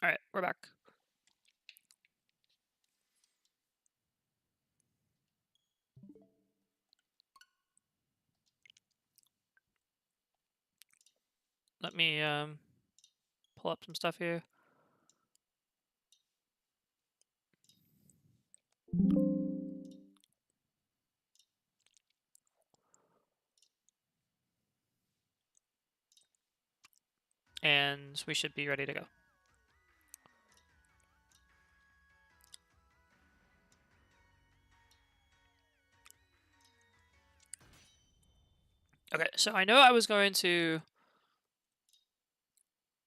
Alright, we're back. Let me pull up some stuff here. And we should be ready to go. Okay, so I know I was going to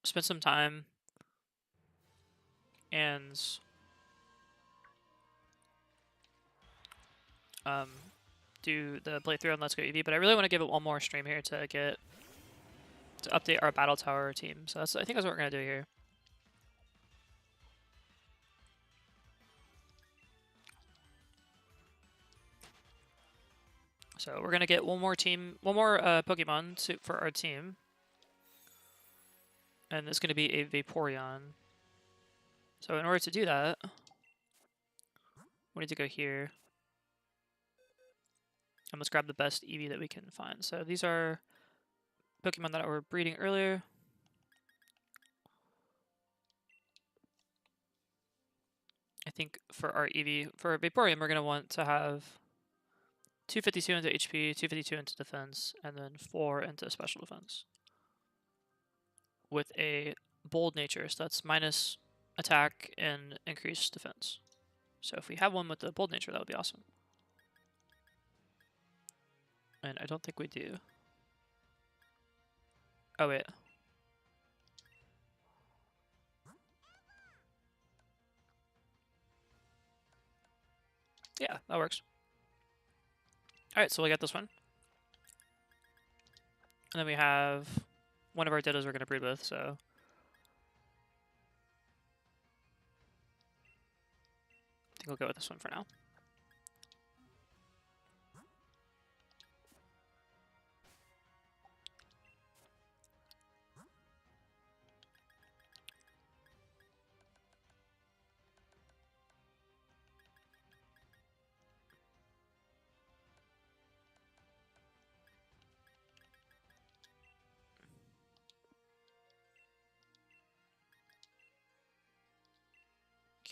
spend some time and do the playthrough on Let's Go EV, but I really want to give it one more stream here to update our Battle Tower team. So I think that's what we're gonna do here. So we're gonna get one more Pokemon for our team, and it's gonna be a Vaporeon. So in order to do that, we need to go here. And let's grab the best Eevee that we can find. So these are Pokemon that were breeding earlier. I think for our Eevee, for Vaporeon, we're going to want to have 252 into HP, 252 into defense, and then 4 into special defense. With a bold nature, so that's minus attack and increased defense. So if we have one with the bold nature, that would be awesome. And I don't think we do. Oh, wait. Yeah, that works. Alright, so we'll get this one. And then we have one of our Dittos we're going to breed with, so... I think we'll go with this one for now.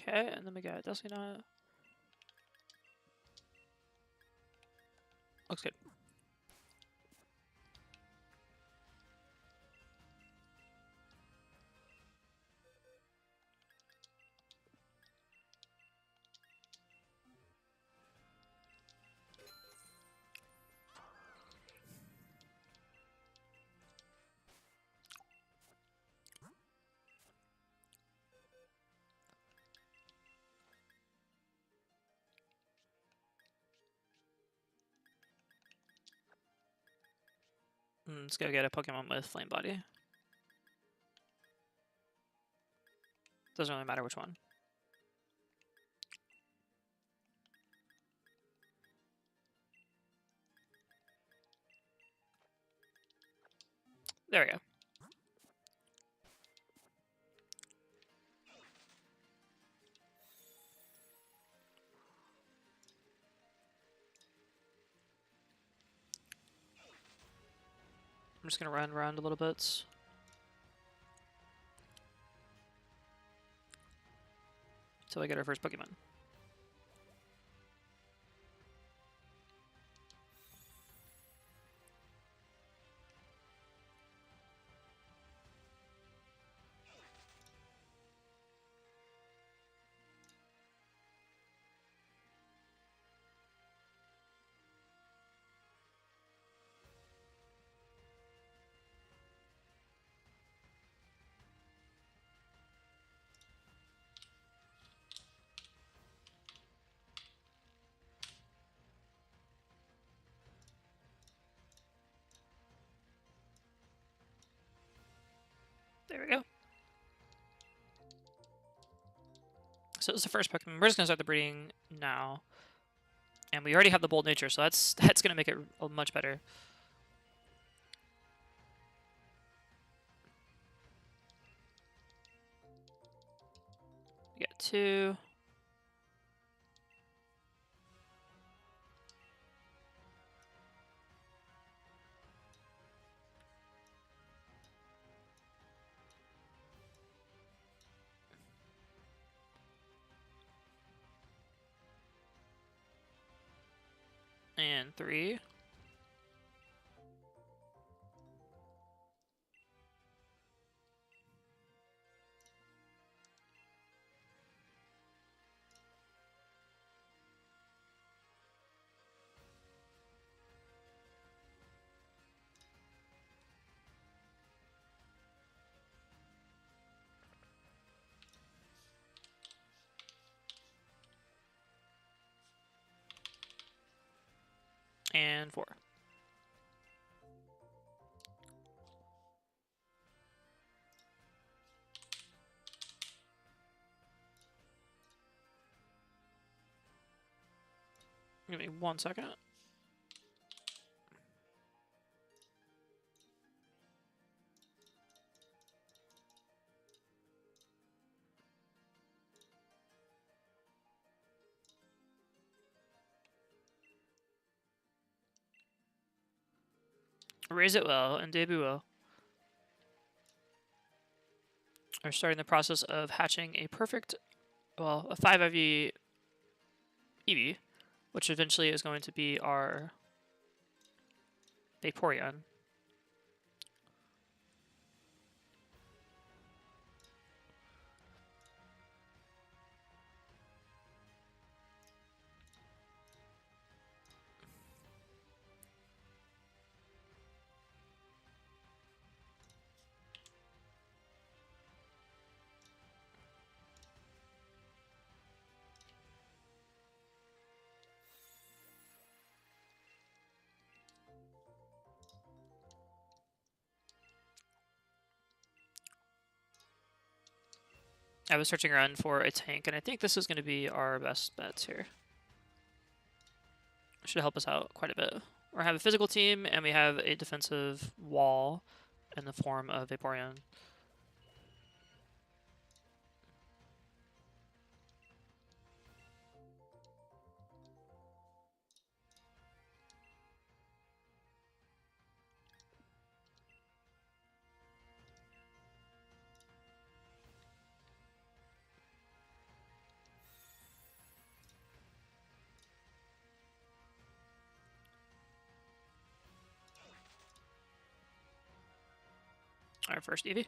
Okay, and then we got Dusty-Knot. Looks good. Let's go get a Pokemon with Flame Body. Doesn't really matter which one. There we go. I'm just gonna run around a little bit. Until we get our first Pokemon. There we go. So this is the first Pokemon. We're just gonna start the breeding now. And we already have the bold nature, so that's gonna make it much better. 2. And 3. And 4. Give me 1 second. Raise it well and debut well. We're starting the process of hatching a perfect, well, a 5 IV Eevee, which eventually is going to be our Vaporeon. I was searching around for a tank, and I think this is going to be our best bets here. Should help us out quite a bit. We have a physical team, and we have a defensive wall in the form of Vaporeon. Our first Eevee.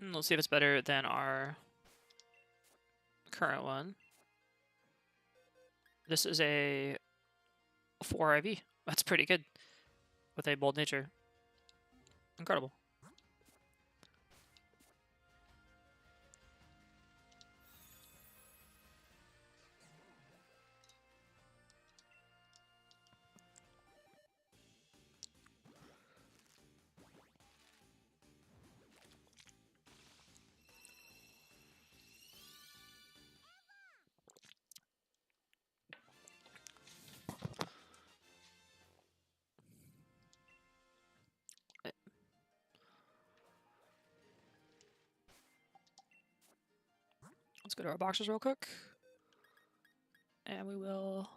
And let's see if it's better than our current one. This is a 4 IV. That's pretty good. With a bold nature. Incredible. Let's go to our boxes real quick. And we will...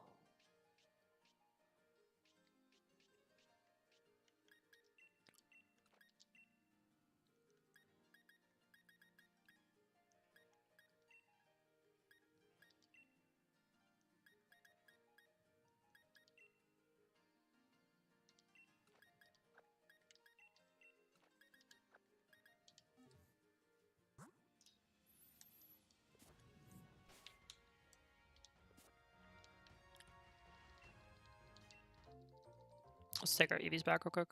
Let's take our EVs back real quick.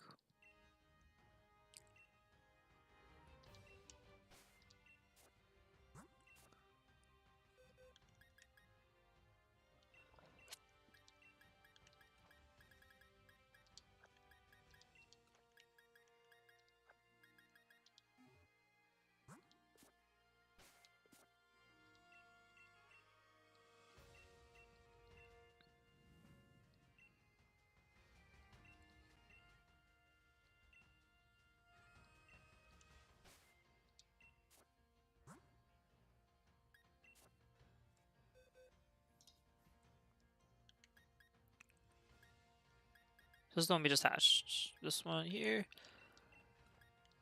This is the one we just hatched. This one here.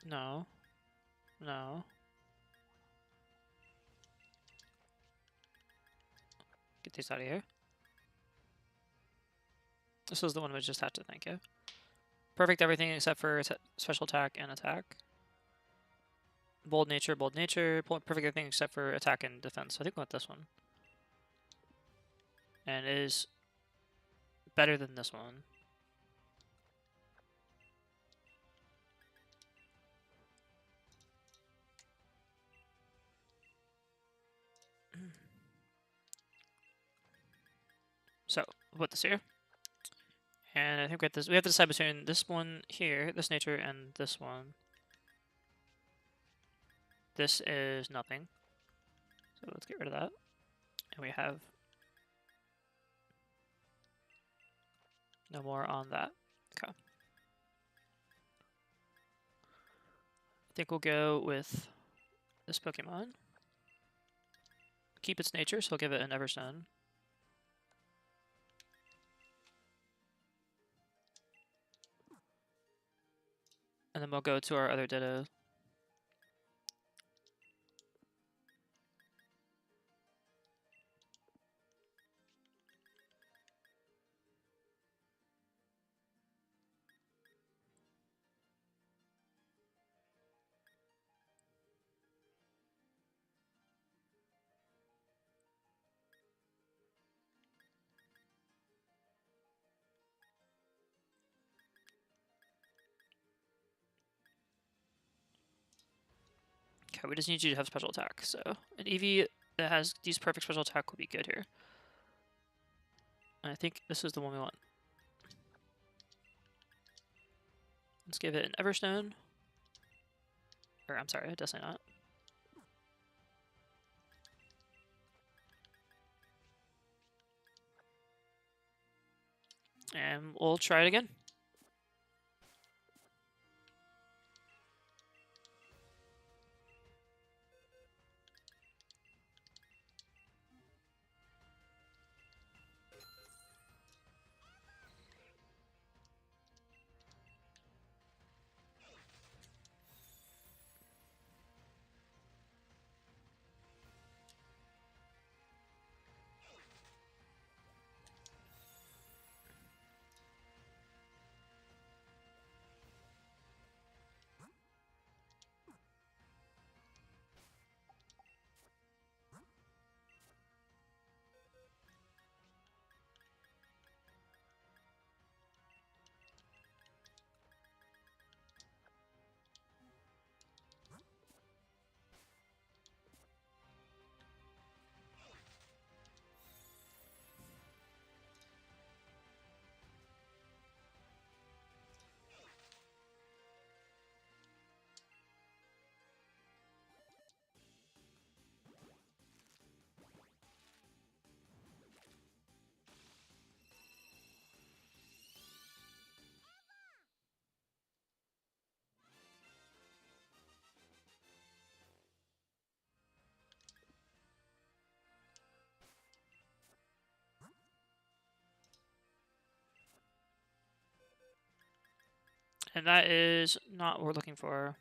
No. No. Get these out of here. This was the one we just hatched, I think, yeah. Perfect everything except for special attack and attack. Bold nature, bold nature. Perfect everything except for attack and defense. I think we want this one. And it is better than this one. So, we'll put this here. And I think we have to decide between this one here, this nature, and this one. This is nothing. So let's get rid of that. And we have no more on that. Okay. I think we'll go with this Pokemon. Keep its nature, so we'll give it an Everstone. And then we'll go to our other Ditto. Okay, we just need you to have special attack. So an Eevee that has these perfect special attack will be good here. And I think this is the one we want. Let's give it an Everstone. Or, I'm sorry, definitely not. And we'll try it again. And that is not what we're looking for.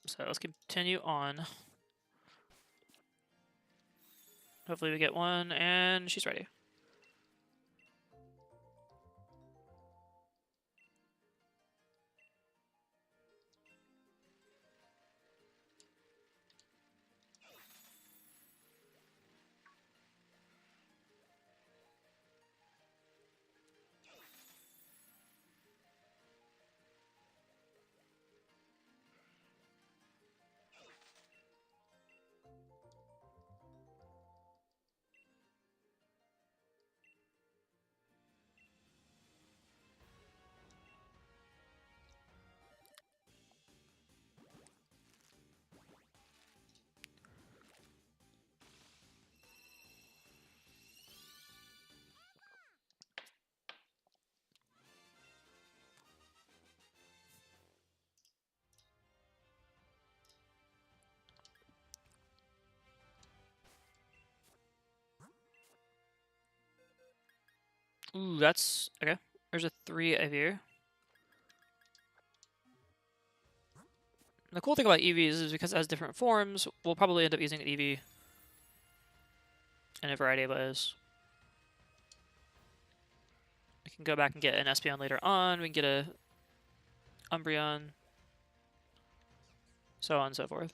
So let's continue on. Hopefully we get one, and she's ready. Ooh, that's okay. There's a 3 of here. The cool thing about EVs is because it has different forms, we'll probably end up using an EV in a variety of ways. We can go back and get an Espeon later on. We can get a Umbreon, so on and so forth.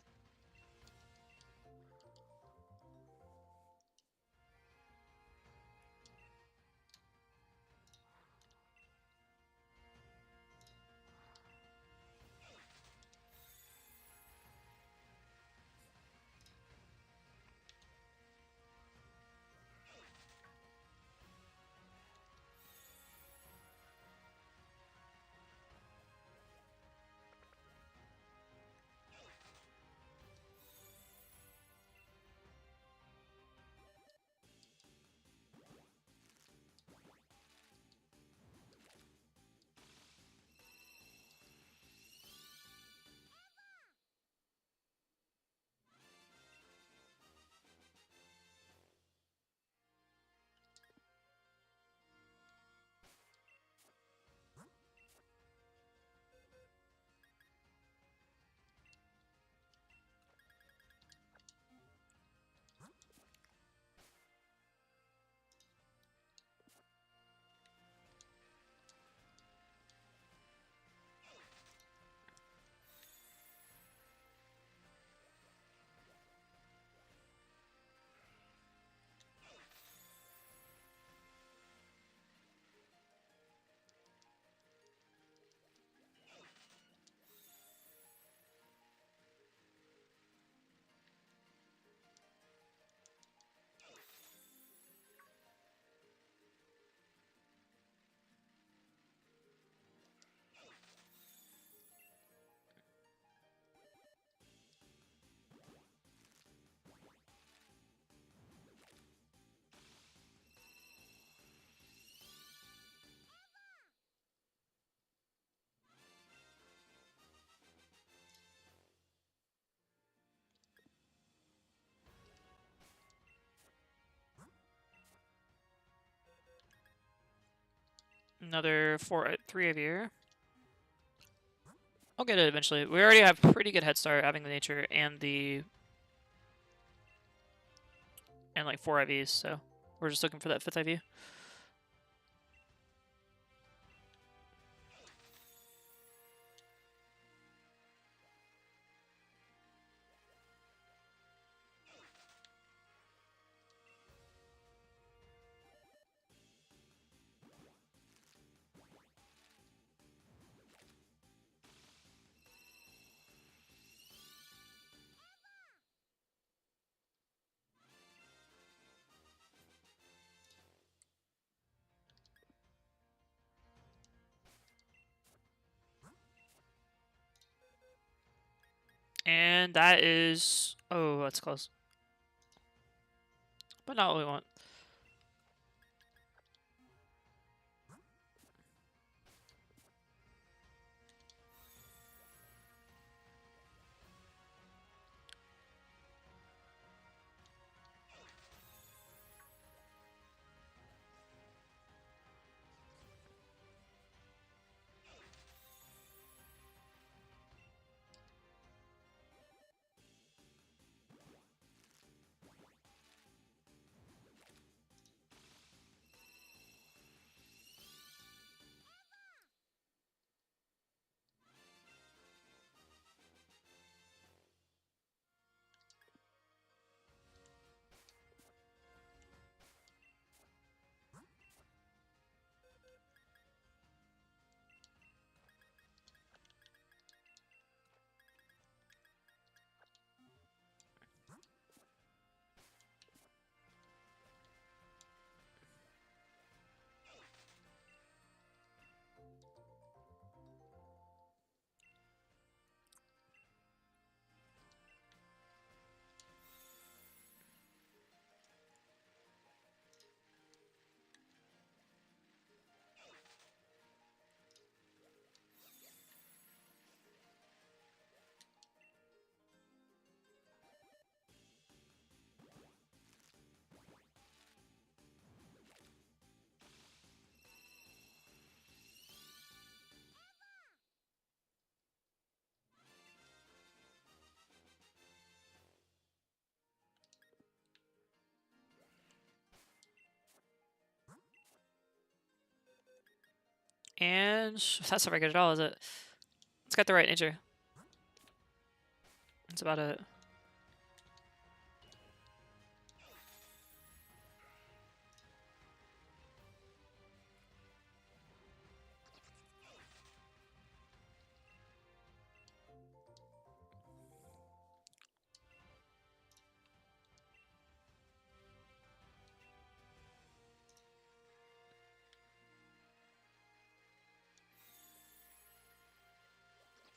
Another 3 of here. I'll get it eventually. We already have pretty good head start having the nature and like 4 IVs, so we're just looking for that 5th IV. And that is... Oh, that's close. But not what we want. And that's not very good at all, is it? It's got the right nature. That's about it.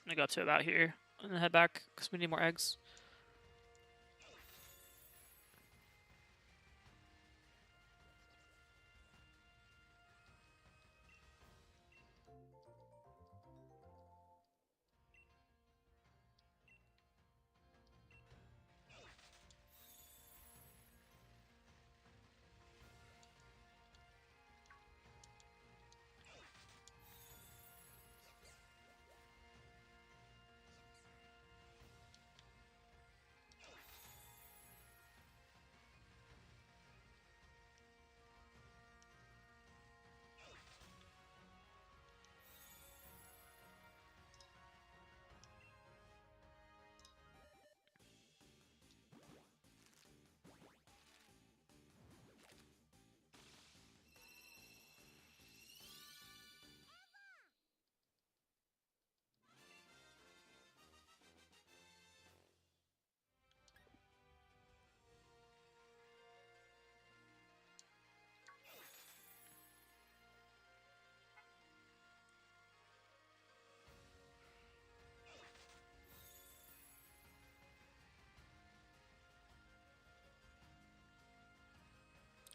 I'm gonna go up to about here and then head back because we need more eggs.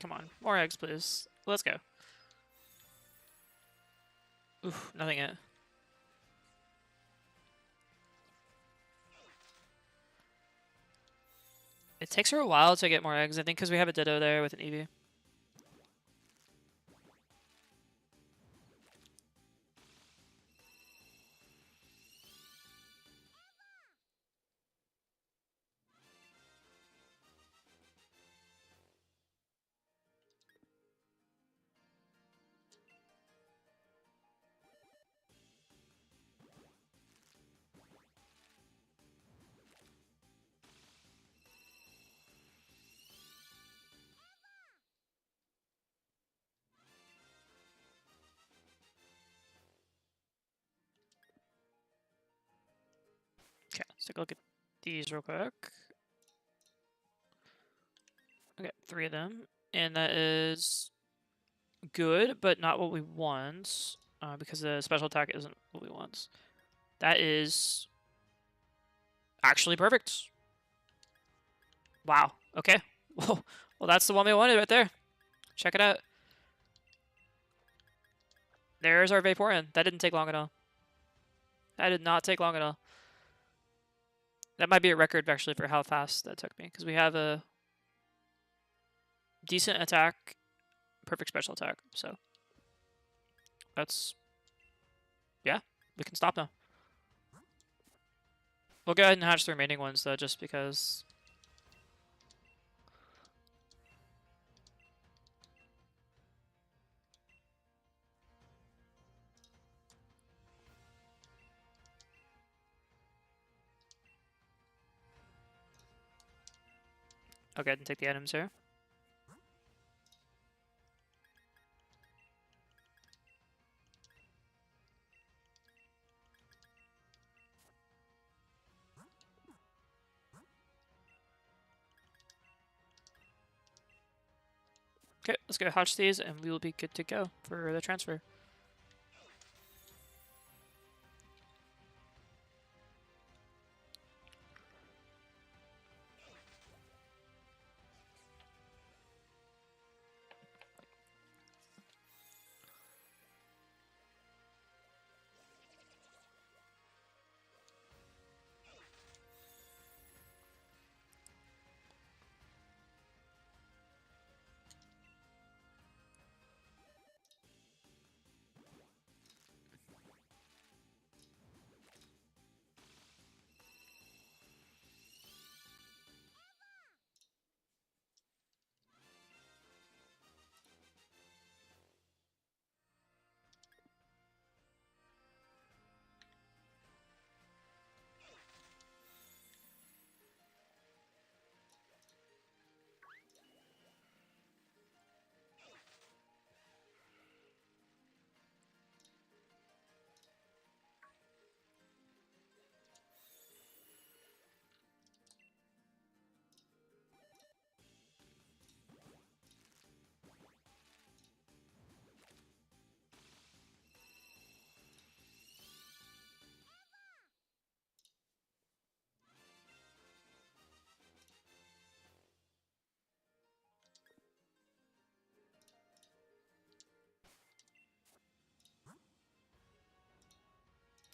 Come on, more eggs, please. Let's go. Oof, nothing yet. It takes her a while to get more eggs, I think, because we have a Ditto there with an Eevee. Okay, let's take a look at these real quick. Okay, 3 of them. And that is good, but not what we want, because the special attack isn't what we want. That is actually perfect. Wow, okay. Well, that's the one we wanted right there. Check it out. There's our Vaporeon. That didn't take long at all. That did not take long at all. That might be a record, actually, for how fast that took me, because we have a decent attack, perfect special attack, so that's, yeah, we can stop now. We'll go ahead and hatch the remaining ones, though, just because. I'll go ahead and take the items here. Okay, let's go hatch these, and we will be good to go for the transfer.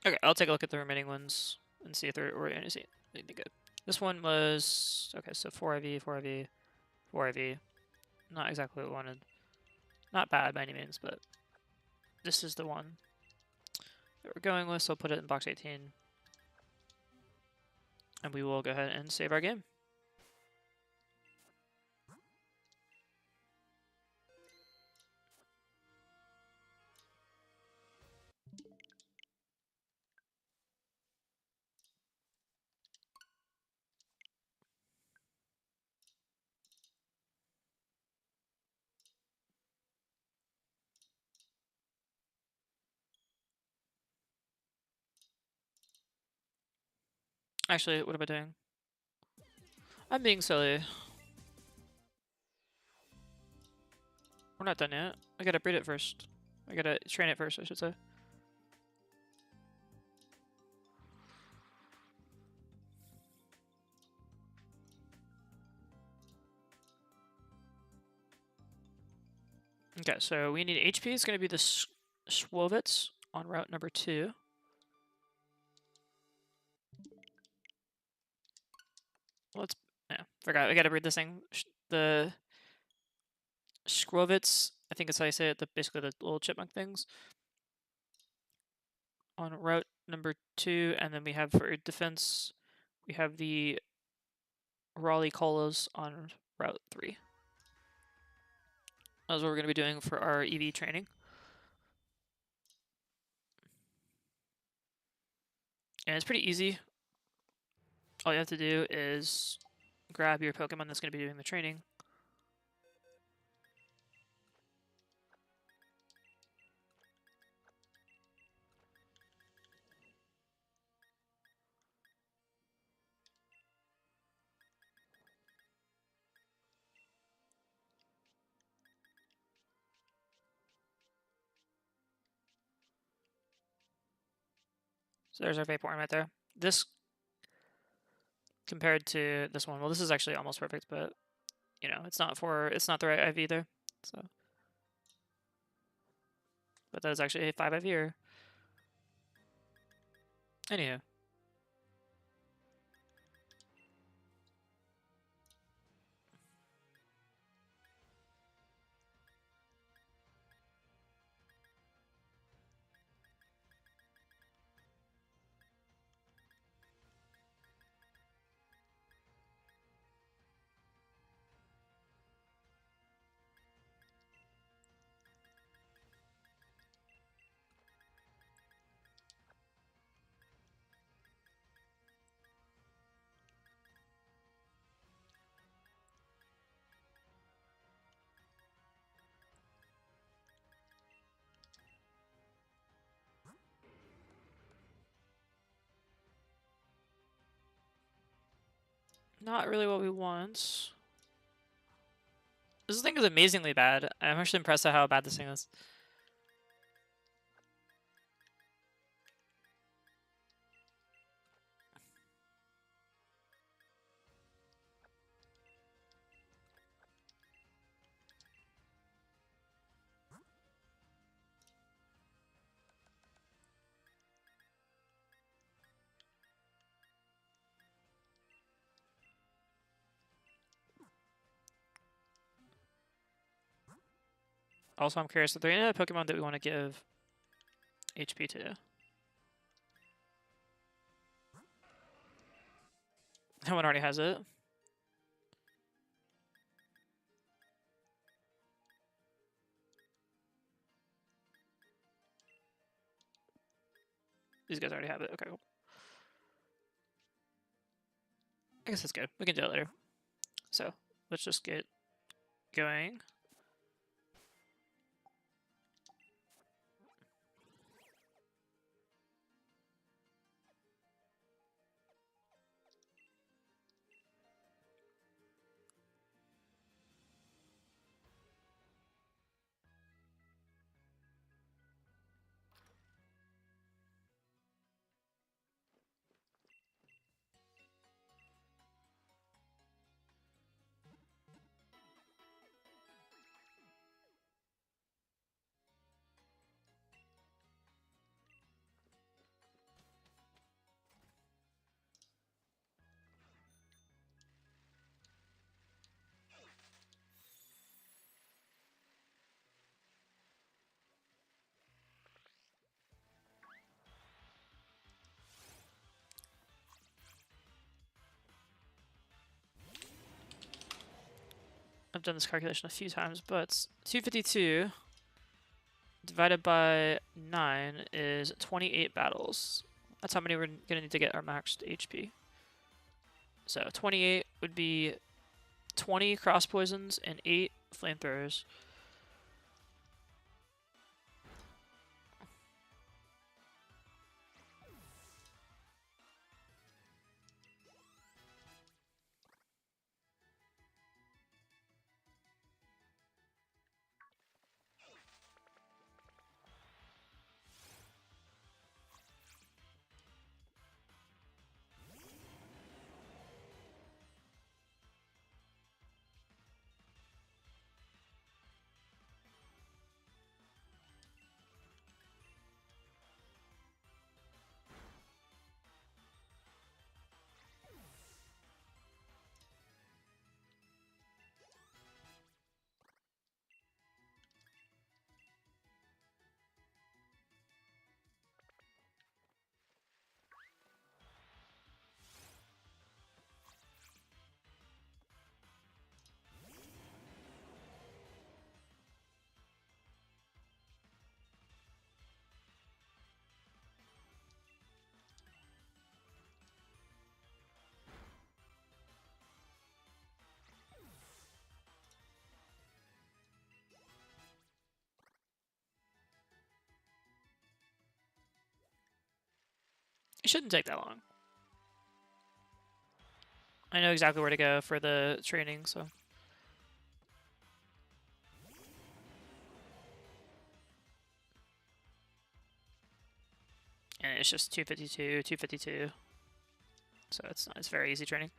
Okay, I'll take a look at the remaining ones and see if we're going to see anything good. This one was okay. So 4IV, 4IV, 4IV. Not exactly what we wanted. Not bad by any means, but this is the one that we're going with. So I'll put it in box 18, and we will go ahead and save our game. Actually, what am I doing? I'm being silly. We're not done yet. I gotta breed it first. I gotta train it first, I should say. Okay, so we need HP. It's going to be the Schwovitz on route number 2. Let's... Yeah, forgot. We got to read this thing. The Schwovitz, I think that's how you say it, basically the little chipmunk things. On route number 2, and then we have for defense, we have the Raleigh Colas on route 3. That's what we're going to be doing for our EV training. And it's pretty easy. All you have to do is grab your Pokemon that's going to be doing the training. So there's our Vaporeon right there. This, compared to this one, well, this is actually almost perfect, but you know, it's not the right IV either. So, but that is actually a 5 IV here. Anywho. Not really what we want. This thing is amazingly bad. I'm actually impressed at how bad this thing is. Also, I'm curious, are there any other Pokemon that we want to give HP to? That one already has it. These guys already have it. Okay, cool. I guess that's good. We can do it later. So, let's just get going. I've done this calculation a few times, but 252 divided by 9 is 28 battles. That's how many we're going to need to get our maxed HP. So 28 would be 20 cross poisons and 8 flamethrowers. It shouldn't take that long. I know exactly where to go for the training, so. And it's just 252, 252. So it's very easy training.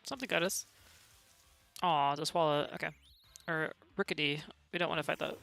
Something got us. Aw, the swallow. Okay. Or rickety. We don't want to fight that.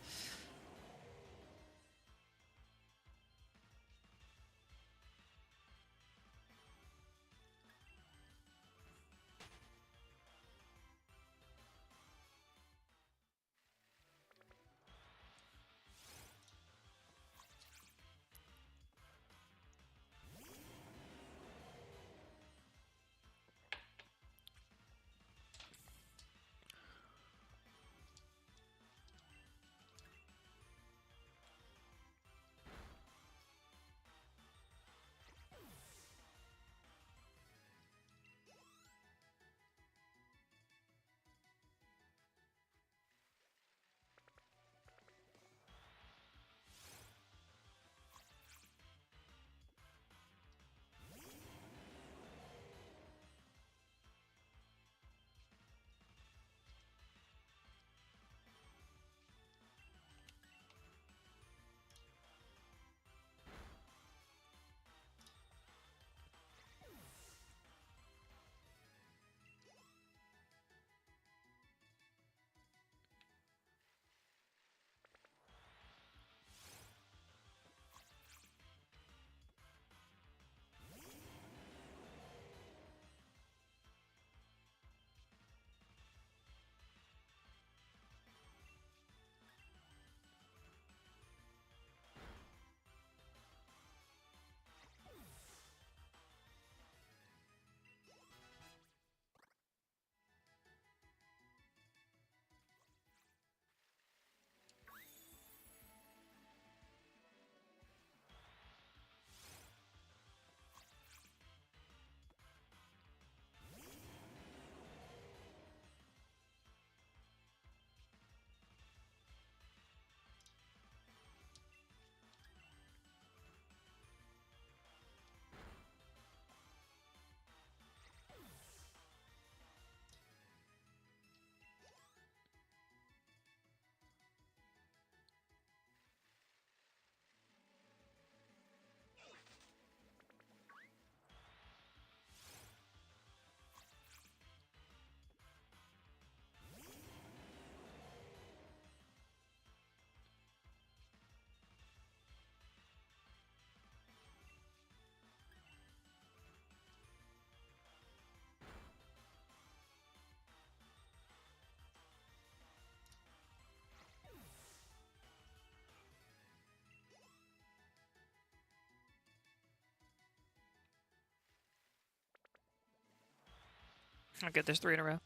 Oh, good, there's 3 in a row.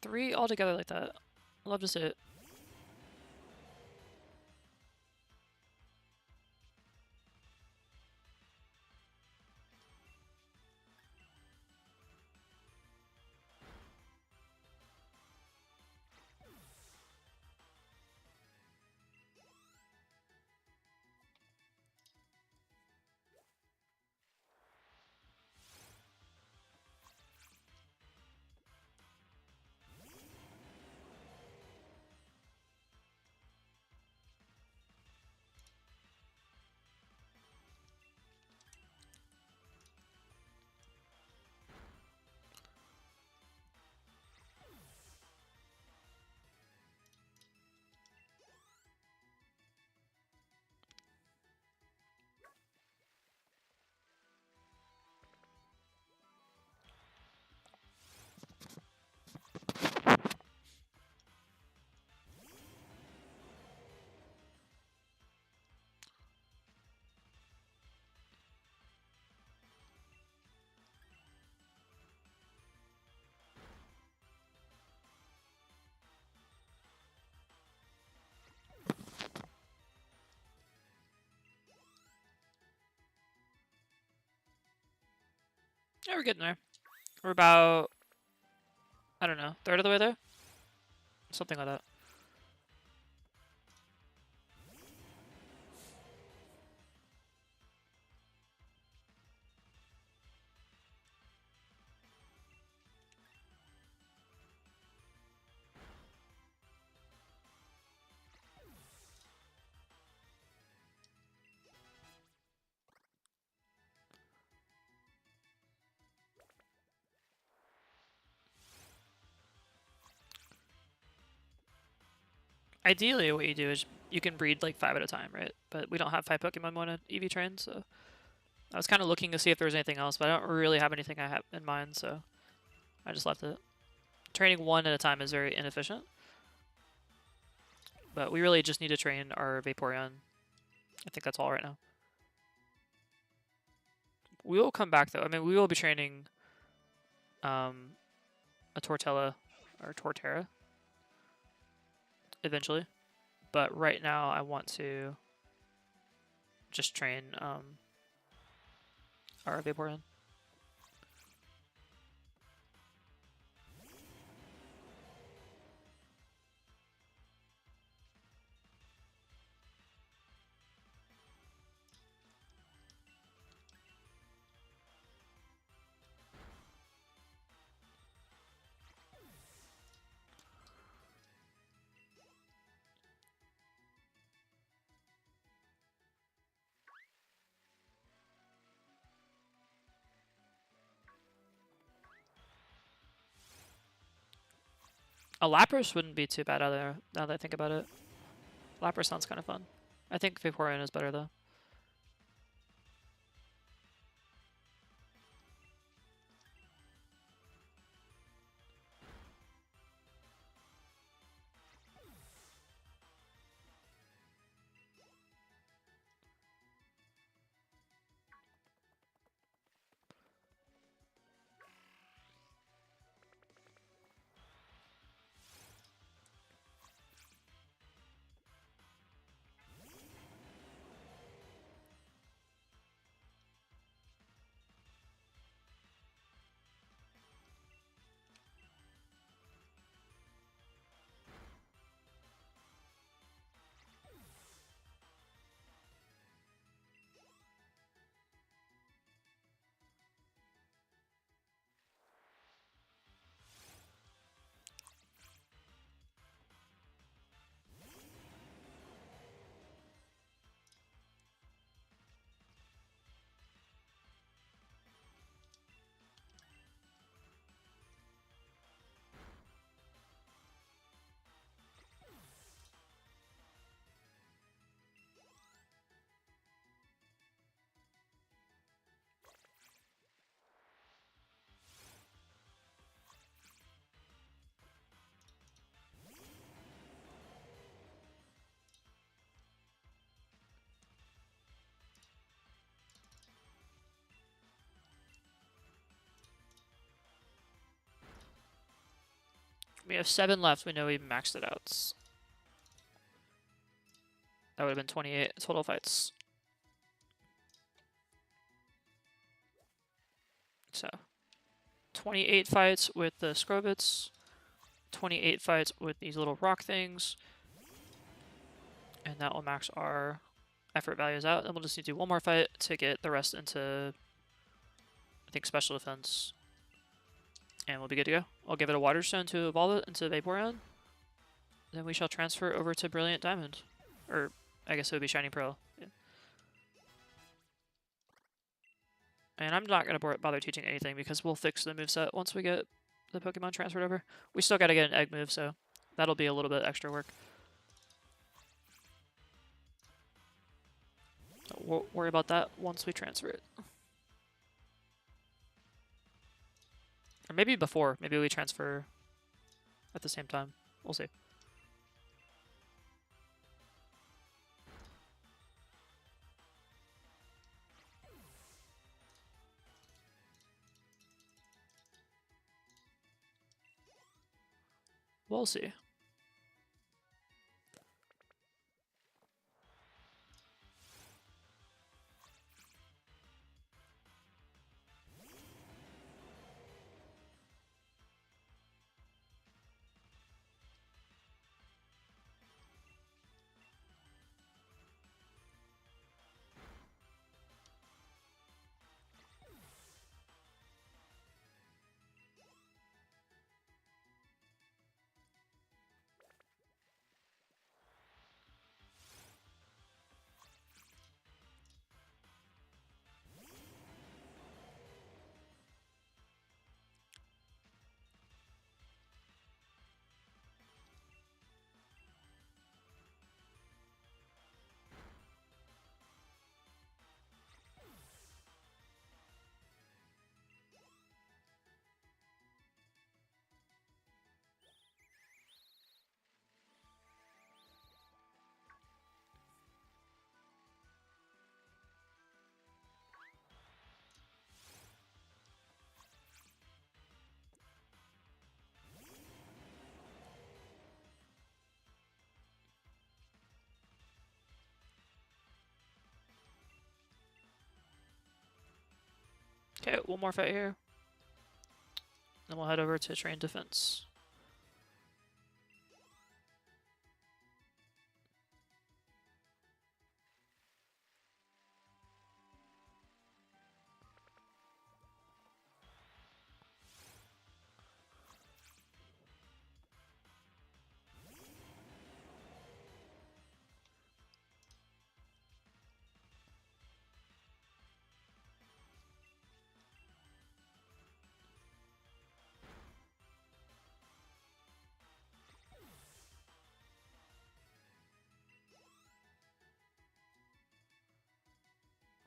3 all together like that. Love to see it. Yeah, we're getting there. We're about, I don't know, third of the way there? Something like that. Ideally, what you do is you can breed like 5 at a time, right? But we don't have 5 Pokemon on an EV train, so I was kind of looking to see if there was anything else, but I don't really have anything I have in mind, so I just left it. Training 1 at a time is very inefficient, but we really just need to train our Vaporeon. I think that's all right now. We will come back though. I mean, we will be training a Torterra or Torterra eventually, but right now I want to just train our Vaporeon. A Lapras wouldn't be too bad either, now that I think about it. Lapras sounds kind of fun. I think Vaporeon is better though. We have 7 left. We know we maxed it out. That would have been 28 total fights. So, 28 fights with the Scrobits, 28 fights with these little rock things, and that will max our effort values out. Then we'll just need to do one more fight to get the rest into, I think, special defense, and we'll be good to go. I'll give it a water stone to evolve it into Vaporeon. Then we shall transfer over to Brilliant Diamond, or I guess it would be Shining Pearl. Yeah. And I'm not going to bother teaching anything because we'll fix the moveset once we get the Pokemon transferred over. We still got to get an egg move, so that'll be a little bit extra work. We'll worry about that once we transfer it. Or maybe before. Maybe we transfer at the same time. We'll see. We'll see. Okay, one more fight here. Then we'll head over to Train Defense.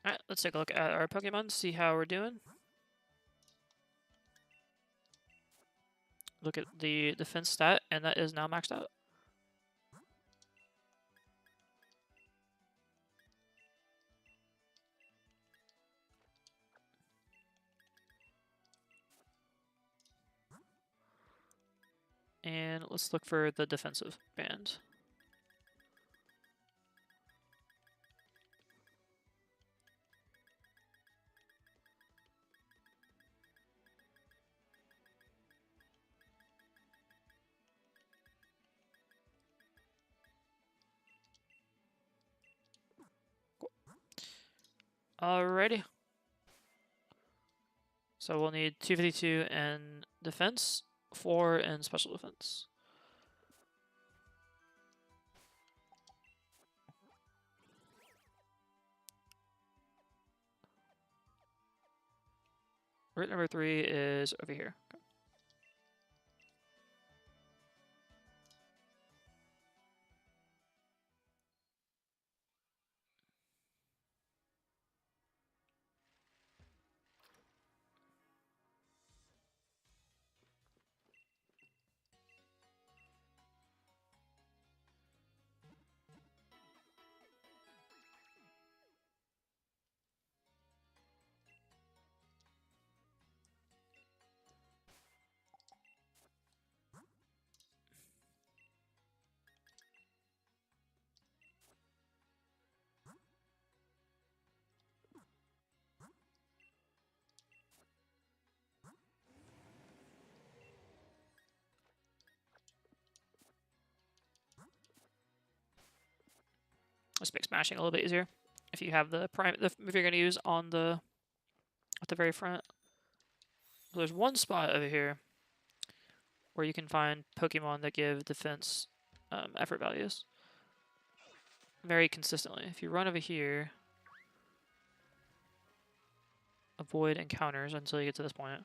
Alright, let's take a look at our Pokemon, see how we're doing. Look at the defense stat, and that is now maxed out. And let's look for the defensive band. Cool. Alrighty. So we'll need 252 in defense, 4 in special defense. Route number 3 is over here. Okay. Just makes smashing a little bit easier if you have the move you're going to use on the at the very front. So there's one spot over here where you can find Pokemon that give defense effort values very consistently. If you run over here, avoid encounters until you get to this point,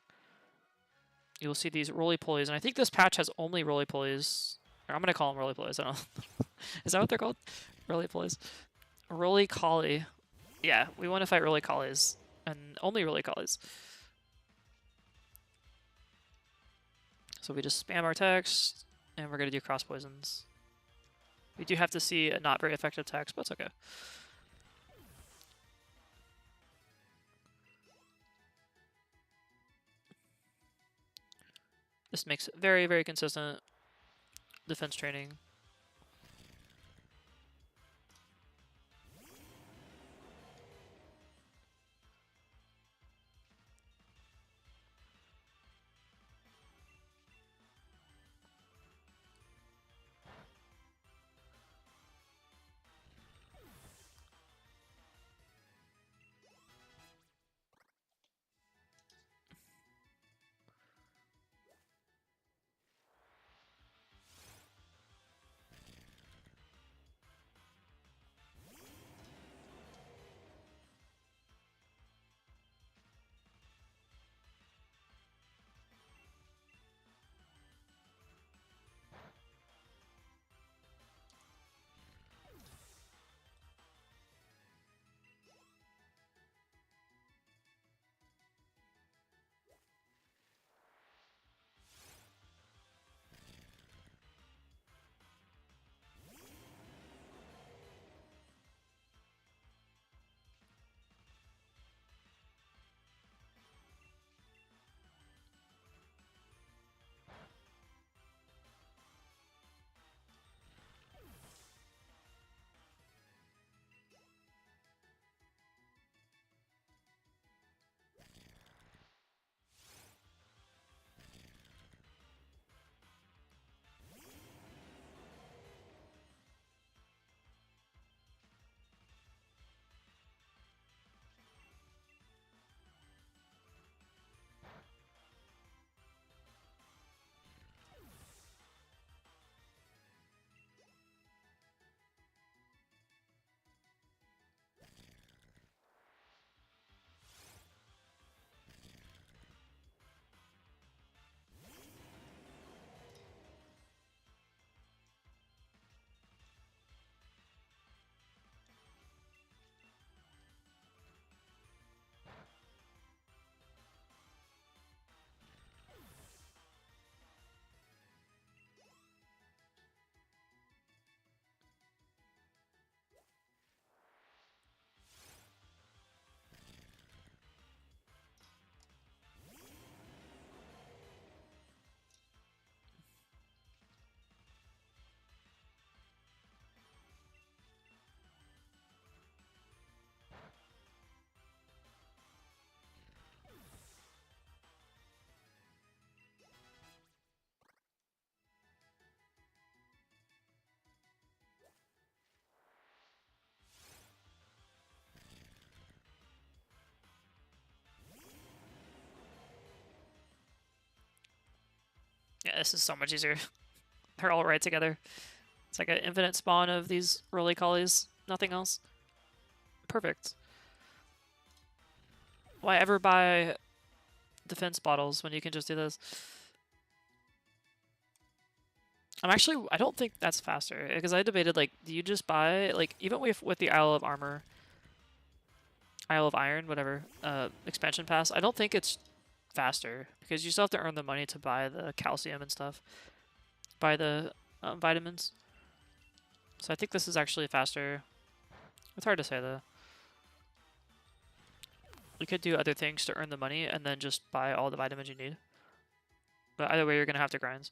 you'll see these roly-polies, and I think this patch has only roly-polies. Or I'm going to call them roly-polies. I don't know. Is that what they're called? Roly-polies. Roly-collie. Yeah, we want to fight roly-collies, and only roly-collies. So we just spam our text, and we're going to do cross poisons. We do have to see a not very effective text, but it's okay. This makes very, very consistent defense training. Yeah, this is so much easier. They're all right together. It's like an infinite spawn of these roly-collies. Nothing else. Perfect. Why ever buy defense bottles when you can just do this? I don't think that's faster, because I debated, like, do you just buy, like, even with the Isle of Armor, Isle of Iron, whatever, expansion pass, I don't think it's faster, because you still have to earn the money to buy the calcium and stuff, buy the vitamins. So I think this is actually faster. It's hard to say, though. You could do other things to earn the money and then just buy all the vitamins you need. But either way, you're going to have to grind.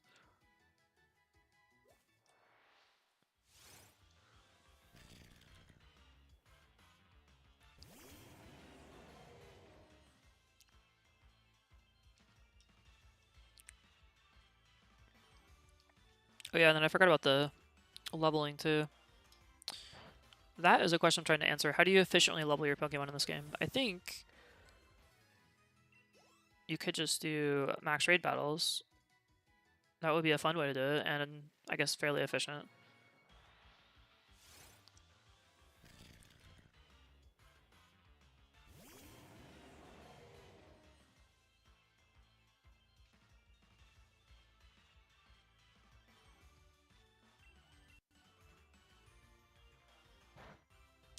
Oh yeah, and then I forgot about the leveling too. that is a question I'm trying to answer. How do you efficiently level your Pokemon in this game? I think you could just do max raid battles. That would be a fun way to do it, and I guess fairly efficient.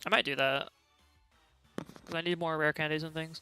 I might do that, because I need more rare candies and things.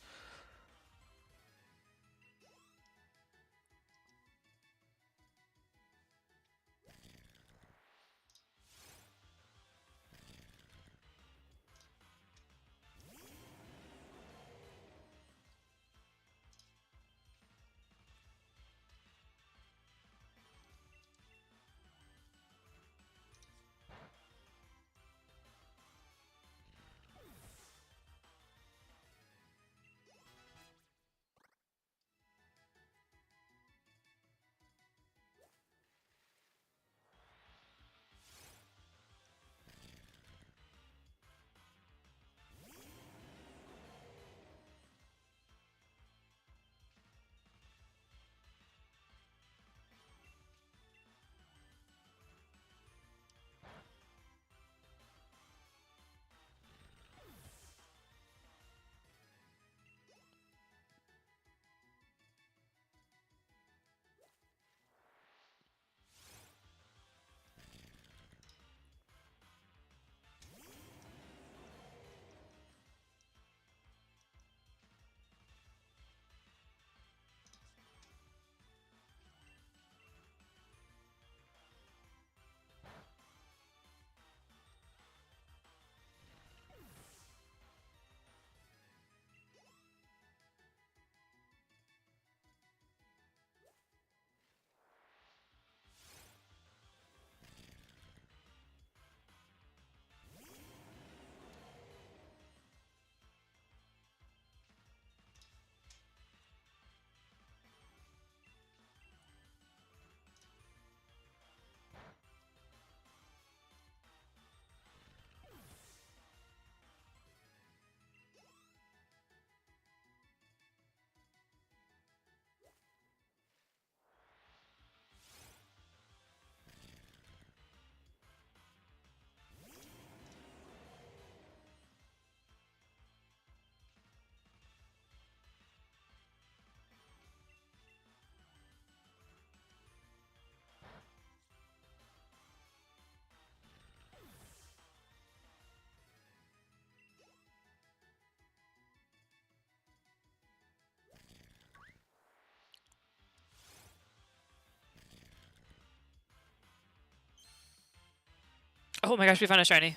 Oh my gosh, we found a shiny.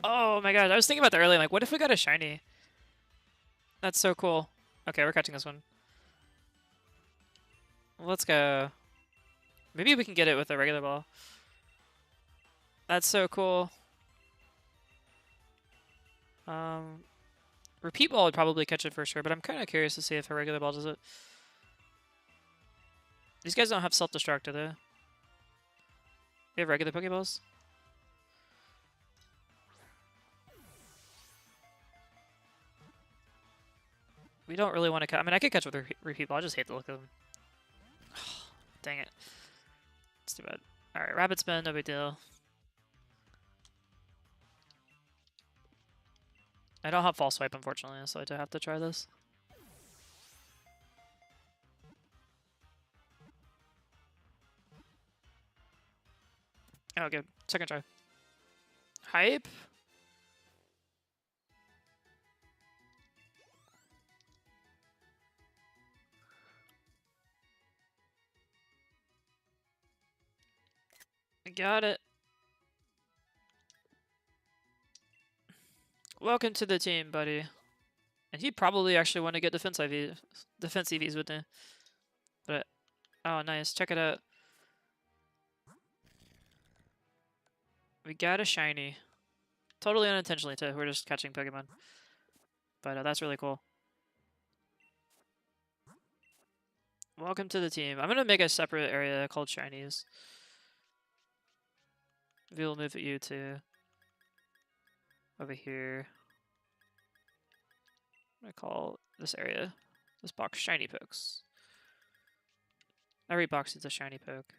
Oh my god, I was thinking about that earlier. Like, what if we got a shiny? That's so cool. Okay, we're catching this one. Let's go. Maybe we can get it with a regular ball. That's so cool. Repeat ball would probably catch it for sure, but I'm kind of curious to see if a regular ball does it. These guys don't have self-destruct, do they? They have regular Pokeballs? We don't really want to catch. I mean, I could catch with a repeat ball. I just hate the look of them. Dang it. It's too bad. Alright, Rapid Spin, no big deal. I don't have False Swipe, unfortunately, so I do have to try this. Oh, good. Second try. Hype? I got it. Welcome to the team, buddy. And he probably actually want to get defense EVs with me. But, oh, nice. Check it out. We got a shiny. Totally unintentionally, too. We're just catching Pokemon. But that's really cool. Welcome to the team. I'm going to make a separate area called Shinies. We'll move at you too. over here. I'm gonna call this area, this box, shiny pokes. Every box needs a shiny poke.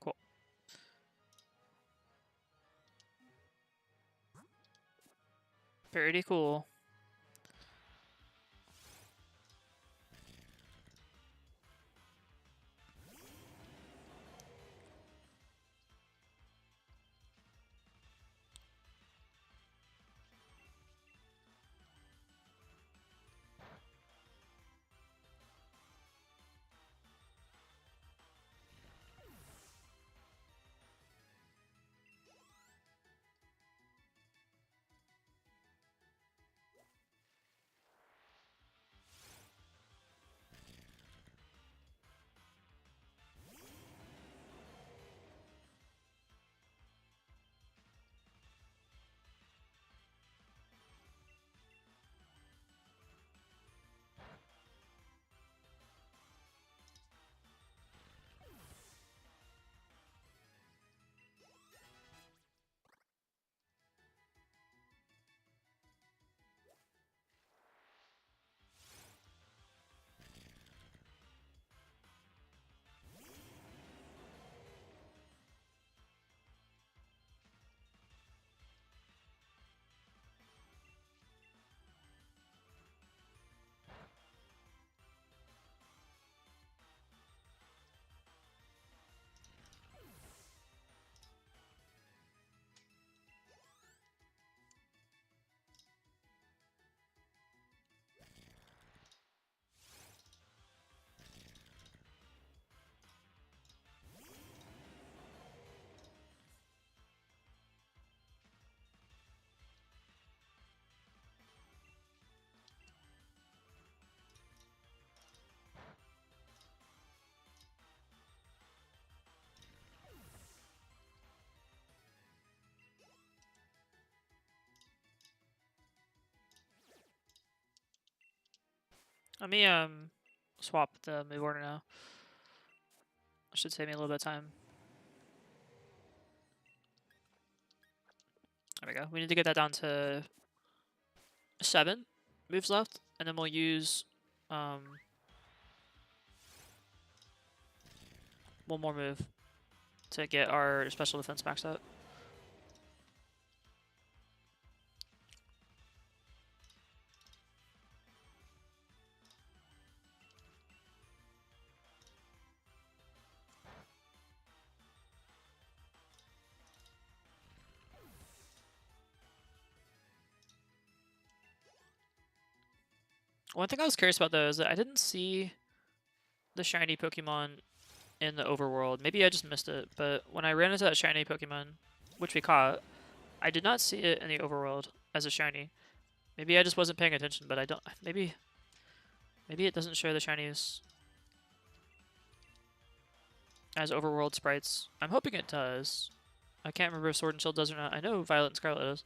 Cool. Pretty cool. Let me swap the move order now. Should save me a little bit of time. There we go. We need to get that down to 7 moves left, and then we'll use one more move to get our special defense maxed out. One thing I was curious about though is that I didn't see the shiny Pokemon in the overworld. Maybe I just missed it, but when I ran into that shiny Pokemon, which we caught, I did not see it in the overworld as a shiny. Maybe I just wasn't paying attention, but I don't. Maybe it doesn't show the shinies as overworld sprites. I'm hoping it does. I can't remember if Sword and Shield does or not. I know Violet and Scarlet does.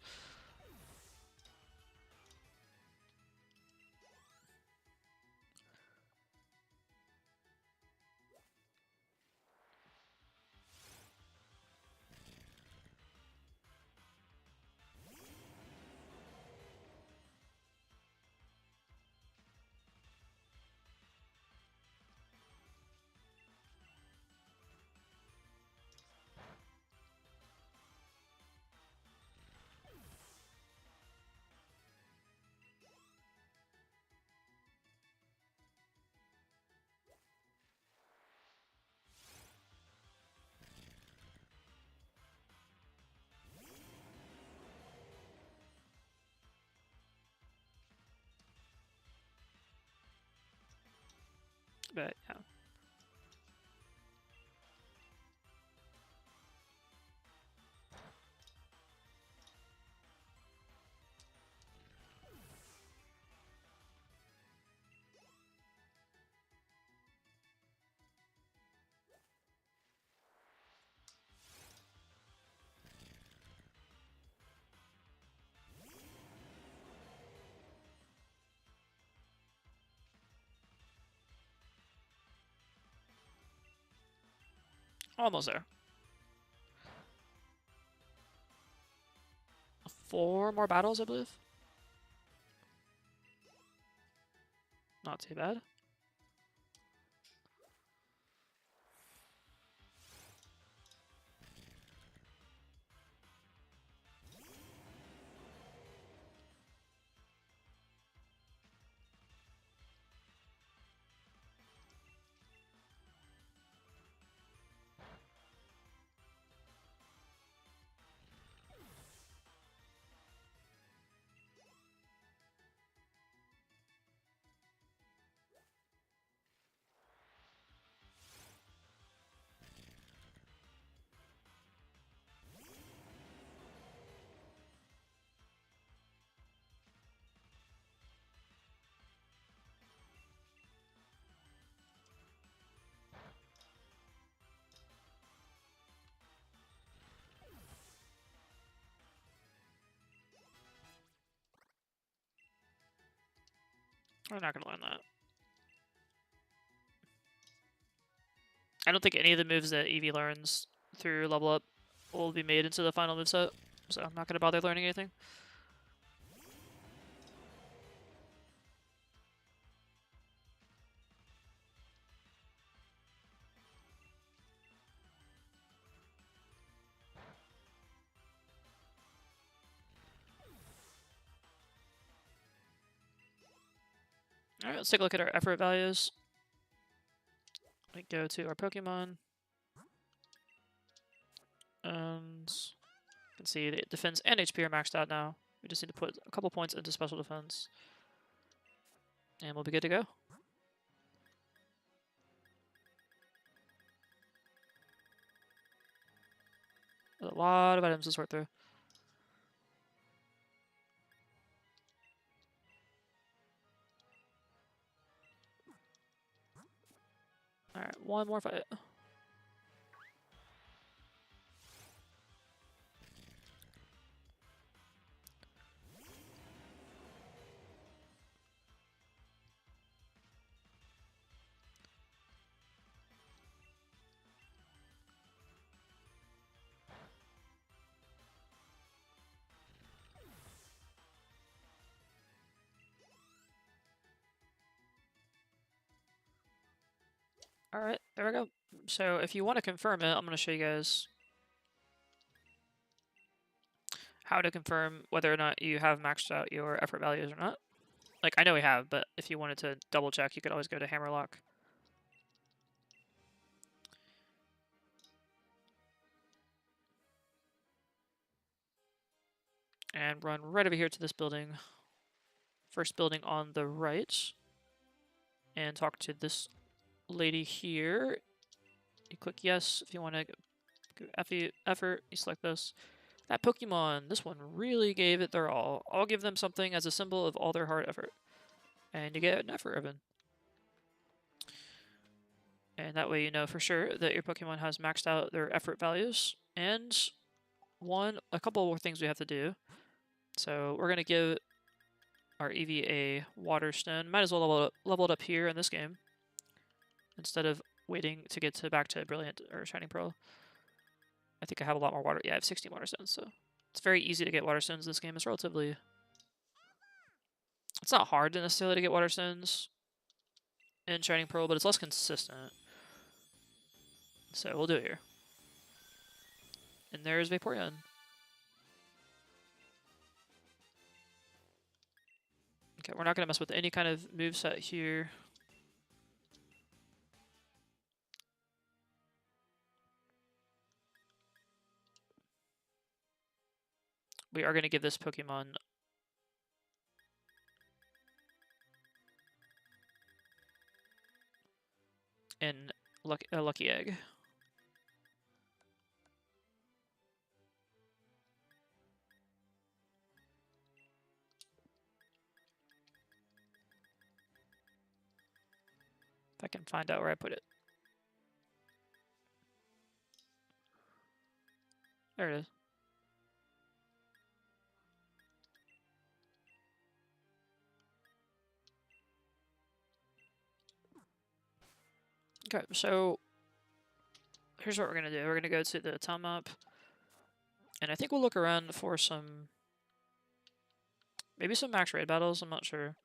But yeah. Almost there. 4 more battles, I believe. Not too bad. We're not going to learn that. I don't think any of the moves that Eevee learns through level up will be made into the final moveset, so I'm not going to bother learning anything. Alright, let's take a look at our effort values. We go to our Pokemon. And you can see the defense and HP are maxed out now. We just need to put a couple points into special defense. And we'll be good to go. A lot of items to sort through. Alright, one more fight. Alright, there we go. So if you want to confirm it, I'm going to show you guys how to confirm whether or not you have maxed out your effort values or not. Like, I know we have, but if you wanted to double check, you could always go to Hammerlock. And run right over here to this building. First building on the right. And talk to this lady here. You click yes if you want to go effort. You select this. That Pokemon, this one really gave it their all. I'll give them something as a symbol of all their hard effort. And you get an effort ribbon. And that way you know for sure that your Pokemon has maxed out their effort values. And a couple more things we have to do. So we're going to give our Eevee a Water Stone. Might as well level it up here in this game instead of waiting to get back to Brilliant or Shining Pearl. I think I have a lot more water. Yeah, I have 16 Water Stones, so it's very easy to get Water Stones this game. It's relatively... It's not hard necessarily to get Water Stones in Shining Pearl, but it's less consistent. So we'll do it here. And there's Vaporeon. Okay, we're not going to mess with any kind of moveset here. We are going to give this Pokemon a Lucky Egg. If I can find out where I put it. There it is. Okay, so here's what we're gonna do. We're gonna go to the town map, and I think we'll look around for some, maybe some max raid battles. I'm not sure.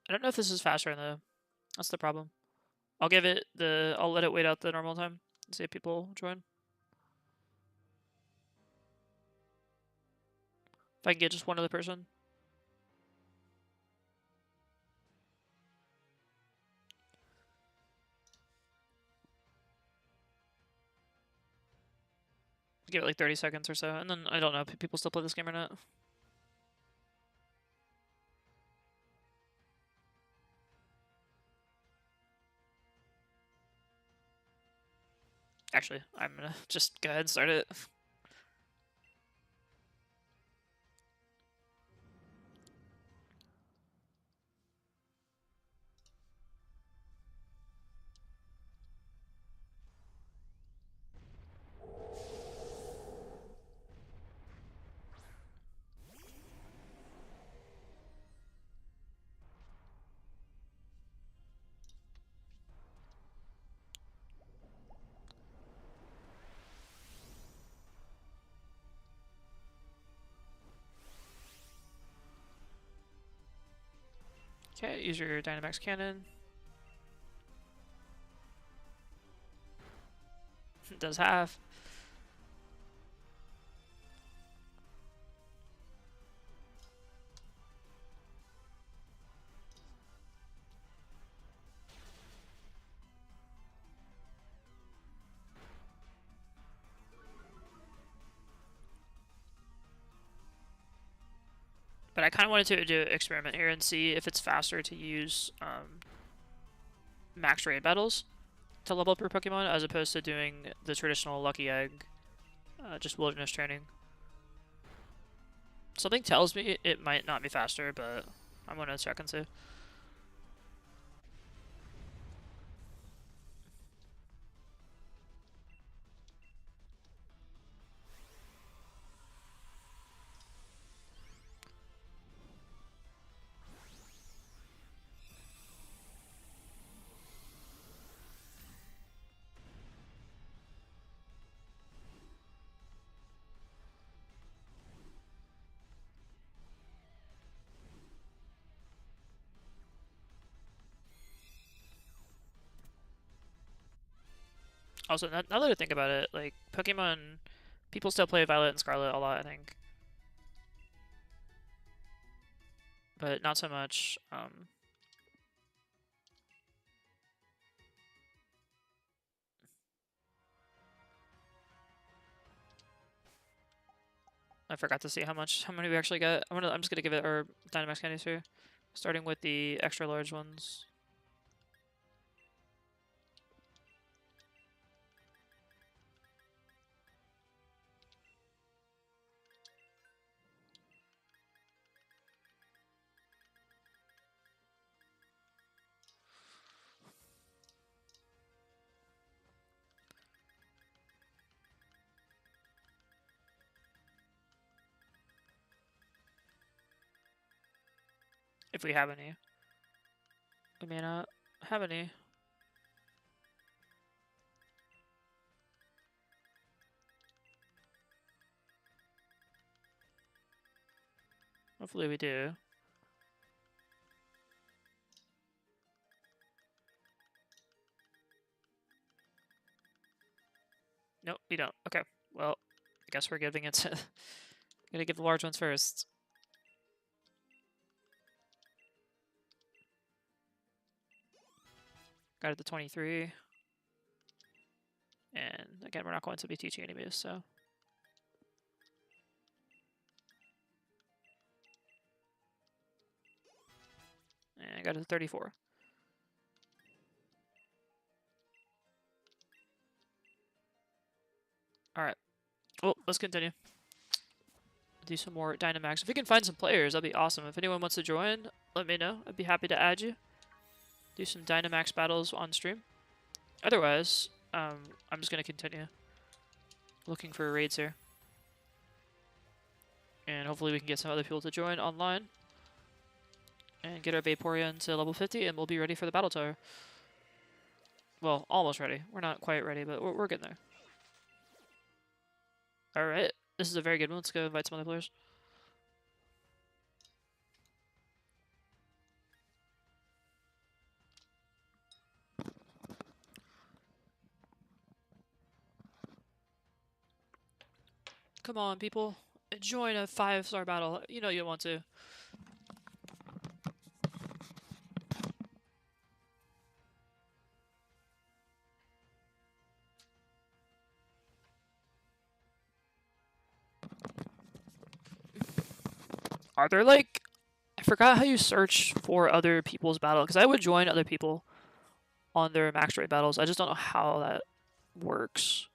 I don't know if this is faster though. That's the problem. I'll let it wait out the normal time and see if people join. If I can get just one other person. Give it like 30 seconds or so, and then I don't know if people still play this game or not. Actually, I'm gonna just go ahead and start it. Okay, use your Dynamax cannon. It does half. But I kind of wanted to do an experiment here and see if it's faster to use max raid battles to level up your Pokemon as opposed to doing the traditional Lucky Egg, just wilderness training. Something tells me it might not be faster, but I'm gonna check and see. Also, now that I think about it, like Pokemon, people still play Violet and Scarlet a lot, I think, but not so much. I forgot to see how many we actually got. I'm just gonna give it our Dynamax candies here, starting with the extra large ones. If we have any. We may not have any. Hopefully we do. Nope, we don't. Okay, well, I guess we're giving it to... Gonna give the large ones first. Got it to 23. And again, we're not going to be teaching enemies, so. And I got a 34. Alright. Well, let's continue. Do some more Dynamax. If we can find some players, that'd be awesome. If anyone wants to join, let me know. I'd be happy to add you. Do some Dynamax battles on stream. Otherwise, I'm just going to continue looking for raids here. And hopefully we can get some other people to join online. And get our Vaporeon to level 50, and we'll be ready for the Battle Tower. Well, almost ready. We're not quite ready, but we're getting there. Alright, this is a very good one. Let's go invite some other players. Come on, people. Join a 5-star battle. You know you want to. Are there, like... I forgot how you search for other people's battle, because I would join other people on their max rate battles. I just don't know how that works.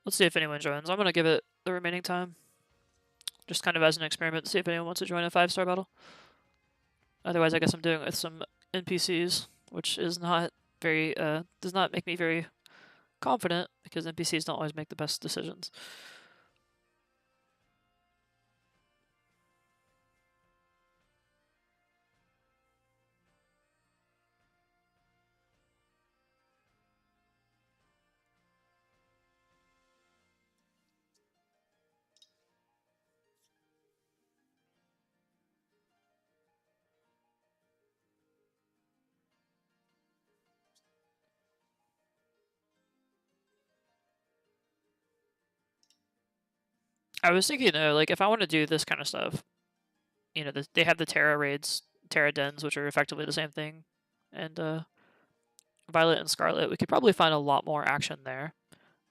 Let's see if anyone joins. I'm going to give it the remaining time. Just kind of as an experiment to see if anyone wants to join a 5-star battle. Otherwise, I guess I'm doing it with some NPCs, which is not very, does not make me very confident, because NPCs don't always make the best decisions. I was thinking, like, if I want to do this kind of stuff, you know, they have the Terra raids, Terra dens, which are effectively the same thing, and Violet and Scarlet, we could probably find a lot more action there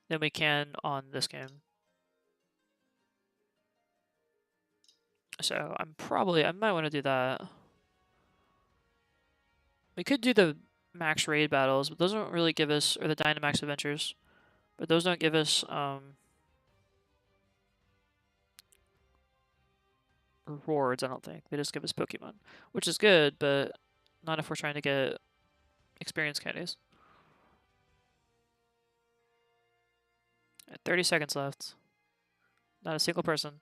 than we can on this game. So I might want to do that. We could do the max raid battles, but those don't really give us, or the Dynamax adventures, but those don't give us, rewards, I don't think. They just give us Pokemon, which is good, but not if we're trying to get experience candies. 30 seconds left. Not a single person.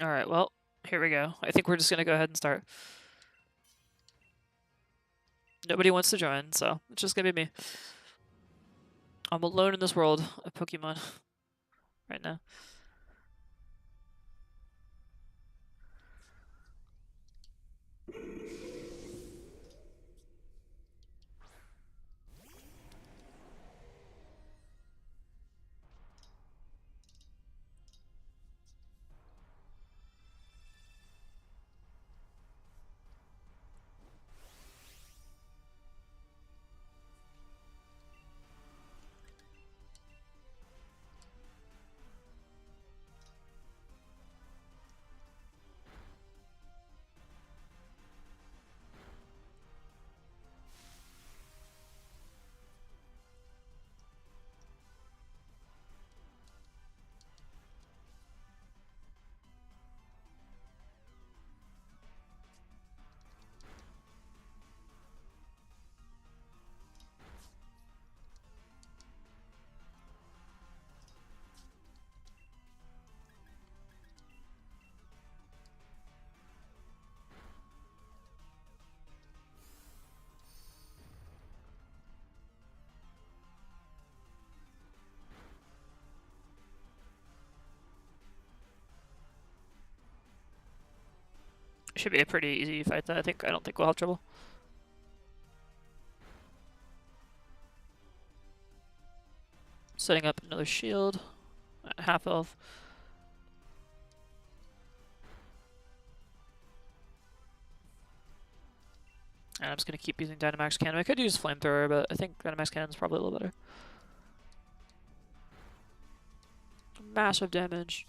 Alright, well, here we go. I think we're just going to go ahead and start. Nobody wants to join, so it's just going to be me. I'm alone in this world of Pokemon right now. Should be a pretty easy fight though. I don't think we'll have trouble. Setting up another shield at half health. And I'm just gonna keep using Dynamax Cannon. I could use Flamethrower, but I think Dynamax Cannon is probably a little better. Massive damage.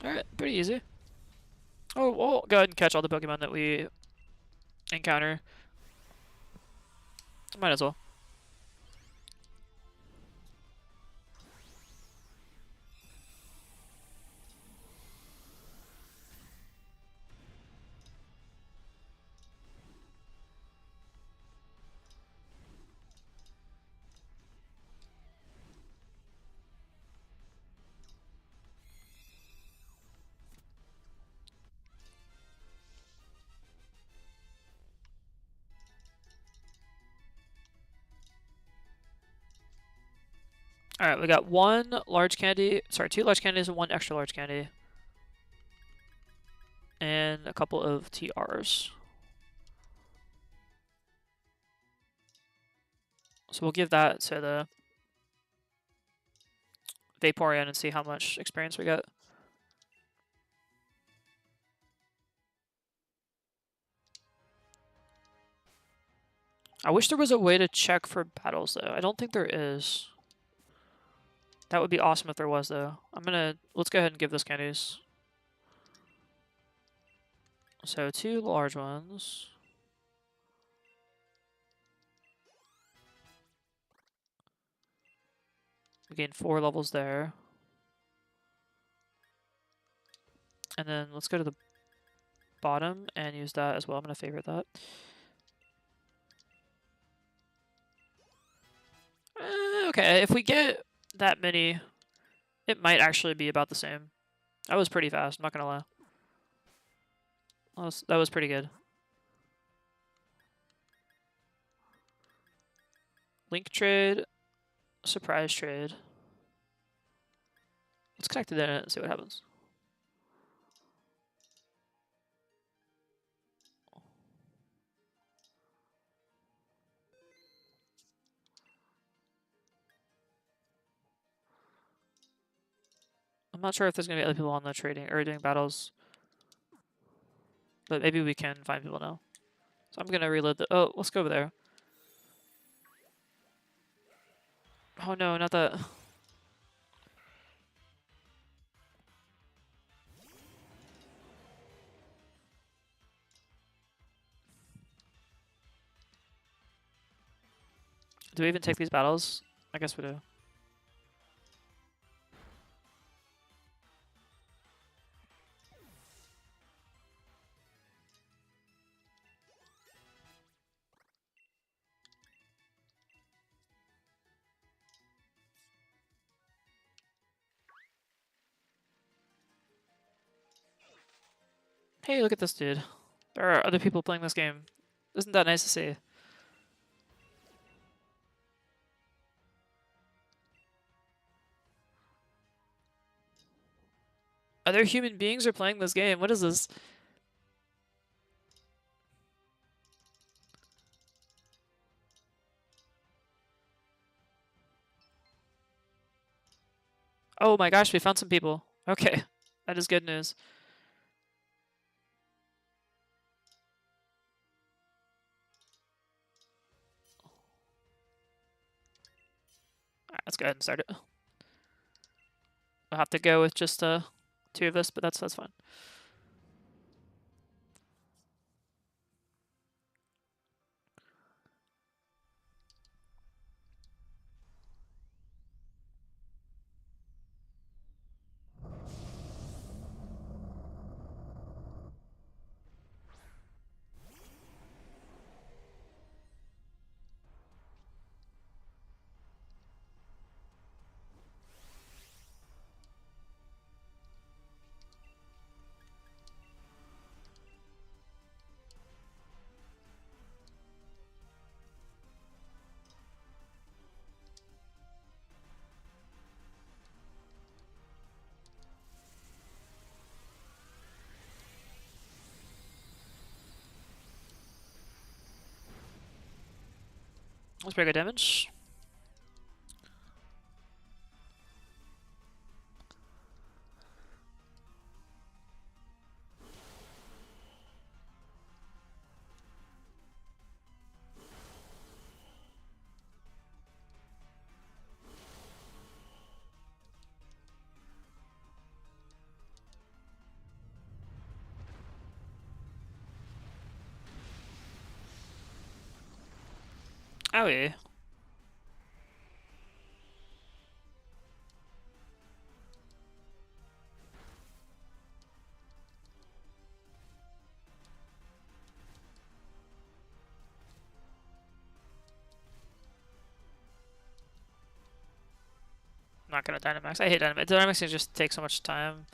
Alright, pretty easy. Oh, we'll go ahead and catch all the Pokemon that we encounter. Might as well. Alright, we got two large candies and one extra large candy. And a couple of TRs. So we'll give that to the Vaporeon and see how much experience we get. I wish there was a way to check for battles though. I don't think there is. That would be awesome if there was though. Let's go ahead and give those candies. So 2 large ones. We gain 4 levels there. And then let's go to the bottom and use that as well. I'm going to favorite that. Okay, if we get that many, it might actually be about the same. That was pretty fast, I'm not going to lie. That was pretty good. Link trade, surprise trade. Let's connect it in and see what happens. I'm not sure if there's going to be other people on the trading or doing battles. But maybe we can find people now. So I'm going to reload the... Oh, let's go over there. Oh no, not that. Do we even take these battles? I guess we do. Hey, look at this dude. There are other people playing this game. Isn't that nice to see? Other human beings are playing this game. What is this? Oh my gosh, we found some people. Okay, that is good news. Alright, let's go ahead and start it. We'll have to go with just 2 of us, but that's fine. That's pretty good damage. Owie. I'm not gonna Dynamax. I hate Dynamax. Dynamaxing just takes so much time.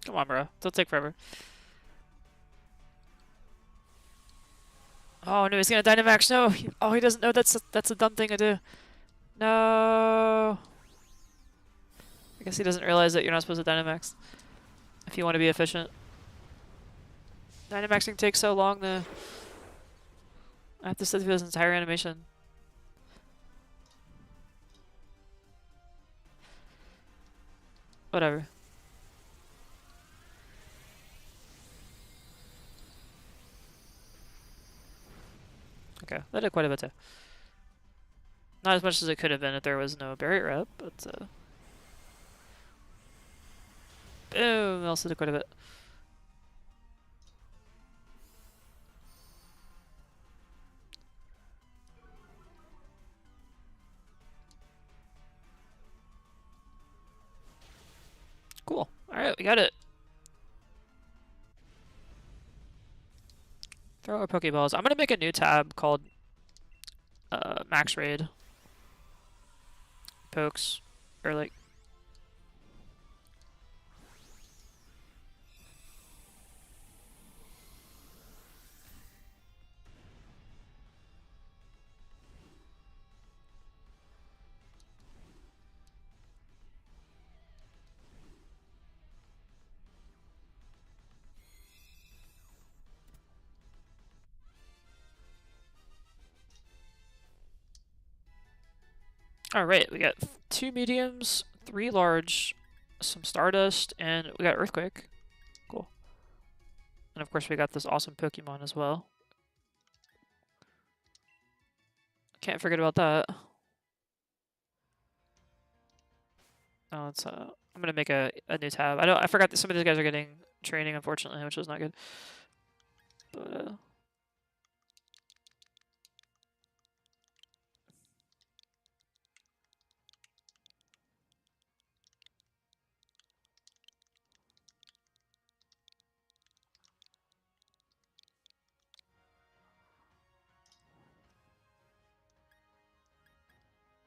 Come on, bro. It'll take forever. Oh no, he's gonna Dynamax. No. Oh, he doesn't know that's a dumb thing to do. No. I guess he doesn't realize that you're not supposed to Dynamax if you want to be efficient. Dynamaxing takes so long though. I have to sit through this entire animation. Whatever. Okay, that did quite a bit too. Not as much as it could have been if there was no barrier up, but boom, also did quite a bit. Cool. Alright, we got it. Throw our Pokeballs. I'm gonna make a new tab called Max Raid. Pokes. Or like alright, we got 2 mediums, 3 large, some Stardust, and we got Earthquake. Cool. And of course we got this awesome Pokemon as well. Can't forget about that. Oh, it's I'm gonna make a new tab. I forgot that some of these guys are getting training, unfortunately, which was not good. But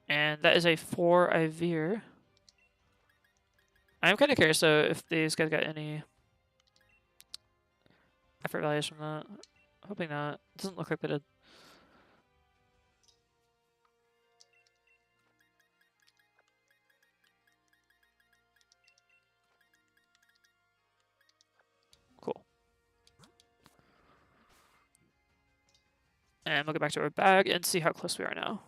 and that is a 4 Ivir. I'm kind of curious though if these guys got any effort values from that. Hoping not. Doesn't look like they did. Cool. And we'll get back to our bag and see how close we are now.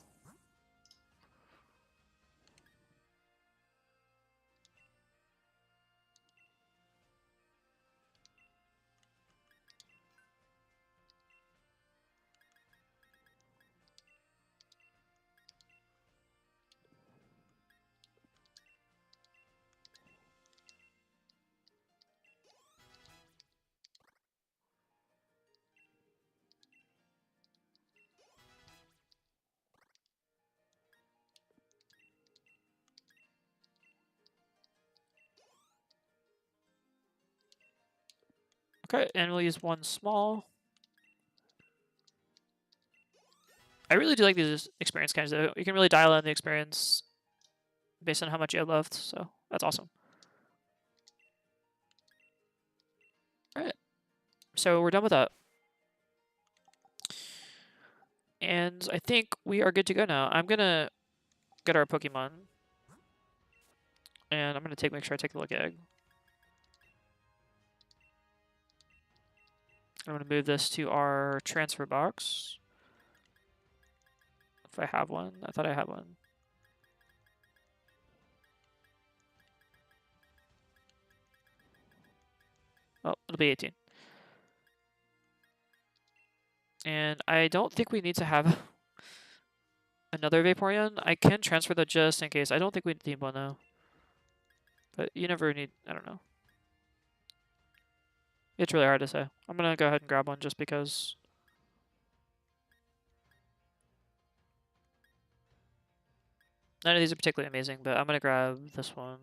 Okay, and we'll use 1 small. I really do like these experience kinds though. You can really dial in the experience based on how much you have left, so that's awesome. Alright. So we're done with that. And I think we are good to go now. I'm gonna get our Pokemon. And I'm going to make sure I take the Lucky Egg. I'm going to move this to our transfer box. If I have one. I thought I had one. Oh, it'll be 18. And I don't think we need to have another Vaporeon. I can transfer that just in case. I don't think we need one though. But you never need, I don't know. It's really hard to say. I'm going to go ahead and grab one just because. None of these are particularly amazing, but I'm going to grab this one.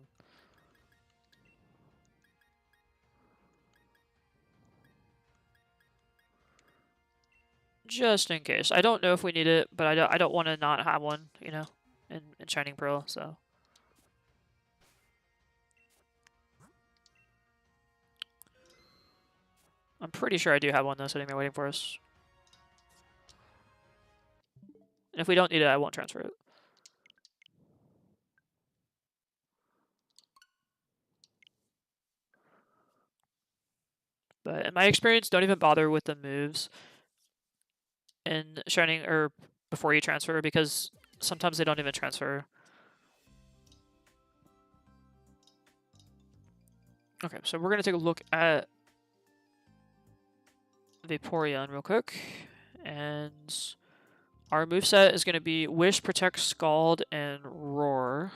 Just in case. I don't know if we need it, but I don't want to not have one, you know, in Shining Pearl, so. I'm pretty sure I do have one though sitting there waiting for us. And if we don't need it, I won't transfer it. But in my experience, don't even bother with the moves in Shining or before you transfer because sometimes they don't even transfer. Okay, so we're going to take a look at Vaporeon real quick. And our moveset is going to be Wish, Protect, Scald, and Roar.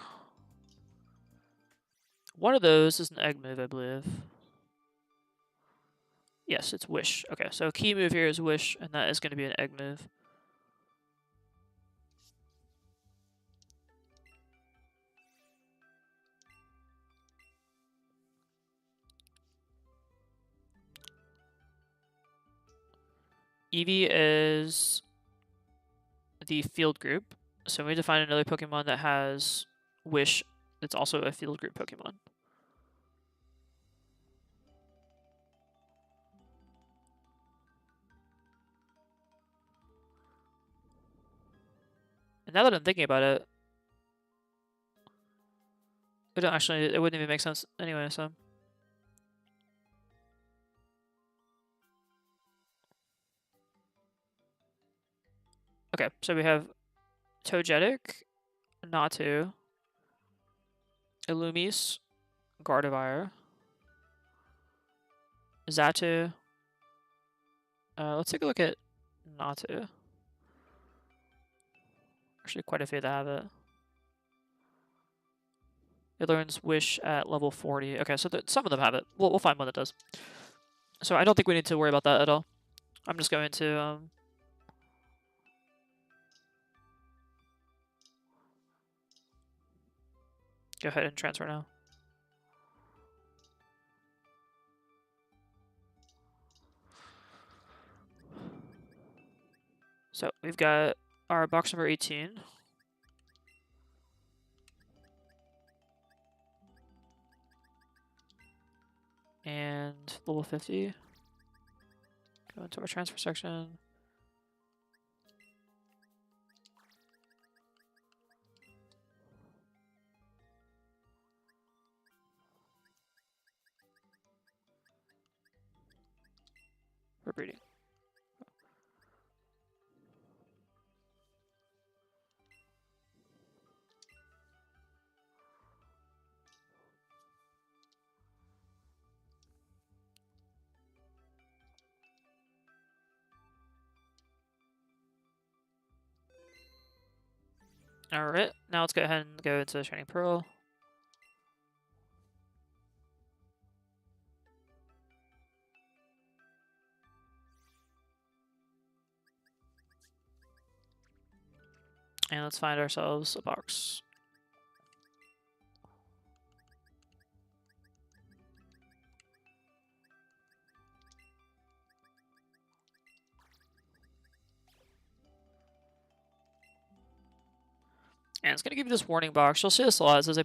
One of those is an egg move, I believe. Yes, it's Wish. Okay, so key move here is Wish, and that is going to be an egg move. Eevee is the field group, so we need to find another Pokemon that has Wish that's also a field group Pokemon. And now that I'm thinking about it, it wouldn't even make sense anyway, so. Okay, so we have Togetic, Natu, Illumise, Gardevoir, Xatu. Let's take a look at Natu. Actually, quite a few that have it. It learns Wish at level 40. Okay, so some of them have it. We'll find one that does. So I don't think we need to worry about that at all. I'm just going to go ahead and transfer now. So we've got our box number 18. And level 50. Go into our transfer section. For breeding. Alright, now let's go ahead and go into Shining Pearl. And let's find ourselves a box. And it's going to give you this warning box. You'll see this a lot. It says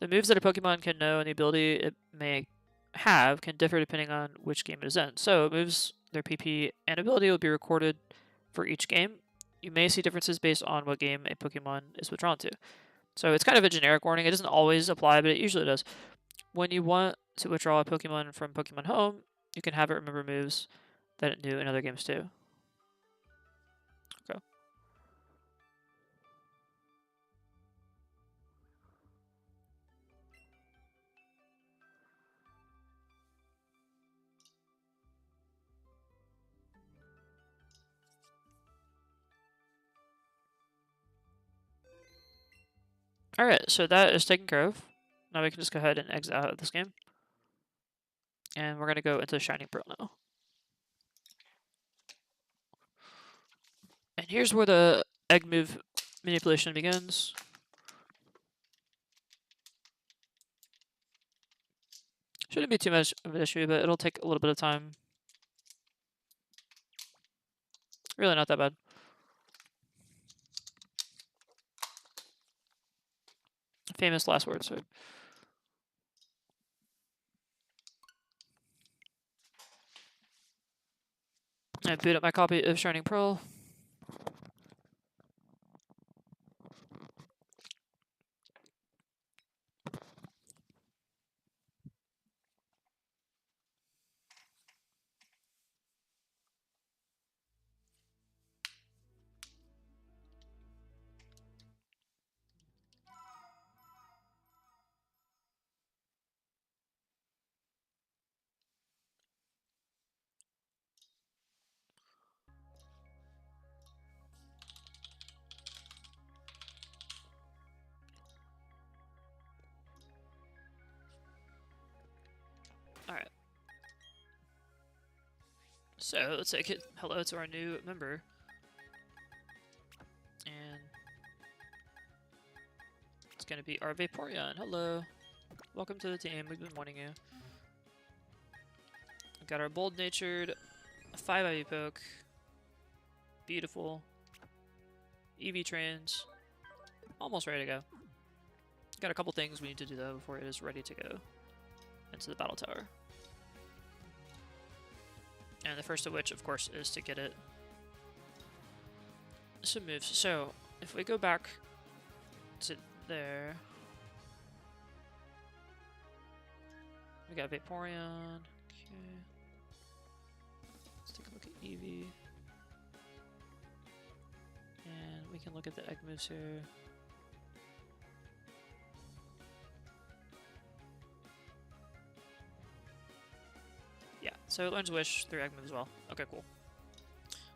the moves that a Pokemon can know and the ability it may have can differ depending on which game it is in. So moves, their PP, and ability will be recorded for each game. You may see differences based on what game a Pokemon is withdrawn to. So it's kind of a generic warning. It doesn't always apply, but it usually does. When you want to withdraw a Pokemon from Pokemon Home, you can have it remember moves that it knew in other games too. Okay. Alright, so that is taken care of. Now we can just go ahead and exit out of this game. And we're going to go into Shining Pearl now. And here's where the egg move manipulation begins. Shouldn't be too much of an issue, but it'll take a little bit of time. Really not that bad. Famous last words. So. I boot up my copy of Shining Pearl. Alright. So let's say hello to our new member. And it's going to be our Vaporeon. Hello. Welcome to the team. We've been wanting you. We've got our bold-natured 5 IV poke. Beautiful. EV trains. Almost ready to go. Got a couple things we need to do though before it is ready to go into the battle tower. And the first of which, of course, is to get it some moves. So, if we go back to there, we got Vaporeon. Okay. Let's take a look at Eevee. And we can look at the egg moves here. Yeah, so it learns Wish through egg move as well. Okay, cool.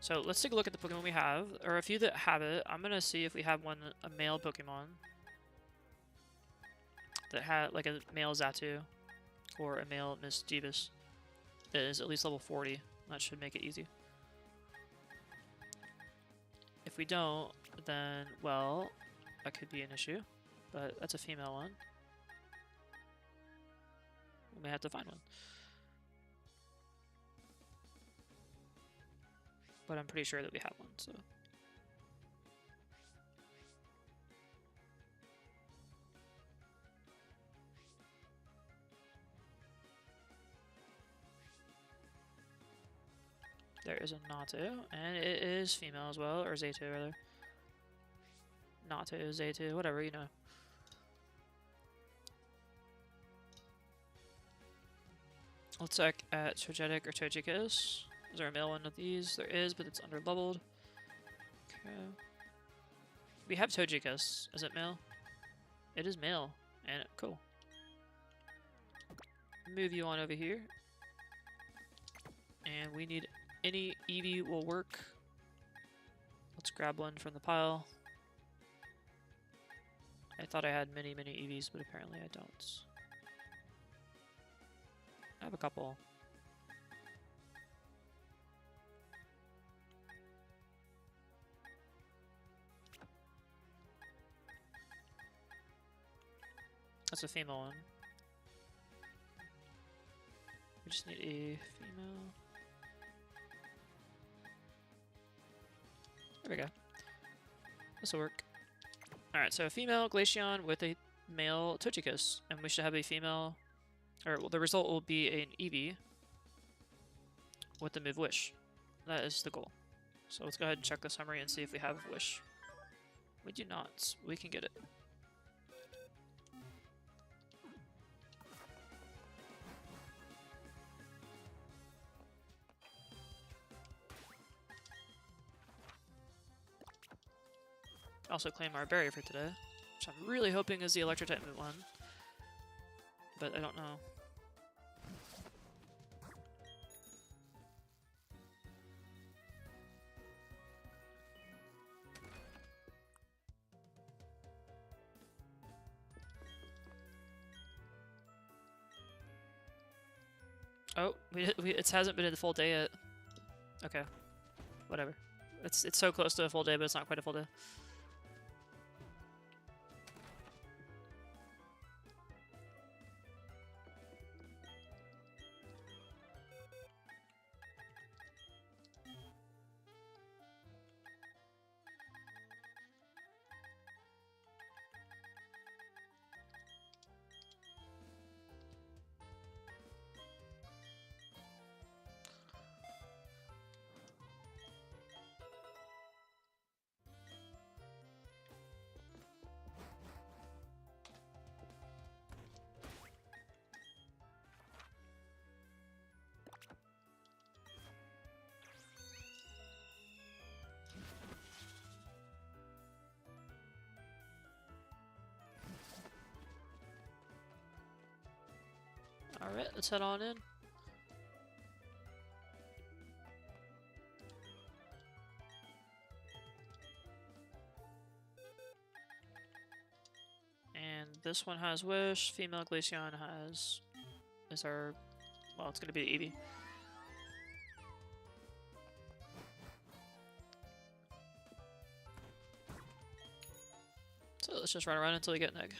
So let's take a look at the Pokemon we have. There are a few that have it. I'm gonna see if we have a male Pokemon that had like a male Xatu or a male Mischievous that is at least level 40. That should make it easy. If we don't, then, well, that could be an issue. But that's a female one. We may have to find one. But I'm pretty sure that we have one, so. There is a Natu, and it is female as well, or Xatu rather. Natu, Xatu, whatever, you know. Let's check at Togetic or Togekiss. Is there a male one of these? There is, but it's under leveled. Okay. We have Togekiss. Is it male? It is male. And cool. Move you on over here. And we need any Eevee will work. Let's grab one from the pile. I thought I had many Eevees, but apparently I don't. I have a couple. That's a female one. We just need a female. There we go. This will work. Alright, so a female Glaceon with a male Togekiss. And we should have a female... Or well, the result will be an Eevee with the move Wish. That is the goal. So let's go ahead and check the summary and see if we have Wish. We do not. We can get it. Also claim our barrier for today, which I'm really hoping is the Electro-type one, but I don't know. Oh, it hasn't been a full day yet. Okay, whatever. It's so close to a full day, but it's not quite a full day. Alright, let's head on in. And this one has Wish, female Glaceon is our, well, it's gonna be Eevee. So let's just run around until we get an egg.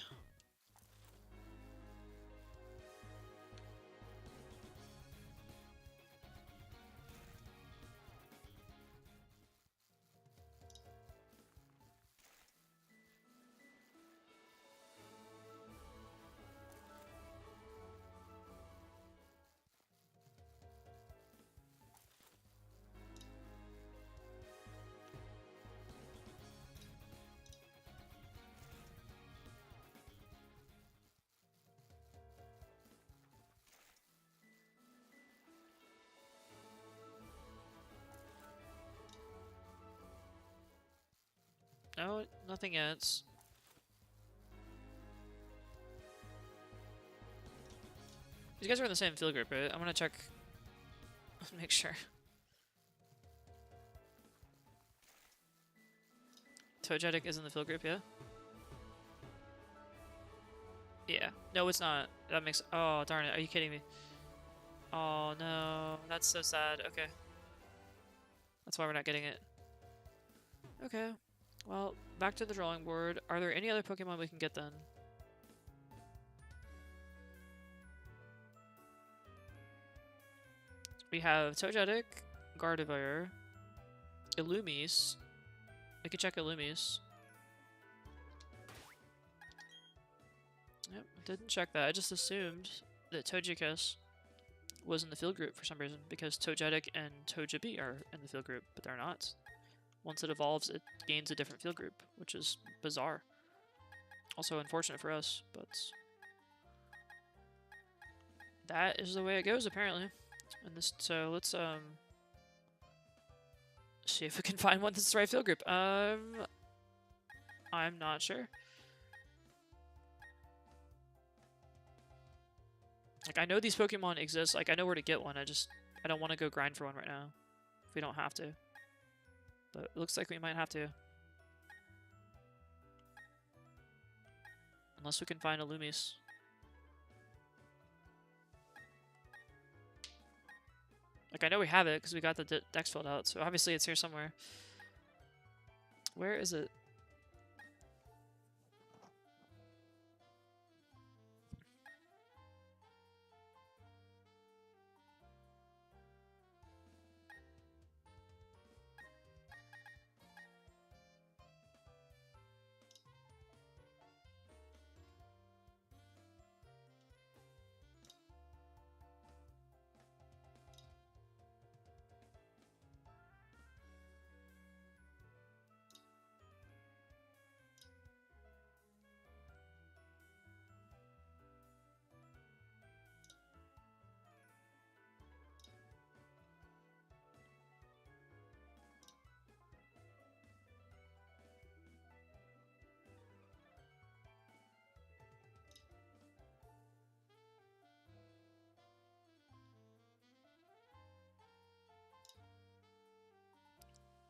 No, nothing yet. These guys are in the same field group, right? I'm gonna check. Make sure. Togetic is in the field group, yeah? Yeah. No, it's not. That makes. Oh, darn it. Are you kidding me? Oh, no. That's so sad. Okay. That's why we're not getting it. Okay. Well, back to the drawing board. Are there any other Pokemon we can get then? We have Togetic, Gardevoir, Illumise. We could check Illumise. Yep, didn't check that. I just assumed that Togekiss was in the field group for some reason because Togetic and Togepi are in the field group, but they're not. Once it evolves, it gains a different field group, which is bizarre. Also unfortunate for us, but that is the way it goes apparently. And this, so let's see if we can find one that's the right field group. I'm not sure. Like, I know these Pokemon exist. Like, I know where to get one. I don't want to go grind for one right now. If we don't have to. But it looks like we might have to. Unless we can find a Loomis. Like, I know we have it because we got the dex filled out. So obviously it's here somewhere. Where is it?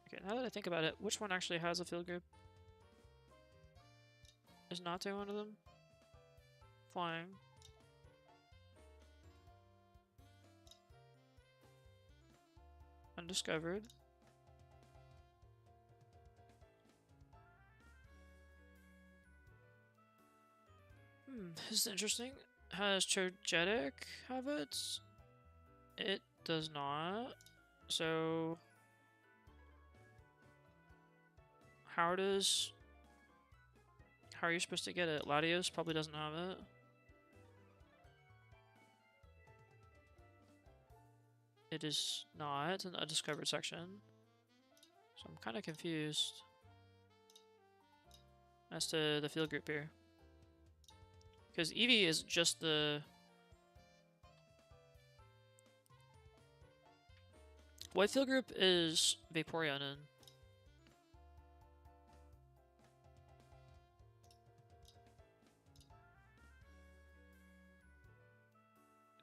Okay, now that I think about it, which one actually has a field group? Is Nate one of them? Flying. Undiscovered. This is interesting. Has Chogetic have it? It does not. So how are you supposed to get it? Latios probably doesn't have it. It is not. It's an undiscovered section. So I'm kind of confused as to the field group here. Because Eevee is just the... What field group is Vaporeon in?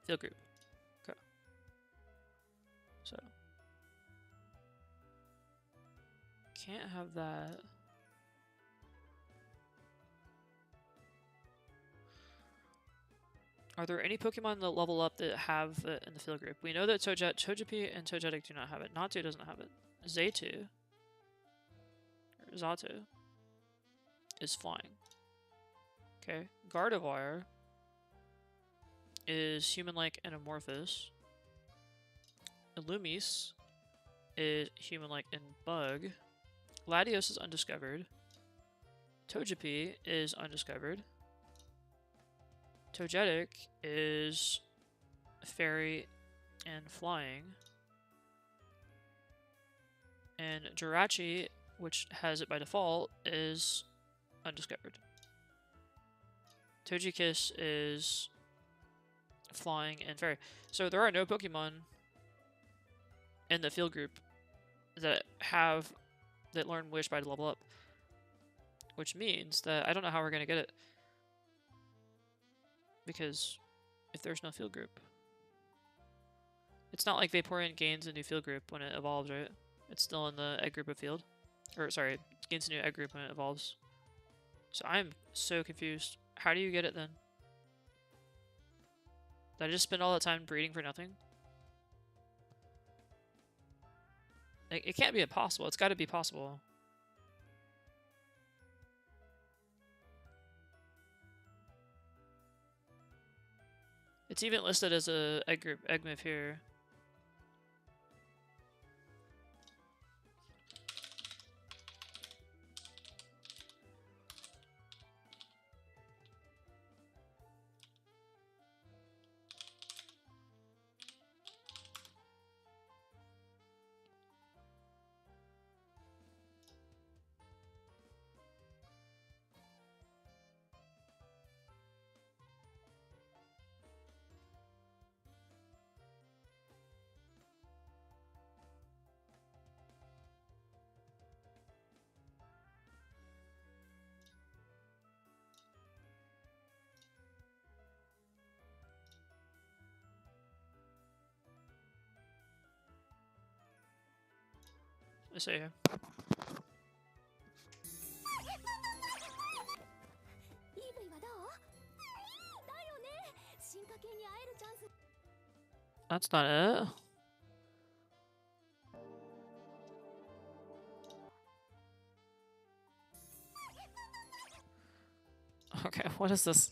Field group. Okay. So. Can't have that. Are there any Pokemon that level up that have it in the field group? We know that Togepi and Togetic do not have it. Natu doesn't have it. Zatu, or Zatu, is flying. Okay. Gardevoir is human-like and amorphous. Illumise is human-like and bug. Latios is undiscovered. Togepi is undiscovered. Togetic is fairy and flying. And Jirachi, which has it by default, is undiscovered. Togekiss is flying and fairy. So there are no Pokemon in the field group that learn Wish by level up. Which means that I don't know how we're going to get it. Because if there's no field group. It's not like Vaporeon gains a new field group when it evolves, right? It's still in the egg group of field. Or, sorry, it gains a new egg group when it evolves. So I'm so confused. How do you get it then? Did I just spend all that time breeding for nothing? It can't be impossible. It's got to be possible. It's even listed as a egg group, egg myth here. Let's see here. That's not it. Okay, what is this?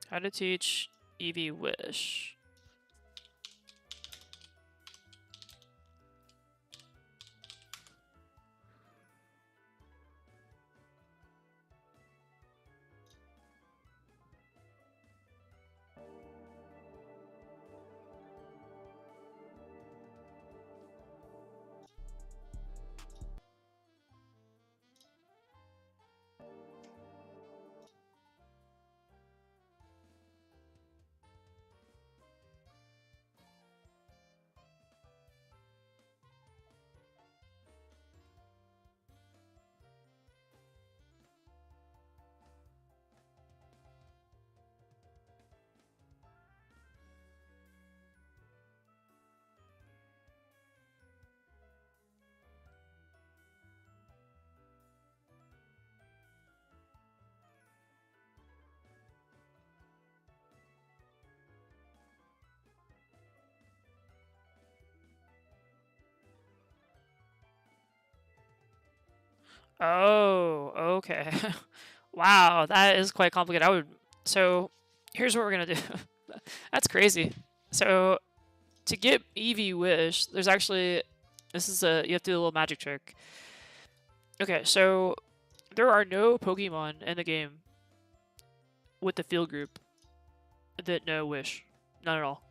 How to teach Eevee Wish. Oh, okay. Wow, that is quite complicated. So here's what we're gonna do. That's crazy. So to get Eevee Wish, there's actually you have to do a little magic trick. Okay, so there are no Pokemon in the game with the field group that know Wish. None at all.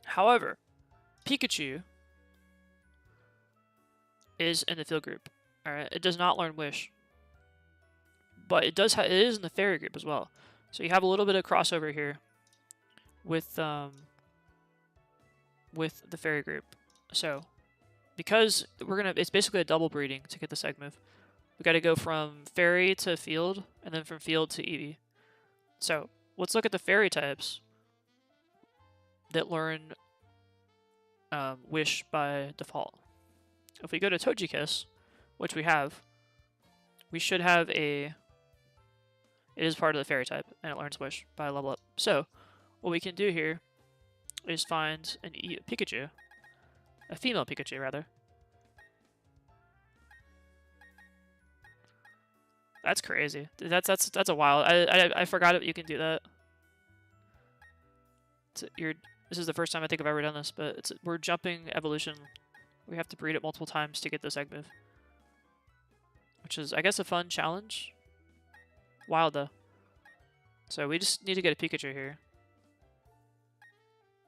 However, Pikachu is in the field group. Alright, it does not learn Wish. But it is in the fairy group as well. So you have a little bit of crossover here with the fairy group. So because it's basically a double breeding to get this egg move. We got to go from fairy to field, and then from field to Eevee. So let's look at the fairy types that learn Wish by default. If we go to Togekiss, which we have, we should have it is part of the fairy type, and it learns Wish by level up. So what we can do here is find a female Pikachu rather. That's crazy. That's a wild. I forgot that you can do that. This is the first time I think I've ever done this, but we're jumping evolution. We have to breed it multiple times to get this egg move, which is, I guess, a fun challenge. Wild though. So we just need to get a Pikachu here,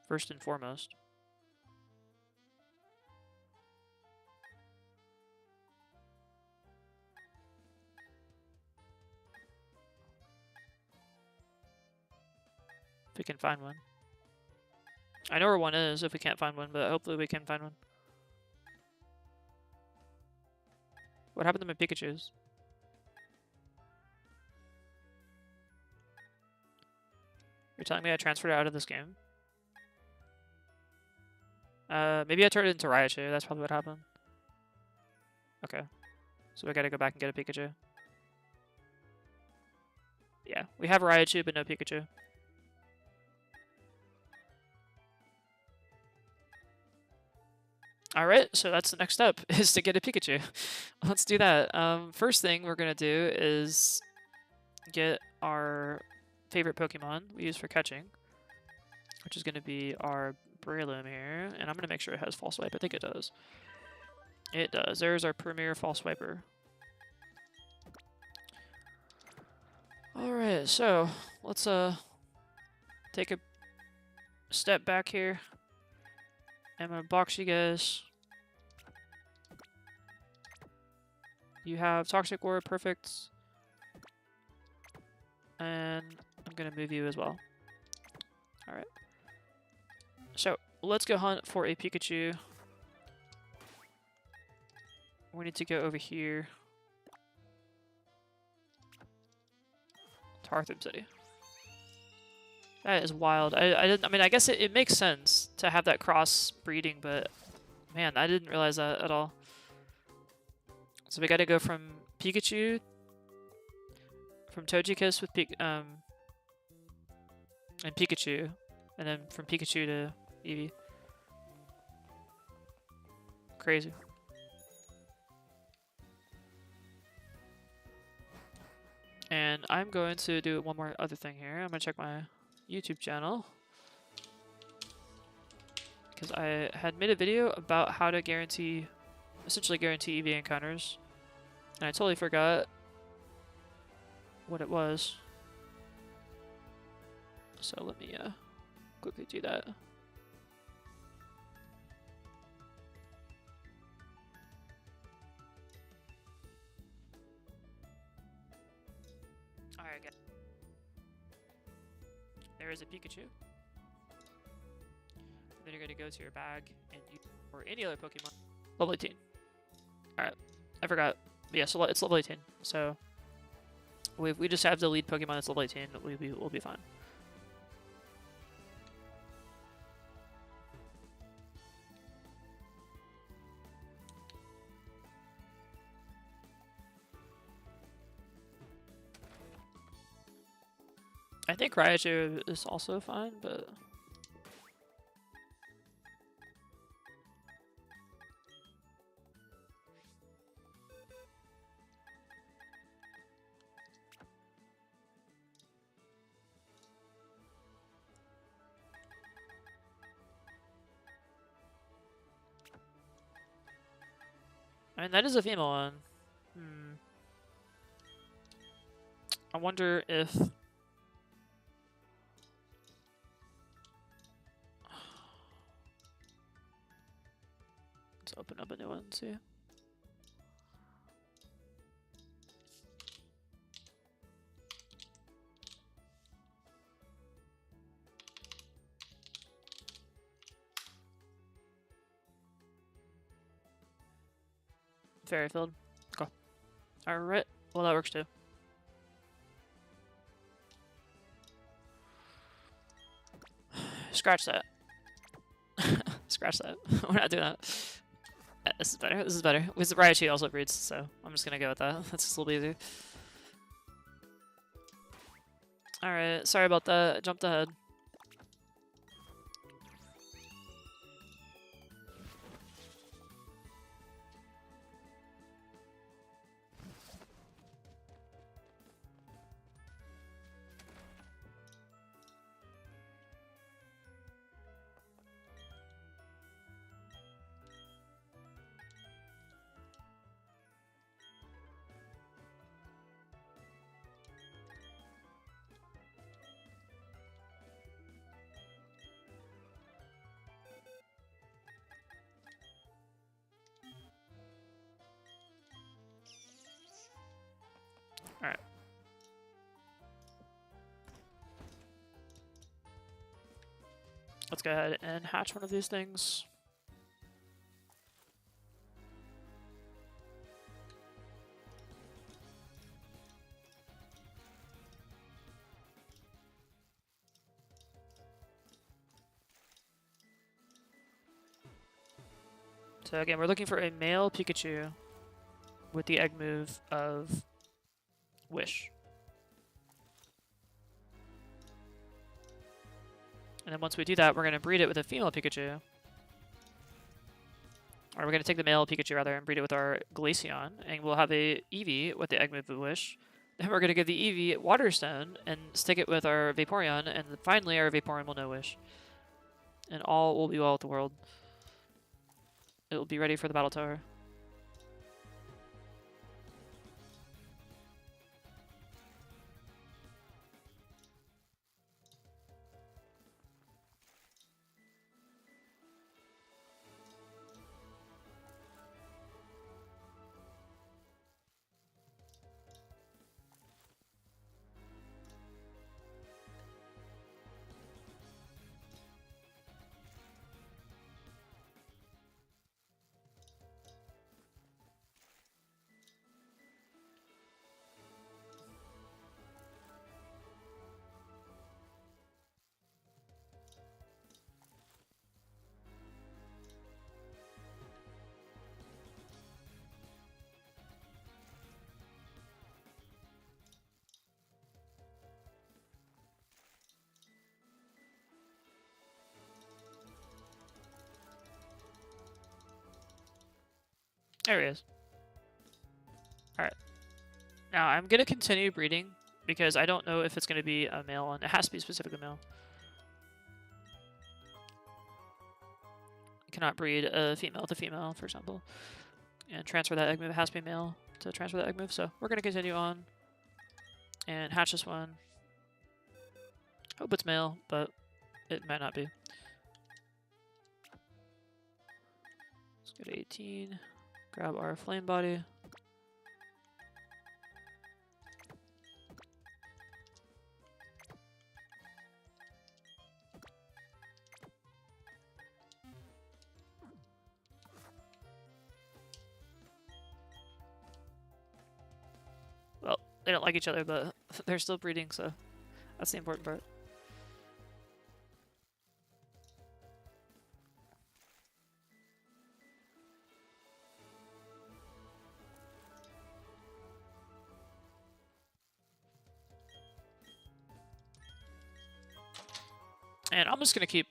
first and foremost. If we can find one. I know where one is if we can't find one, but hopefully we can find one. What happened to my Pikachus? You're telling me I transferred it out of this game? Maybe I turned it into Raichu. That's probably what happened. Okay. So we gotta go back and get a Pikachu. Yeah, we have Raichu, but no Pikachu. Alright, so that's the next step, is to get a Pikachu. Let's do that. First thing we're going to do is get our favorite Pokemon we use for catching, which is going to be our Breloom here. And I'm going to make sure it has False Swipe. I think it does. It does. There's our premier False Swiper. Alright, so let's take a step back here. I'm going to box you guys. You have Toxic War, perfect. And I'm going to move you as well. Alright. So, let's go hunt for a Pikachu. We need to go over here to Arthur City. That is wild. I mean, I guess it makes sense to have that cross breeding, but man, I didn't realize that at all. So we got to go from Pikachu, from Togekiss with and Pikachu, and then from Pikachu to Eevee. Crazy. And I'm going to do one more other thing here. I'm going to check my YouTube channel, because I had made a video about how to essentially guarantee Eevee encounters, and I totally forgot what it was. So let me quickly do that. Alright, guys. There is a Pikachu. Then you're going to go to your bag and or any other Pokemon. Level 18. Alright, I forgot. But yeah, so it's level 18. So we just have the lead Pokemon that's level 18. We'll be fine. I think Raichu is also fine, but I mean, that is a female one. I wonder if... Let's open up a new one and see. Fairy field. Go. Alright. Well, that works too. Scratch that. Scratch that. We're not doing that. This is better. This is better. Because Raichu also breeds, so I'm just gonna go with that. That's just a little bit easier. Alright, sorry about that. I jumped ahead. Alright. Let's go ahead and hatch one of these things. So again, we're looking for a male Pikachu with the egg move of Wish. And then once we do that, we're going to breed it with a female Pikachu. Or we're going to take the male Pikachu, rather, and breed it with our Glaceon. And we'll have a Eevee with the egg move of Wish. Then we're going to give the Eevee Waterstone and stick it with our Vaporeon. And finally, our Vaporeon will know Wish. And all will be well with the world. It will be ready for the Battle Tower. There he is. Alright. Now, I'm going to continue breeding because I don't know if it's going to be a male one. It has to be specifically male. You cannot breed a female with a female, for example. And transfer that egg move. It has to be male to transfer that egg move. So we're going to continue on and hatch this one. Hope it's male, but it might not be. Let's go to 18. Grab our flame body. Well, they don't like each other, but they're still breeding, so that's the important part. And I'm just going to keep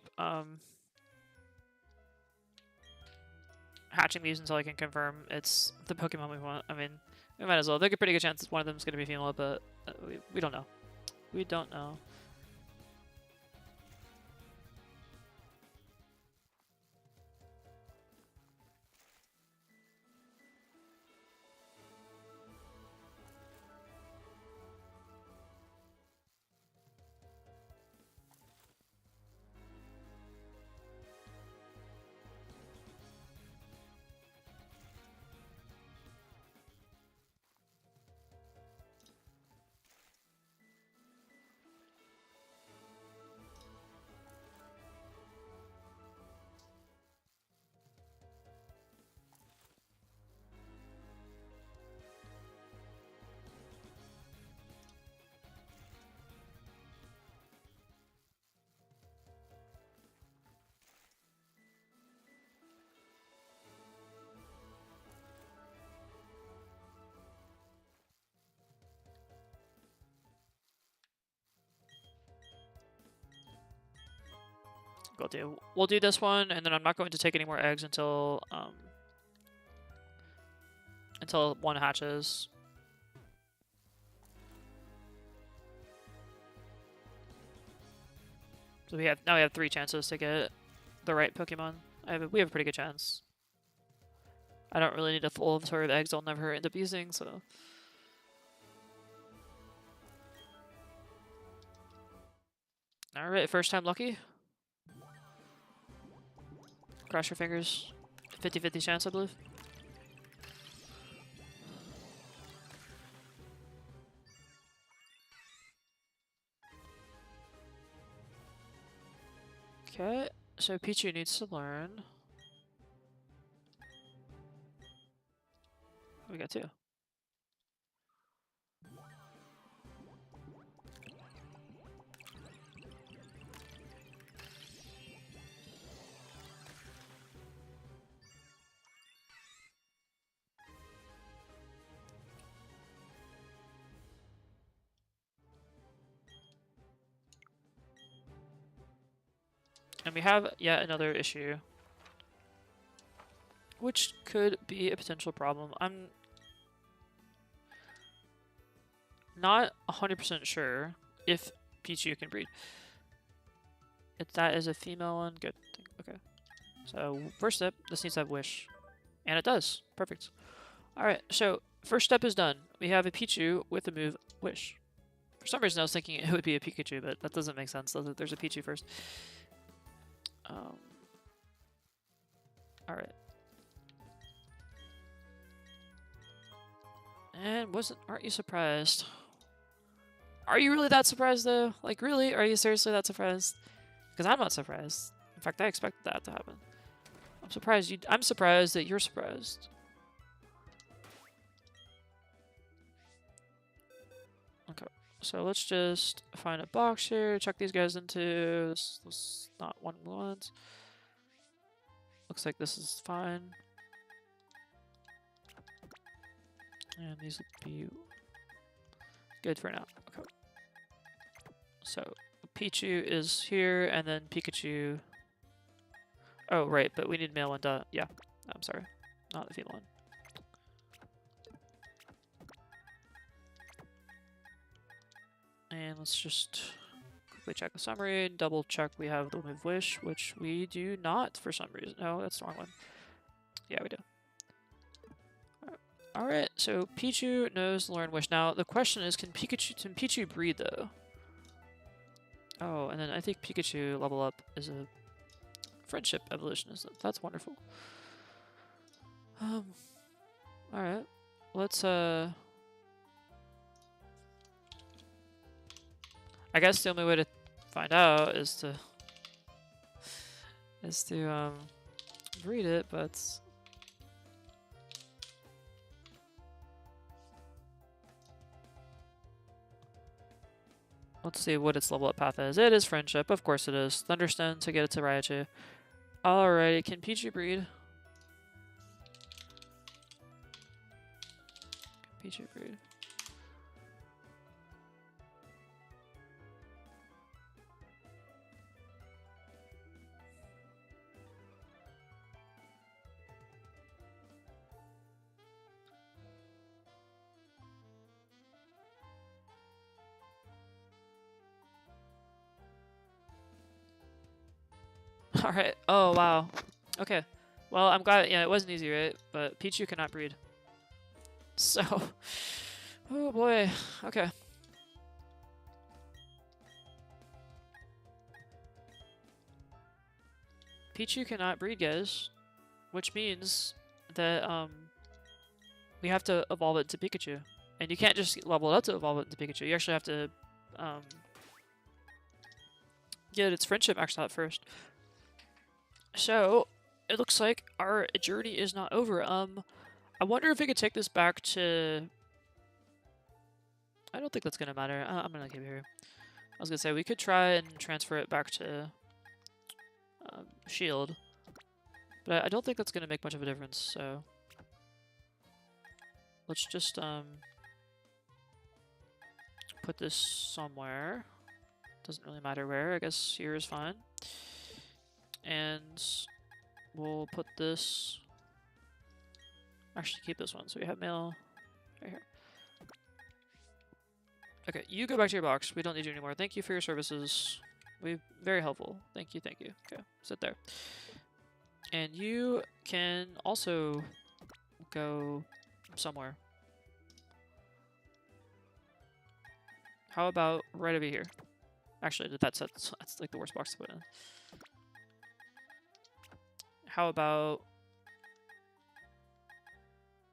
hatching these until I can confirm it's the Pokemon we want. I mean, we might as well. There's a pretty good chance one of them is going to be female, but we don't know. We don't know. Go do. We'll do this one, and then I'm not going to take any more eggs until one hatches. So we have 3 chances to get the right Pokemon. We have a pretty good chance. I don't really need a full sort of eggs I'll never end up using, so. Alright, first time lucky. Cross your fingers. 50-50 chance, I believe. Okay, so Pichu needs to learn. We got 2. And we have yet another issue, which could be a potential problem. I'm not 100% sure if Pichu can breed. If that is a female one, good. Okay. So first step, this needs to have Wish. And it does. Perfect. Alright, so first step is done. We have a Pichu with the move Wish. For some reason I was thinking it would be a Pikachu, but that doesn't make sense. There's a Pichu first. Alright. And aren't you surprised? Are you really that surprised though? Like really? Are you seriously that surprised? Because I'm not surprised. In fact, I expected that to happen. I'm surprised that you're surprised. Okay. So let's just find a box here, chuck these guys into this not one ones. Looks like this is fine. And these will be good for now. Okay. So Pichu is here, and then Pikachu. Oh, right, but we need male one. Duh. Yeah, I'm sorry, not the female one. And let's just quickly check the summary, double check we have the move Wish, which we do not for some reason. No, that's the wrong one. Yeah, we do. Alright, so Pichu knows Learn Wish. Now, the question is, can Pichu breed, though? Oh, and then I think Pikachu level up is a friendship evolutionist. That's wonderful. Alright. Let's, I guess the only way to find out is to breed it, but let's see what its level up path is. It is friendship, of course it is. Thunderstone to get it to Raichu. Alrighty, can Pichu breed? Can Pichu breed? Alright. Oh, wow. Okay. Well, I'm glad. Yeah, it wasn't easy, right? But Pichu cannot breed. So. Oh, boy. Okay. Pichu cannot breed, guys. Which means that, we have to evolve it to Pikachu. And you can't just level it up to evolve it into Pikachu. You actually have to, get its friendship maxed out first. So, it looks like our journey is not over. I wonder if we could take this back to... I don't think that's going to matter. I'm going to keep it here. I was going to say, we could try and transfer it back to Shield. But I don't think that's going to make much of a difference, so... Let's just put this somewhere. Doesn't really matter where. I guess here is fine. And we'll put this... Actually, keep this one. So we have mail right here. Okay, you go back to your box. We don't need you anymore. Thank you for your services. Very helpful. Thank you, thank you. Okay, sit there. And you can also go somewhere. How about right over here? Actually, that's like the worst box to put in. How about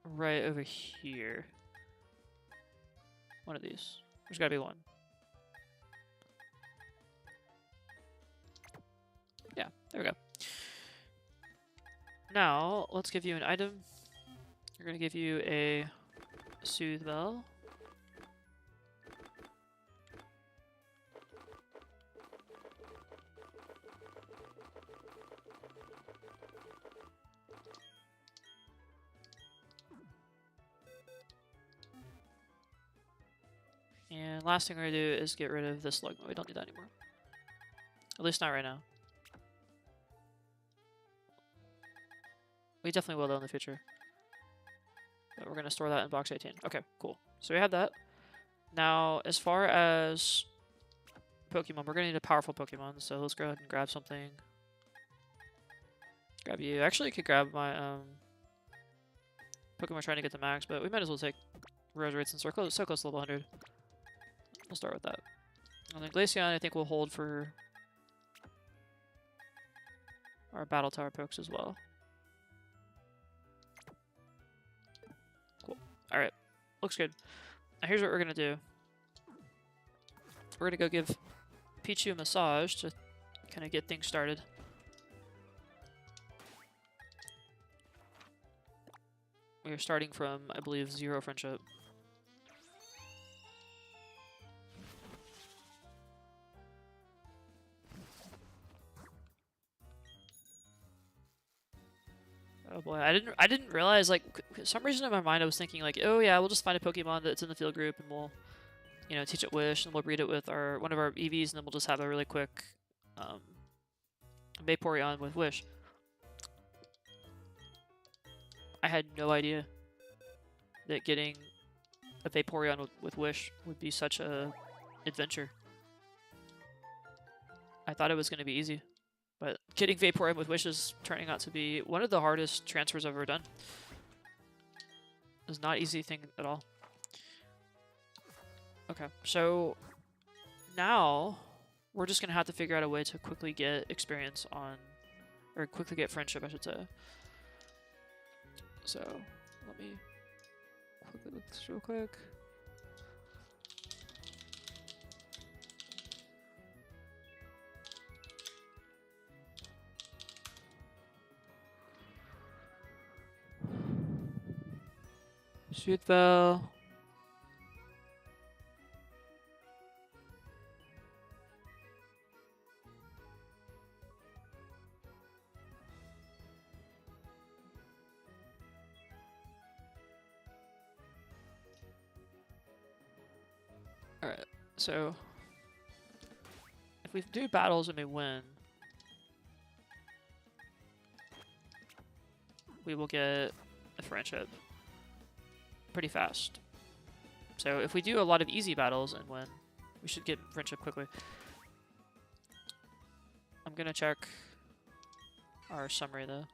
right over here? One of these. There's gotta be one. Yeah, there we go. Now, let's give you an item. We're gonna give you a soothe bell. And last thing we're gonna do is get rid of this logo. We don't need that anymore. At least not right now. We definitely will though in the future. But we're gonna store that in box 18. Okay, cool. So we have that. Now, as far as Pokemon, we're gonna need a powerful Pokemon. So let's go ahead and grab something. Grab you. Actually, I could grab my Pokemon trying to get to max, but we might as well take Roserade since we're so close to level 100. We'll start with that. And then Glaceon, I think we'll hold for our Battle Tower pokes as well. Cool. Alright. Looks good. Now here's what we're going to do. We're going to go give Pichu a massage to kind of get things started. We are starting from, I believe, 0 friendship. Oh boy, I didn't realize, like, for some reason in my mind I was thinking like, oh yeah, we'll just find a Pokemon that's in the field group and we'll, you know, teach it Wish and we'll breed it with one of our EVs and then we'll just have a really quick Vaporeon with Wish. I had no idea that getting a Vaporeon with Wish would be such a adventure. I thought it was going to be easy. But getting Vaporeon with Wish is turning out to be one of the hardest transfers I've ever done. It's not an easy thing at all. Okay, so now we're just going to have to figure out a way to quickly get experience on, or quickly get friendship, I should say. So let me quickly look this real quick. Shoot bell. Alright, so if we do battles and we win, we will get a friendship pretty fast. So if we do a lot of easy battles and win, we should get friendship quickly. I'm gonna check our summary though.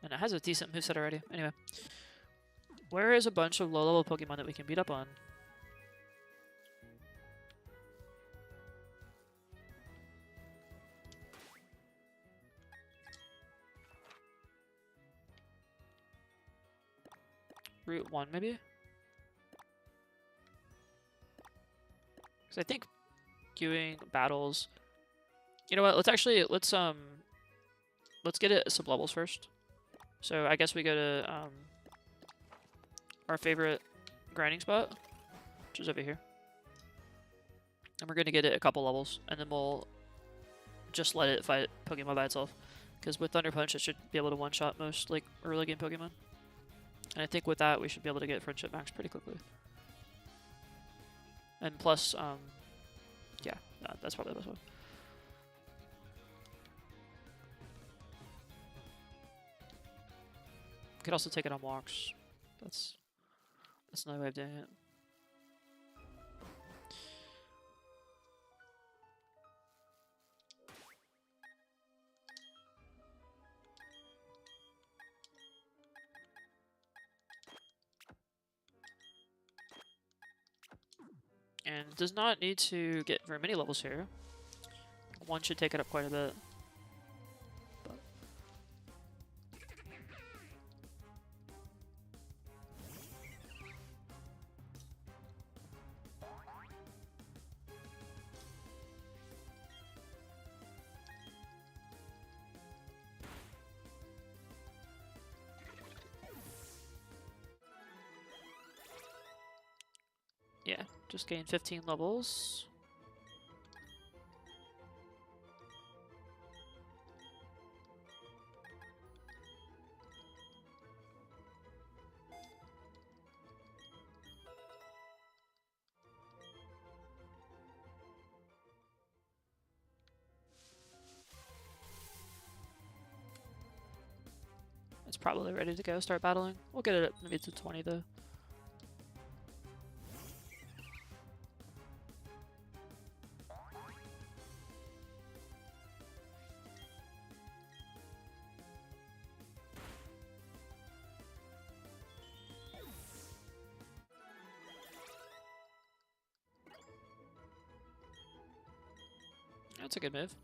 And it has a decent moveset already. Anyway. Where is a bunch of low-level Pokemon that we can beat up on? Route 1, maybe? Because I think queuing battles... You know what, let's get it sub-levels first. So I guess we go to our favorite grinding spot, which is over here. And we're going to get it a couple levels, and then we'll just let it fight Pokemon by itself. Because with Thunder Punch, it should be able to one-shot most like early game Pokemon. And I think with that, we should be able to get Friendship Max pretty quickly. And plus, yeah, that's probably the best one. Could also take it on walks. That's another way of doing it. And it does not need to get very many levels here. One should take it up quite a bit. But yeah, just gain 15 levels. It's probably ready to go, start battling. We'll get it up maybe to 20 though. That's a good move.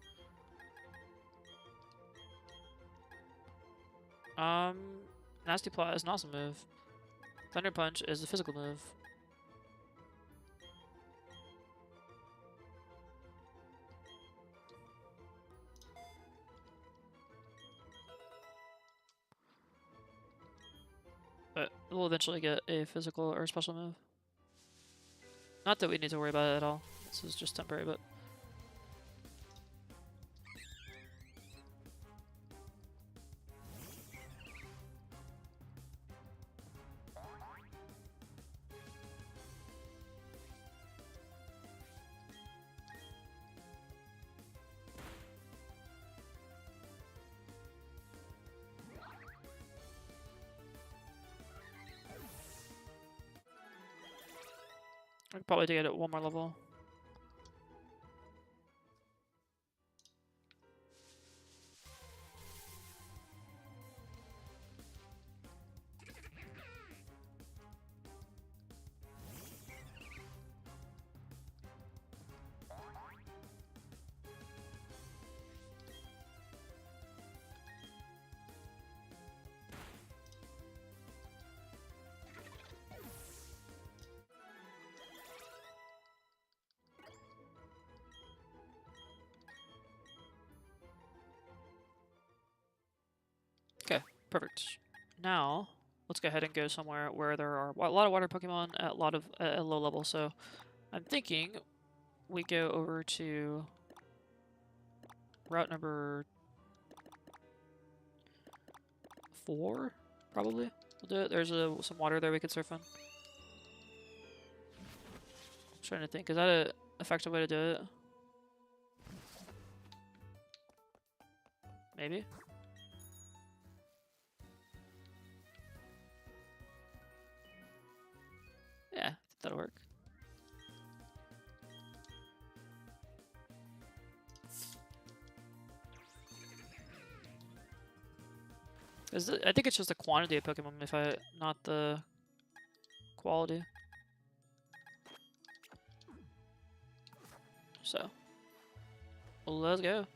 Nasty Plot is an awesome move. Thunder Punch is a physical move. But we'll eventually get a physical or special move. Not that we need to worry about it at all. This is just temporary, but... I could probably get it one more level. Okay, perfect. Now, let's go ahead and go somewhere where there are a lot of water Pokemon at a low level. So, I'm thinking we go over to route number 4, probably. We'll do it. There's some water there we could surf on. I'm trying to think, is that an effective way to do it? Maybe. Yeah, I think that'll work. I think it's just the quantity of Pokemon, not the quality. So, let's go.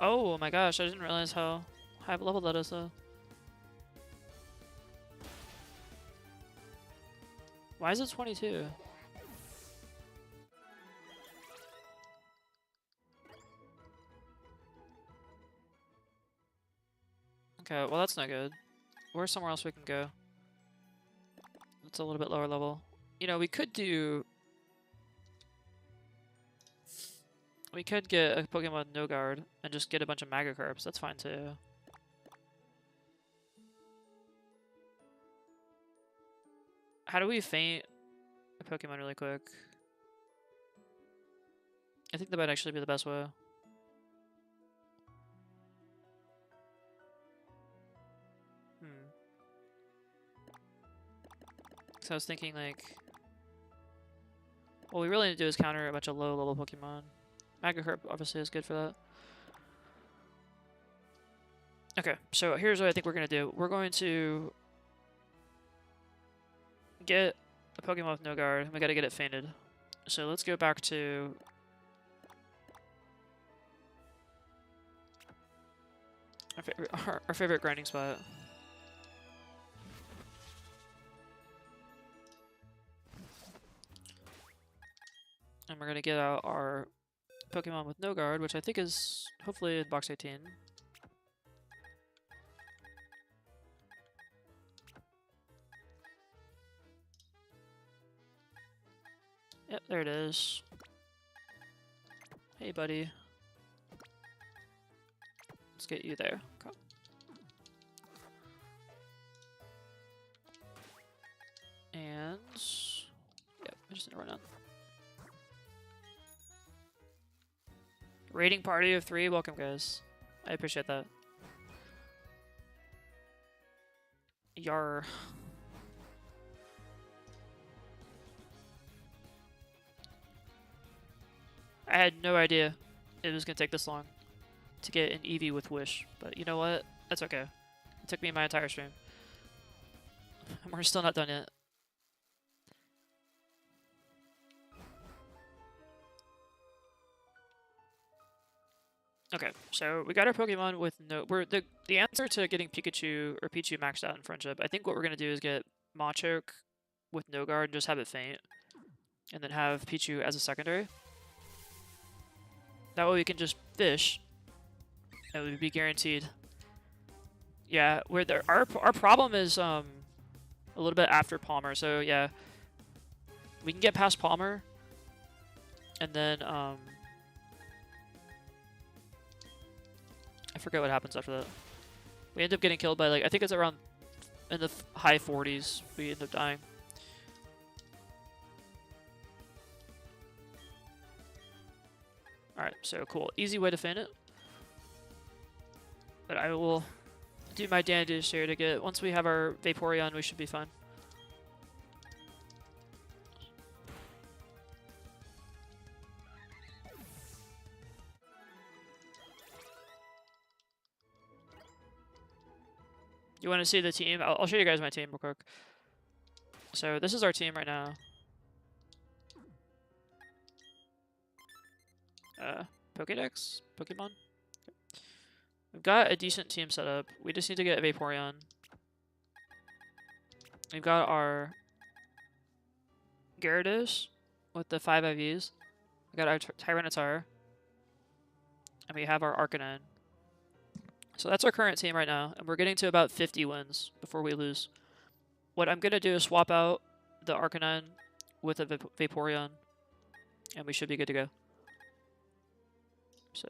Oh my gosh, I didn't realize how high of a level that is though. Why is it 22? Okay. Okay, well that's not good. Where's somewhere else we can go? It's a little bit lower level. You know, we could do... We could get a Pokemon with no guard and just get a bunch of Magikarps. That's fine too. How do we feint a Pokemon really quick? I think that might actually be the best way. So I was thinking like... What we really need to do is counter a bunch of low level Pokemon. Magikarp obviously is good for that. Okay, so here's what I think we're going to do. We're going to get a Pokemon with no guard. We got to get it fainted. So let's go back to... Our favorite grinding spot. And we're going to get out our Pokemon with no guard, which I think is hopefully in box 18. Yep, there it is. Hey, buddy. Let's get you there. Okay. And... Yep, I just need to run on. Raiding party of 3, welcome guys. I appreciate that. Yar. I had no idea it was gonna take this long to get an Eevee with Wish, but you know what? That's okay. It took me my entire stream. And we're still not done yet. Okay, so we got our Pokemon with no... the answer to getting Pikachu or Pichu maxed out in Friendship, I think what we're going to do is get Machoke with no guard and just have it faint. And then have Pichu as a secondary. That way we can just fish. And we'd be guaranteed. Yeah, our problem is a little bit after Palmer, so yeah. We can get past Palmer. And then... I forget what happens after that. We end up getting killed by, like, I think it's around in the high 40s. We end up dying. Alright, so cool. Easy way to feint it. But I will do my damnedest here to get... Once we have our Vaporeon, we should be fine. You want to see the team? I'll show you guys my team real quick. So this is our team right now. Pokédex? Pokemon? Okay. We've got a decent team set up. We just need to get a Vaporeon. We've got our Gyarados with the 5 IVs. We got our Tyranitar. And we have our Arcanine. So that's our current team right now, and we're getting to about 50 wins before we lose. What I'm going to do is swap out the Arcanine with a Vaporeon, and we should be good to go. So,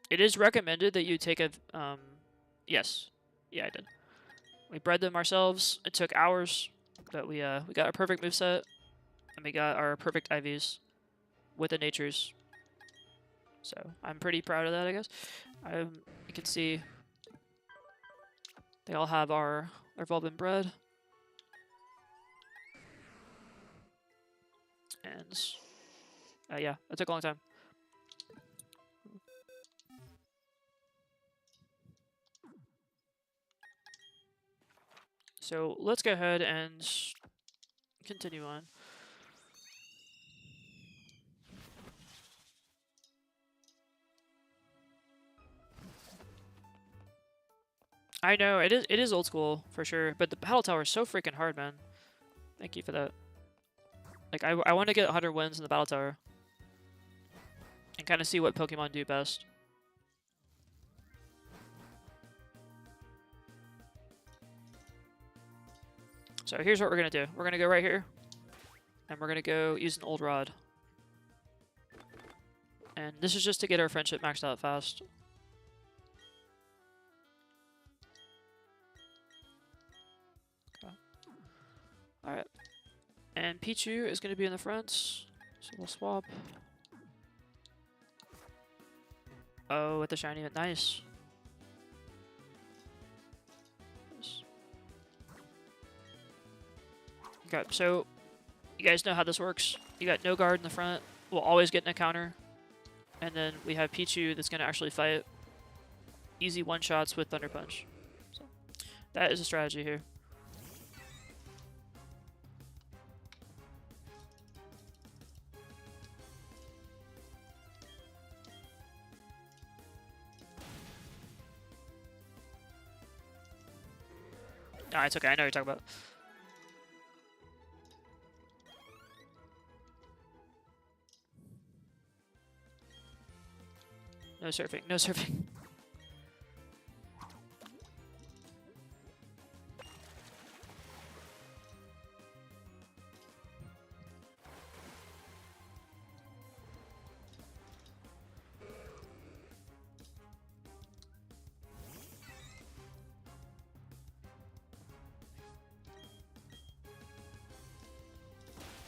it is recommended that you take a... yes. Yeah, I did. We bred them ourselves. It took hours, but we got our perfect moveset, and we got our perfect IVs with the natures. So, I'm pretty proud of that, I guess. You can see they all have they've all been bred. And yeah, it took a long time. So let's go ahead and continue on. I know, it is old school, for sure, but the battle tower is so freaking hard, man. Thank you for that. Like, I want to get 100 wins in the battle tower. And kind of see what Pokemon do best. So here's what we're going to do. We're going to go right here. And we're going to go use an old rod. And this is just to get our friendship maxed out fast. Okay. Alright. And Pichu is going to be in the front. So we'll swap. Oh, with the shiny. Nice. Okay, so you guys know how this works. You got no guard in the front. We'll always get in a counter. And then we have Pichu that's going to actually fight. Easy one-shots with Thunder Punch. So that is a strategy here. Nah, it's okay. I know what you're talking about. No surfing. No surfing.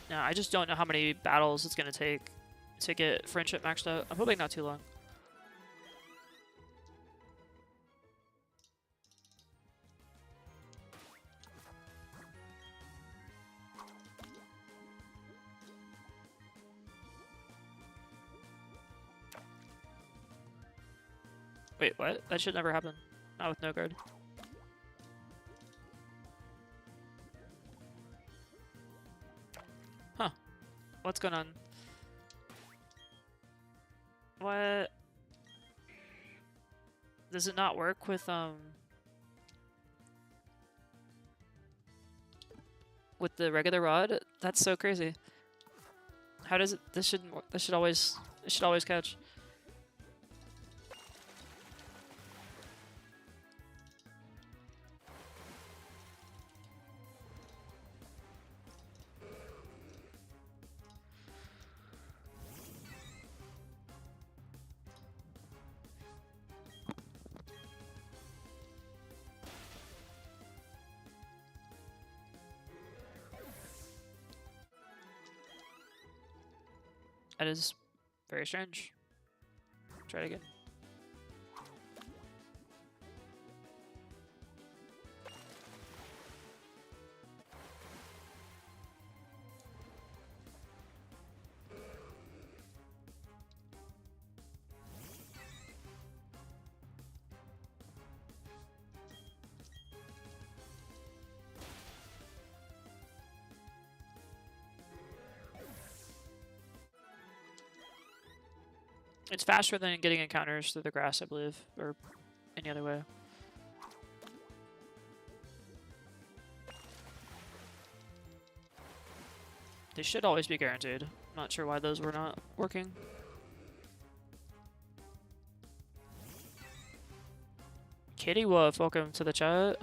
Now, I just don't know how many battles it's going to take to get friendship maxed out. I'm hoping not too long. Wait, what? That should never happen. Not with no guard. Huh. What's going on? What? Does it not work with the regular rod? That's so crazy. How does it? This should always catch. That is very strange. Try it again. It's faster than getting encounters through the grass, I believe, or any other way. They should always be guaranteed. Not sure why those were not working. Kitty Wolf, welcome to the chat.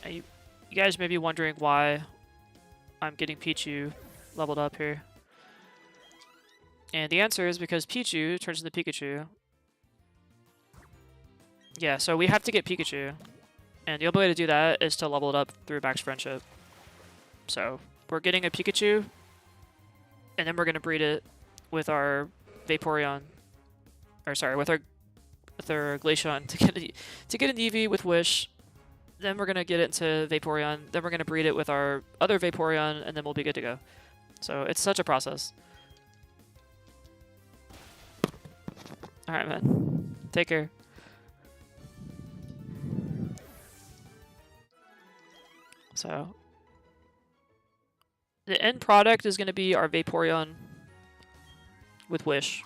You guys may be wondering why I'm getting Pichu leveled up here. And the answer is because Pichu turns into Pikachu. Yeah, so we have to get Pikachu. And the only way to do that is to level it up through Max Friendship. So we're getting a Pikachu, and then we're going to breed it with our Glaceon to get an Eevee with Wish. Then we're going to get it into Vaporeon. Then we're going to breed it with our other Vaporeon, and then we'll be good to go. So it's such a process. Alright, man. Take care. So the end product is going to be our Vaporeon with Wish.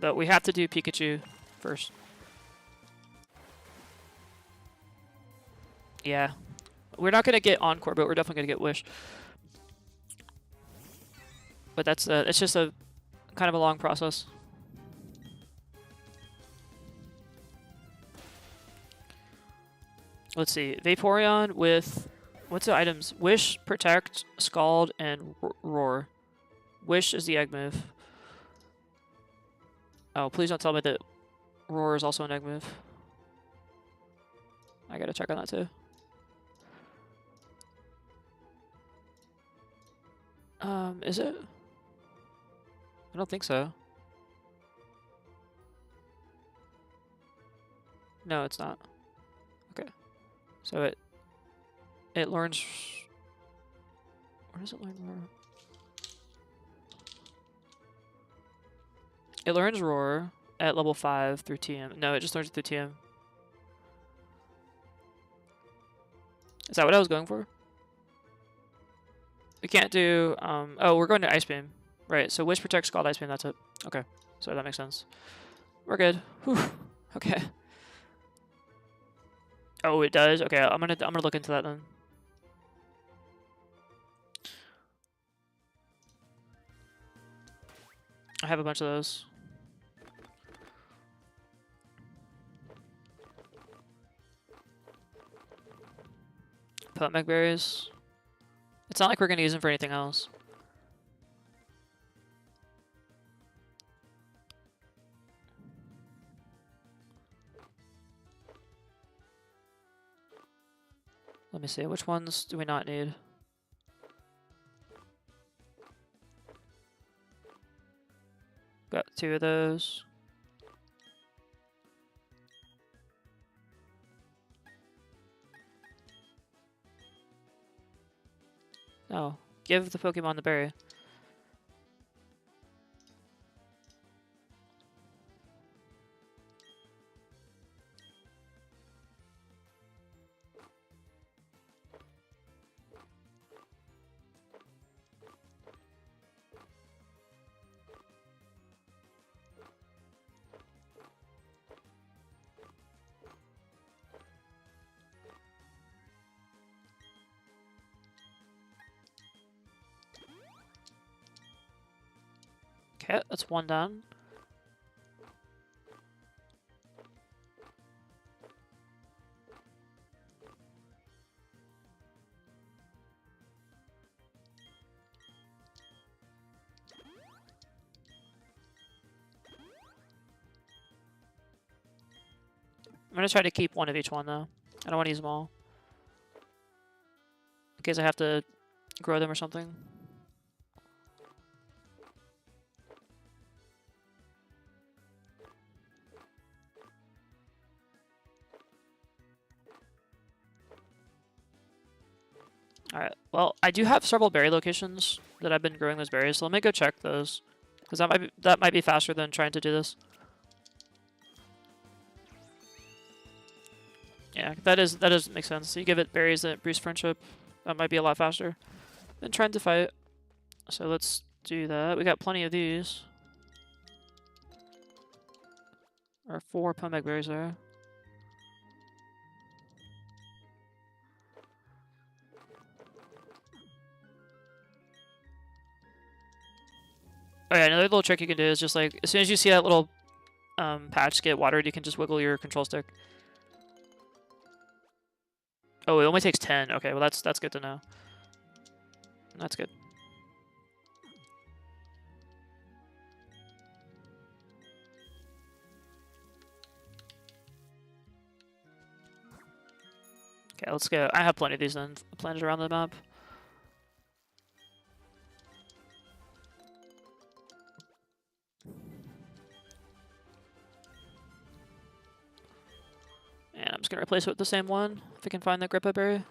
But we have to do Pikachu first. Yeah. We're not going to get Encore, but we're definitely going to get Wish. But that's it's just a kind of a long process. Let's see. Vaporeon with... What's the items? Wish, Protect, Scald, and Roar. Wish is the egg move. Oh, please don't tell me that Roar is also an egg move. I gotta check on that too. Is it? I don't think so. No, it's not. Okay. So it learns... Where does it learn Roar? It learns Roar at level 5 through TM. No, it just learns it through TM. Is that what I was going for? We can't do... oh, we're going to Ice Beam. Right, so Wish, Protect, Scald, Ice Beam, that's it. Okay, so that makes sense. We're good. Whew. Okay. Oh, it does? Okay, I'm gonna look into that then. I have a bunch of those. Potemec berries. It's not like we're gonna use them for anything else. Let me see, which ones do we not need? Got 2 of those. No, give the Pokemon the berry. Okay, that's 1 done. I'm gonna try to keep 1 of each one though. I don't want to use them all. In case I have to grow them or something. Alright, well, I do have several berry locations that I've been growing those berries, so let me go check those. Because that might be faster than trying to do this. Yeah, that does make sense. So you give it berries that boost friendship, that might be a lot faster than trying to fight. So let's do that. We got plenty of these. There are 4 Pomeg berries there. Oh yeah, another little trick you can do is just like, as soon as you see that little patch get watered, you can just wiggle your control stick. Oh, it only takes 10. Okay, well that's good to know. That's good. Okay, let's go. I have plenty of these then planted around the map. And I'm just gonna replace it with the same one, if I can find the Grippa berry.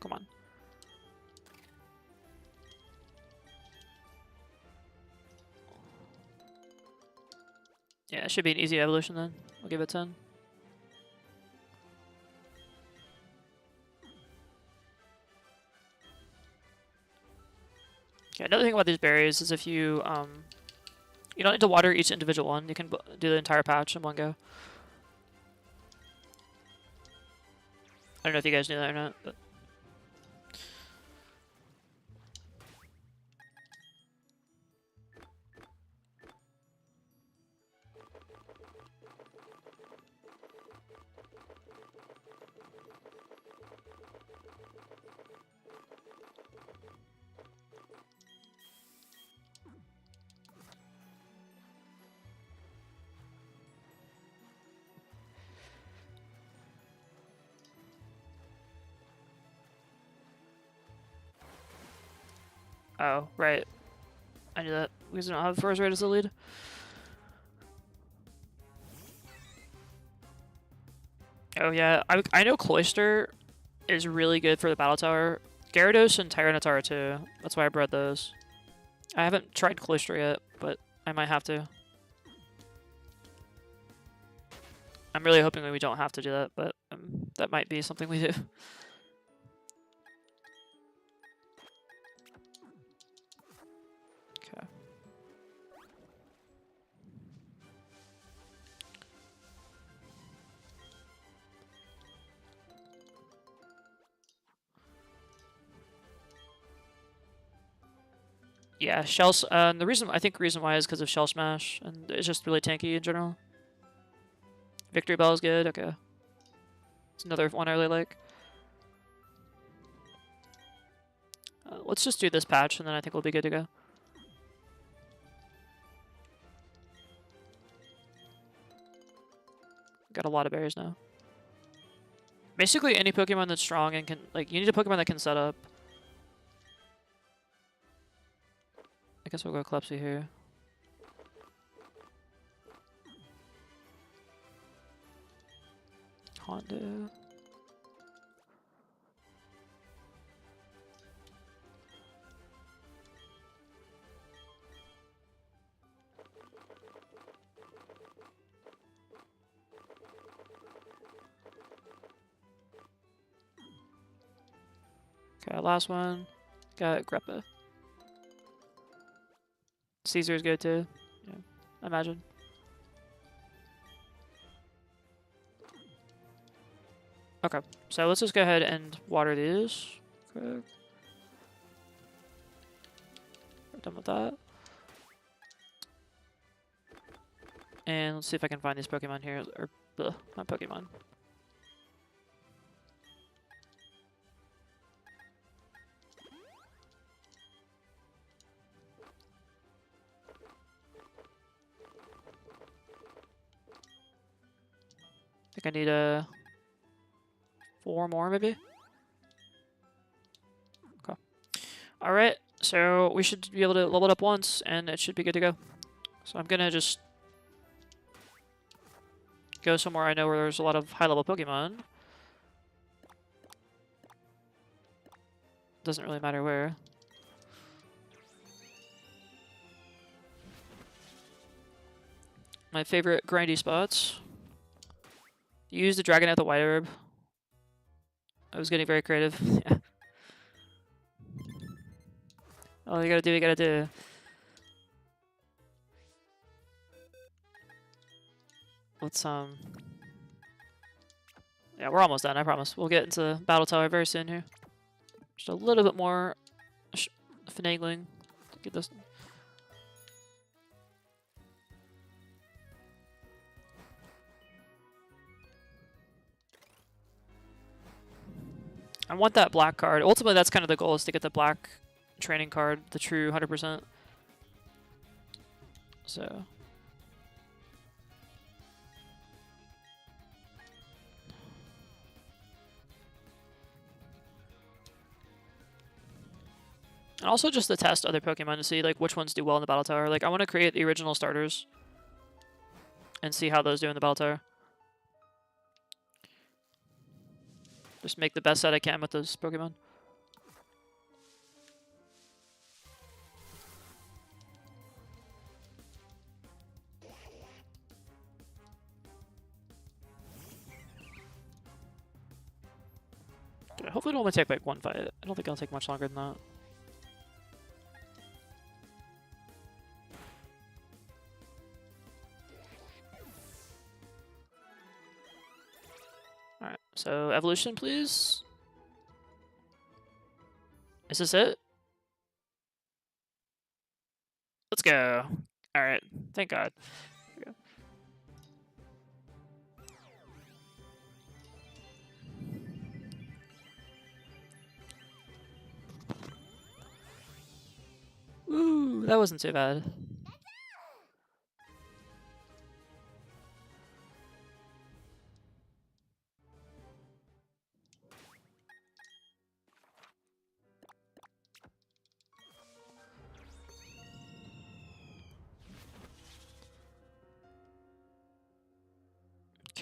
Come on. Yeah, it should be an easy evolution then. I'll give it 10. Okay, another thing about these berries is if you you don't need to water each individual one. You can do the entire patch in one go. I don't know if you guys knew that or not, but Oh, right. I knew that. We don't have Forest Raid as the lead. Oh yeah, I know Cloister is really good for the Battle Tower. Gyarados and Tyranitar too. That's why I bred those. I haven't tried Cloister yet, but I might have to. I'm really hoping we don't have to do that, but that might be something we do. Okay. Yeah, Shells. The reason why is because of Shell Smash, and it's just really tanky in general. Victory Bell is good. Okay, it's another one I really like. Let's just do this patch, and then I think we'll be good to go. Got a lot of berries now. Basically, any Pokemon that's strong and can you need a Pokemon that can set up. I guess we'll go Clepsy here. Hondo. Okay, last one. Got Greppa. Caesar's good too. Yeah, imagine. Okay, so let's just go ahead and water these. Okay. We're done with that. And let's see if I can find these Pokemon here. Or, not Pokemon. I think I need 4 more maybe? Okay. Alright, so we should be able to level it up once and it should be good to go. So I'm gonna just go somewhere I know where there's a lot of high level Pokemon. Doesn't really matter where. My favorite grindy spots. Use the Dragonite, the White Herb. I was getting very creative. Yeah. All you gotta do. Let's yeah, we're almost done, I promise. We'll get into Battle Tower very soon here. Just a little bit more finagling to get this. I want that black card. Ultimately, that's kind of the goal, is to get the black training card, the true 100%. So. And also just to test other Pokemon to see which ones do well in the Battle Tower. I want to create the original starters and see how those do in the Battle Tower. Just make the best set I can with those Pokemon. Okay, hopefully it'll only take one fight. I don't think it'll take much longer than that. Alright, so evolution, please. Is this it? Let's go. Alright, thank God. Here we go. Ooh, that wasn't too bad.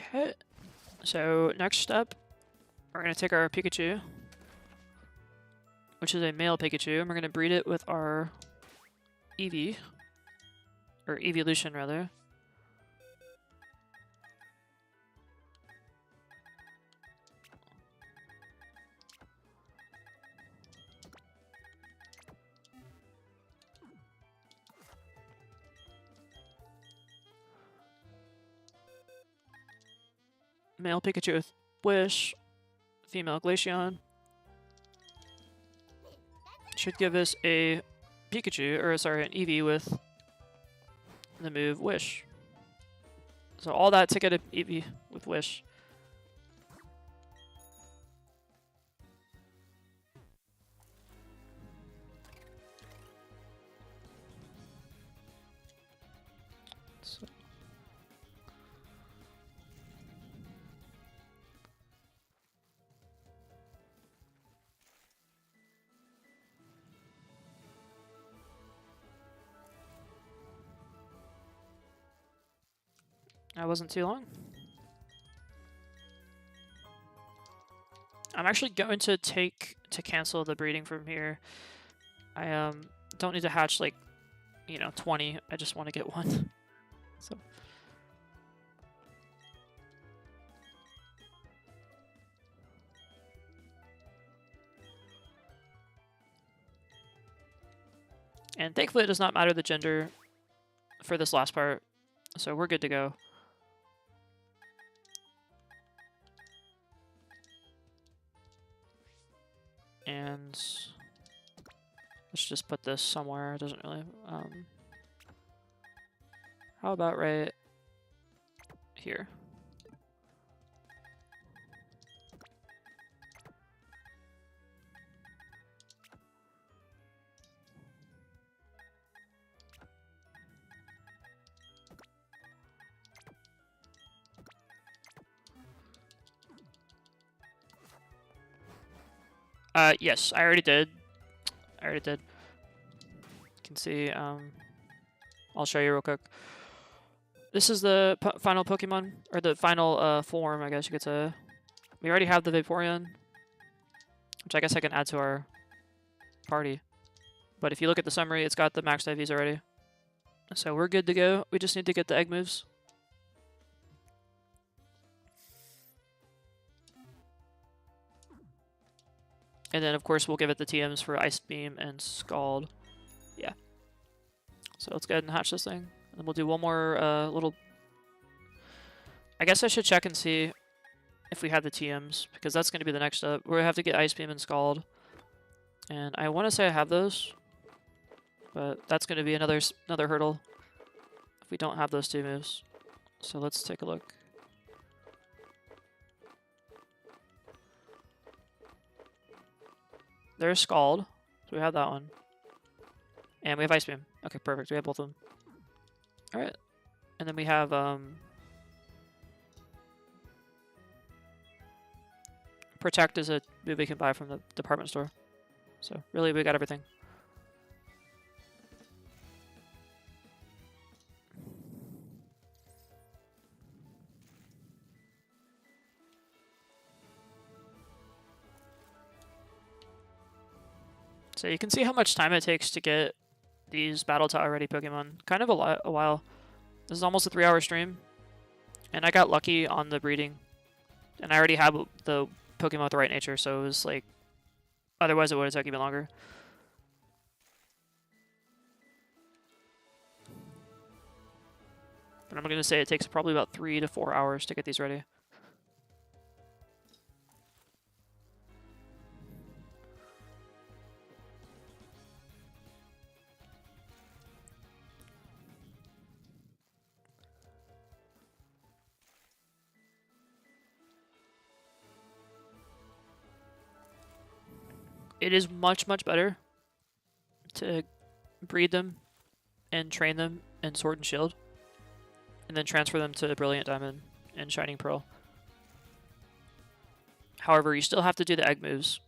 Okay. So next up, we're gonna take our Pikachu, which is a male Pikachu, and we're gonna breed it with our Eevee, or Evolution rather. Male Pikachu with Wish, female Glaceon. Should give us a Pikachu, or sorry, an Eevee with the move Wish. So all that to get an Eevee with Wish. So. That wasn't too long. I'm actually going to cancel the breeding from here. I don't need to hatch like, 20. I just want to get one. So. And thankfully it does not matter the gender for this last part, so we're good to go. And let's just put this somewhere. It doesn't really. How about right here? Yes, I already did. You can see, I'll show you real quick. This is the final Pokemon, or the final form, I guess you could say. We already have the Vaporeon, which I guess I can add to our party. But if you look at the summary, it's got the max IVs already. So we're good to go. We just need to get the egg moves. And then, of course, we'll give it the TMs for Ice Beam and Scald. Yeah. So let's go ahead and hatch this thing. And then we'll do one more little... I guess I should check and see if we have the TMs, because that's going to be the next step. We have to get Ice Beam and Scald. And I want to say I have those, but that's going to be another hurdle if we don't have those two moves. So let's take a look. There's Scald, so we have that one. And we have Ice Beam. Okay, perfect. We have both of them. Alright. And then we have, Protect is a move we can buy from the department store. So, really, we got everything. So you can see how much time it takes to get these battle to already Pokemon. Kind of a while. This is almost a 3-hour stream. And I got lucky on the breeding. And I already have the Pokemon with the right nature, so it was like... Otherwise it would have taken even longer. But I'm going to say it takes probably about 3 to 4 hours to get these ready. It is much, much better to breed them and train them in Sword and Shield, and then transfer them to Brilliant Diamond and Shining Pearl. However, you still have to do the egg moves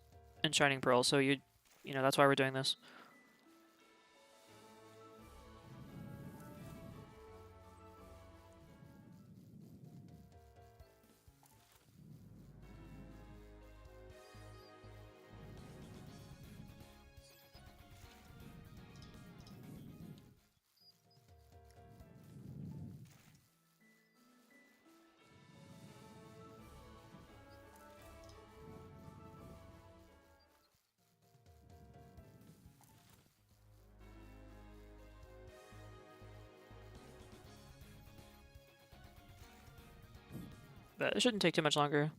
in Shining Pearl, so you know, that's why we're doing this. But it shouldn't take too much longer.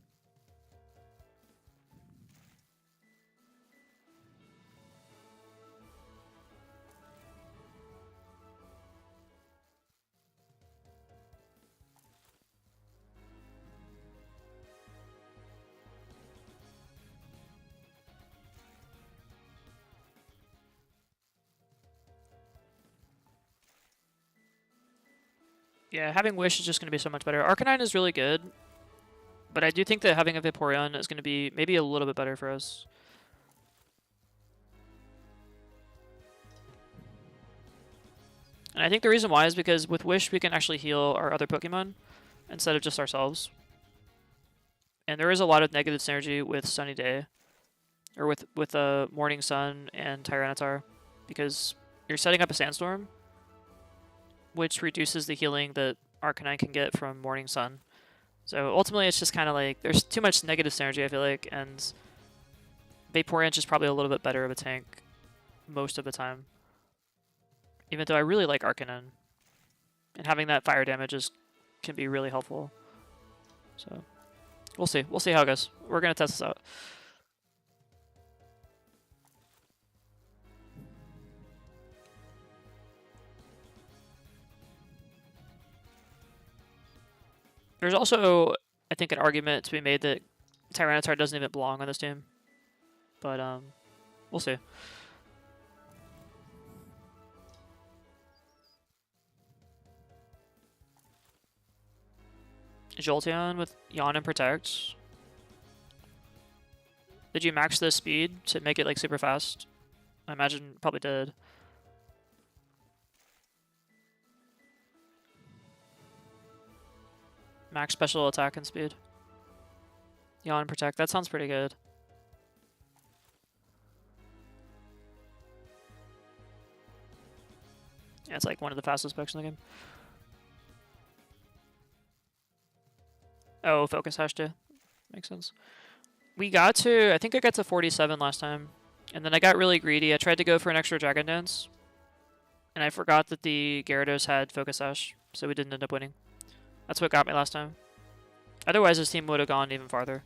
Yeah, having Wish is just going to be so much better. Arcanine is really good, but I do think that having a Vaporeon is going to be maybe a little bit better for us. And I think the reason why is because with Wish we can actually heal our other Pokemon instead of just ourselves. And there is a lot of negative synergy with Sunny Day, or with Morning Sun and Tyranitar, because you're setting up a Sandstorm, which reduces the healing that Arcanine can get from Morning Sun. So ultimately, it's just kind of like there's too much negative synergy, I feel like, and Vaporeon is probably a little bit better of a tank most of the time. Even though I really like Arcanine, and having that fire damage can be really helpful. So we'll see. We'll see how it goes. We're gonna test this out. There's also, I think, an argument to be made that Tyranitar doesn't even belong on this team. But, we'll see. Jolteon with Yawn and Protect. Did you max the speed to make it, like, super fast? I imagine probably did. Max special attack and speed. Yawn and Protect. That sounds pretty good. Yeah, it's like one of the fastest specs in the game. Oh, Focus Hash too. Makes sense. We got to, I think I got to 47 last time. And then I got really greedy. I tried to go for an extra Dragon Dance. And I forgot that the Gyarados had Focus Sash, so we didn't end up winning. That's what got me last time. Otherwise, this team would have gone even farther.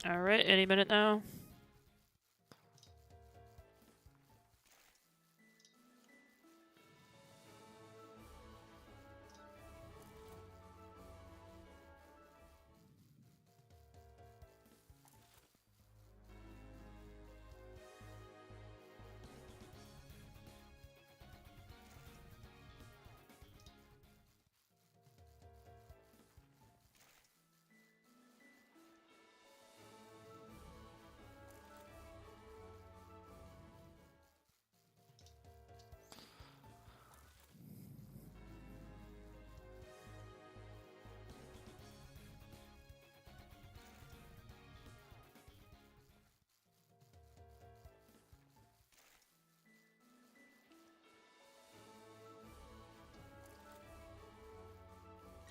Alright, any minute now.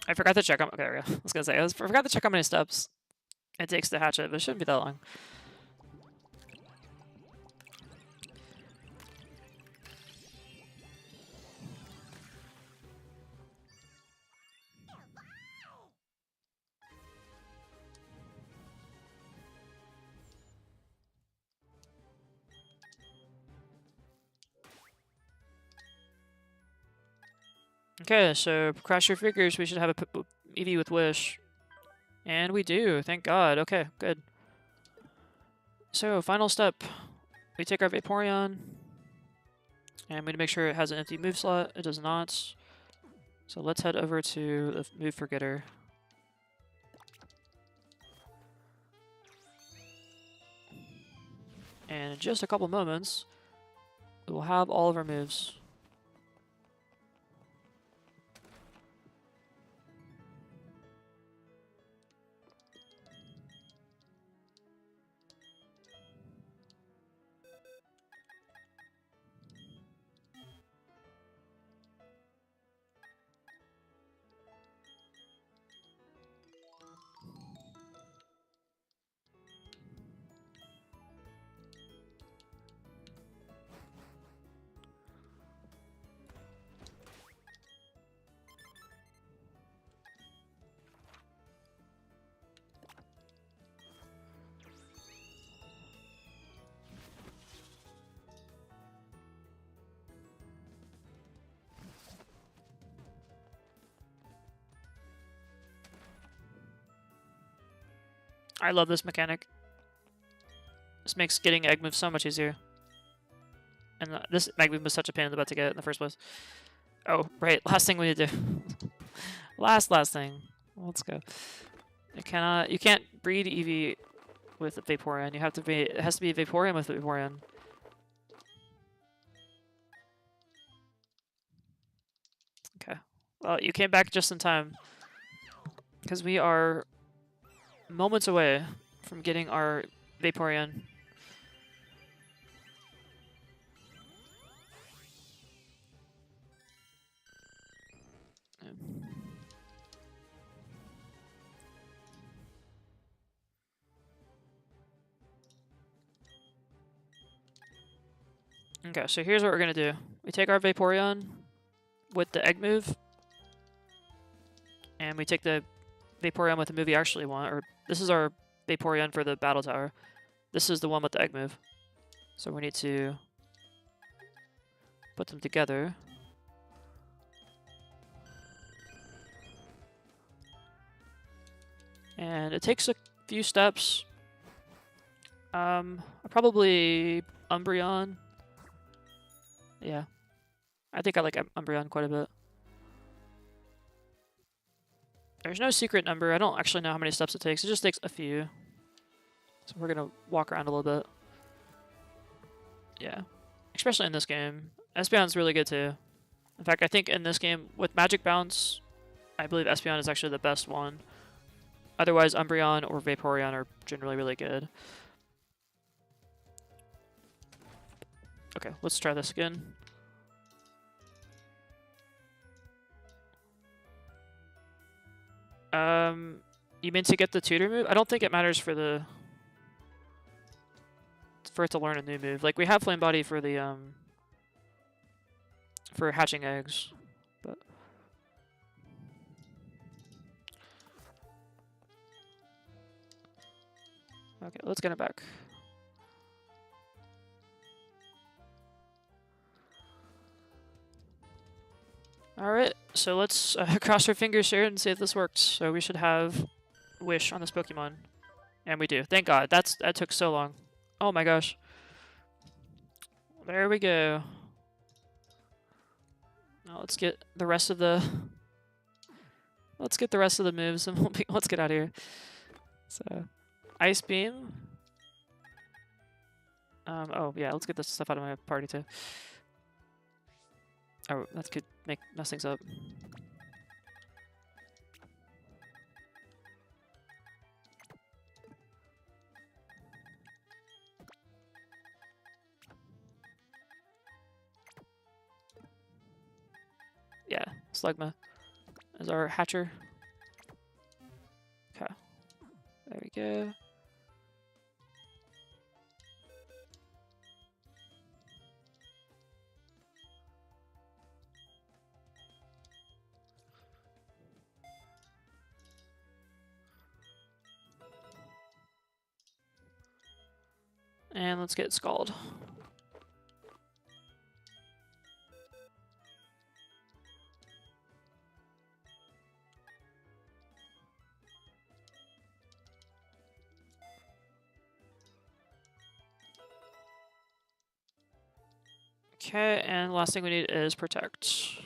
I forgot to check. Okay, there we go. I was gonna say I forgot to check how many steps it takes to hatch it, but it shouldn't be that long. Okay, so cross your fingers. We should have a Eevee with Wish. And we do, thank God. Okay, good. So, final step. We take our Vaporeon. And we need to make sure it has an empty move slot. It does not. So let's head over to the Move Forgetter. And in just a couple moments, we will have all of our moves. I love this mechanic. This makes getting egg moves so much easier. And this egg move was such a pain in the butt to get in the first place. Oh, right. Last thing we need to do. last thing. Let's go. You can't breed Eevee with Vaporeon. It has to be Vaporeon with Vaporeon. Okay. Well, you came back just in time. Because we are moments away from getting our Vaporeon. Okay, so here's what we're going to do. We take our Vaporeon with the egg move, and we take the Vaporeon with the move we actually want, or this is our Vaporeon for the battle tower. This is the one with the egg move. So we need to put them together. And it takes a few steps. Probably Umbreon. Yeah. I think I like Umbreon quite a bit. There's no secret number. I don't actually know how many steps it takes. It just takes a few. So we're going to walk around a little bit. Yeah. Especially in this game. Espeon's really good too. In fact, I think in this game, with Magic Bounce, I believe Espeon is actually the best one. Otherwise, Umbreon or Vaporeon are generally really good. Okay, let's try this again. You mean to get the tutor move? I don't think it matters for it to learn a new move. Like, we have Flame Body for the for hatching eggs, but okay, let's get it back. Alright, so let's cross our fingers here and see if this works. So we should have Wish on this Pokemon. And we do. Thank God. That took so long. Oh my gosh. There we go. Now let's get the rest of the... Let's get the rest of the moves and let's get out of here. So, Ice Beam. Oh yeah, let's get this stuff out of my party too. Oh, that could mess things up. Yeah, Slugma is our hatcher. Okay, there we go. And let's get Scald. Okay, and the last thing we need is Protect.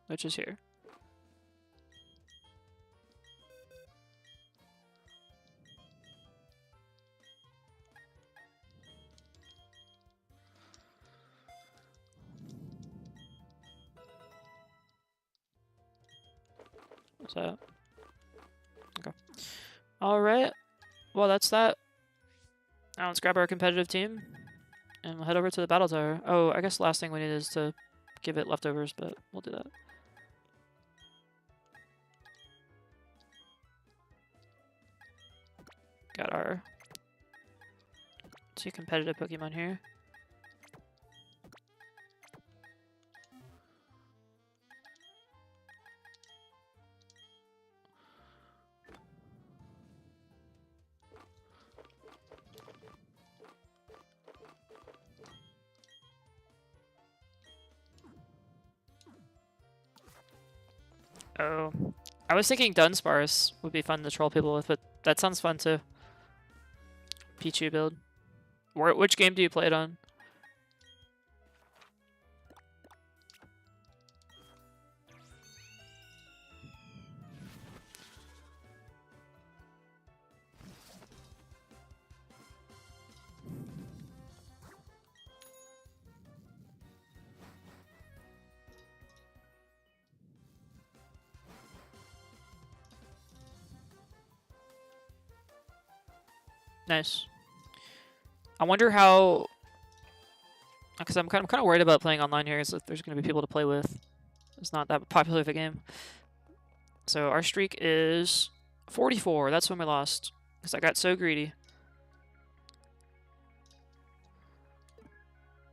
Which is here. Is that? Okay. All right. Well, that's that. Now let's grab our competitive team, and we'll head over to the battle tower. Oh, I guess the last thing we need is to give it leftovers, but we'll do that. Got our two competitive Pokemon here. Oh, I was thinking Dunsparce would be fun to troll people with, but that sounds fun too. Pichu build. Which game do you play it on? Nice. I wonder how, because I'm kind of worried about playing online here, is if there's going to be people to play with. It's not that popular of a game. So our streak is 44. That's when we lost, because I got so greedy.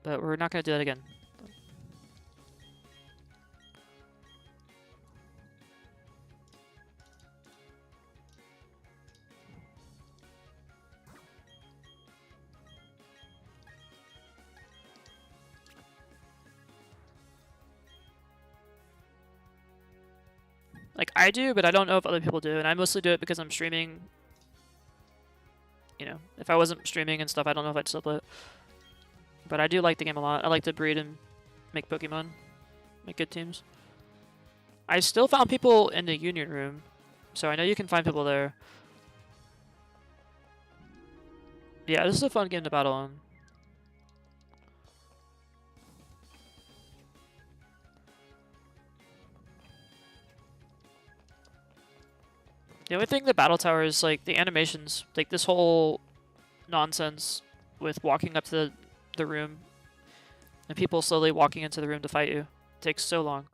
But we're not going to do that again. Like, I do, but I don't know if other people do, and I mostly do it because I'm streaming. You know, if I wasn't streaming and stuff, I don't know if I'd still play it. But I do like the game a lot. I like to breed and make Pokemon. Make good teams. I still found people in the Union Room, so I know you can find people there. Yeah, this is a fun game to battle on. The only thing the battle tower is, like, the animations, like this whole nonsense with walking up to the room and people slowly walking into the room to fight you. It takes so long.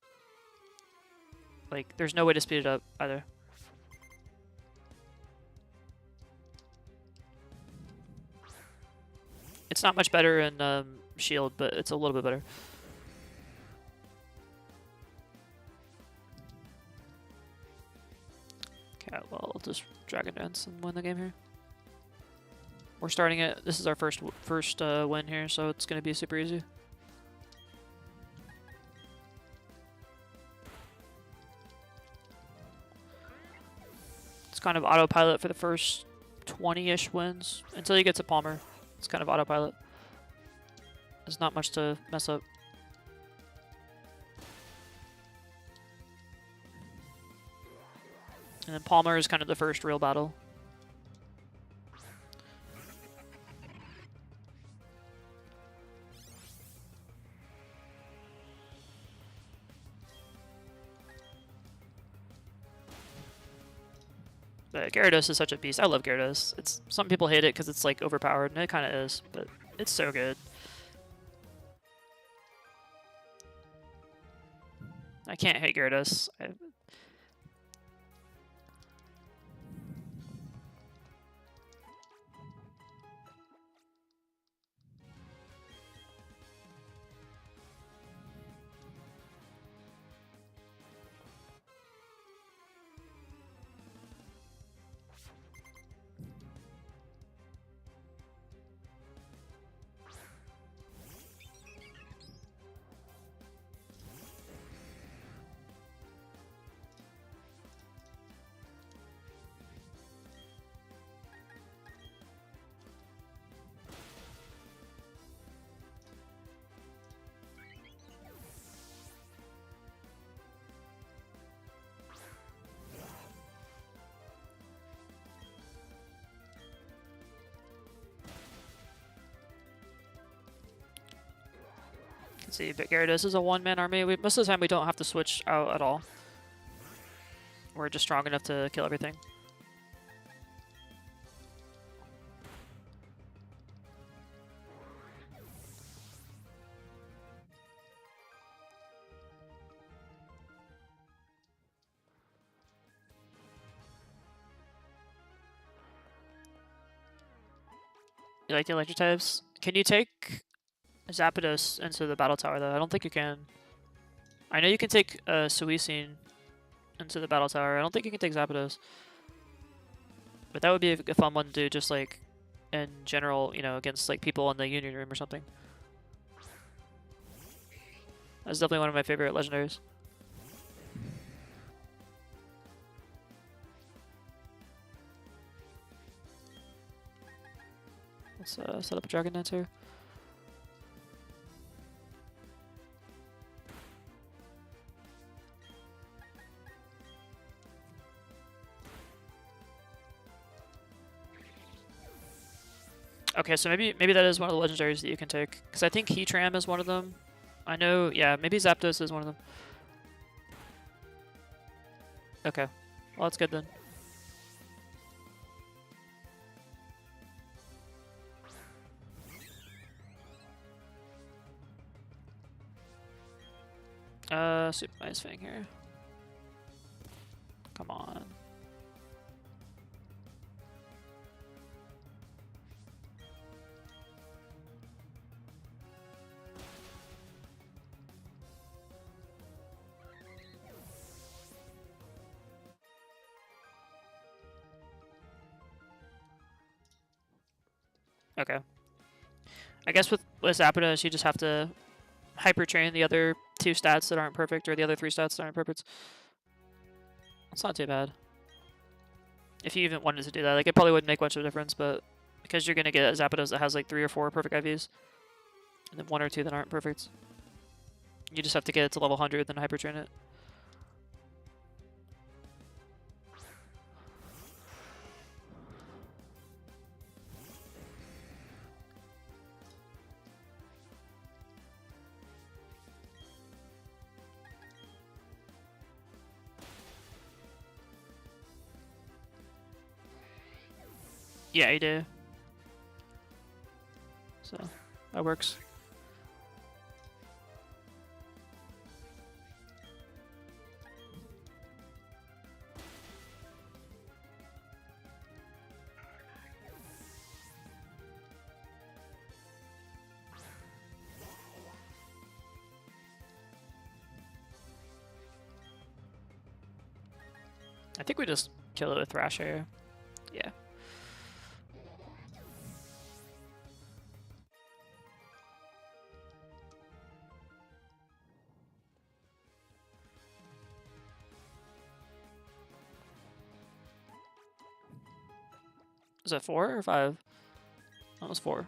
Like, there's no way to speed it up either. It's not much better in Shield, but it's a little bit better. Okay, well, I'll just Dragon Dance and win the game here. We're starting it. This is our first win here, so it's going to be super easy. It's kind of autopilot for the first 20-ish wins until you get to Palmer. It's kind of autopilot. There's not much to mess up. And then Palmer is kind of the first real battle. But Gyarados is such a beast. I love Gyarados. It's some people hate it because it's like overpowered, and it kind of is, but it's so good. I can't hate Gyarados. See, but Gyarados is a one-man army. Most of the time we don't have to switch out at all. we're just strong enough to kill everything. You like the electric types? Can you take Zapdos into the battle tower though? I don't think you can. I know you can take Suicune into the battle tower. I don't think you can take Zapdos. But that would be a fun one to do just like in general, you know, against like people in the Union Room or something. That's definitely one of my favorite legendaries. Let's set up a Dragon Dancer. Okay, so maybe that is one of the legendaries that you can take, because I think Heatram is one of them. I know, yeah, maybe Zapdos is one of them. Okay, well that's good then. Super Ice Fang here. Come on. Okay. I guess with Zapdos, you just have to hyper train the other 2 stats that aren't perfect, or the other 3 stats that aren't perfect. It's not too bad. If you even wanted to do that, like it probably wouldn't make much of a difference, but because you're gonna get a Zapdos that has like 3 or 4 perfect IVs, and then 1 or 2 that aren't perfect, you just have to get it to level 100, then hyper train it. Yeah, you do. So, that works. I think we just kill it with Thrasher. Yeah. Is that 4 or 5? That was 4.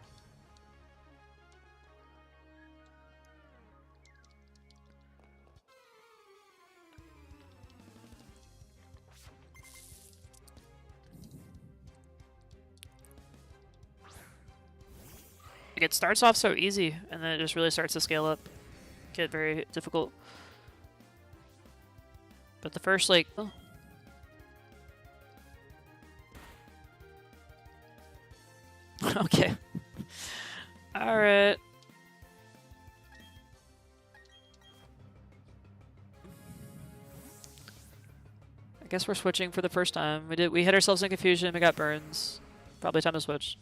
Like it starts off so easy, and then it just really starts to scale up. Get very difficult. But the first, like... Oh. Okay. Alright. I guess we're switching for the first time. We hit ourselves in confusion, we got burns. Probably time to switch.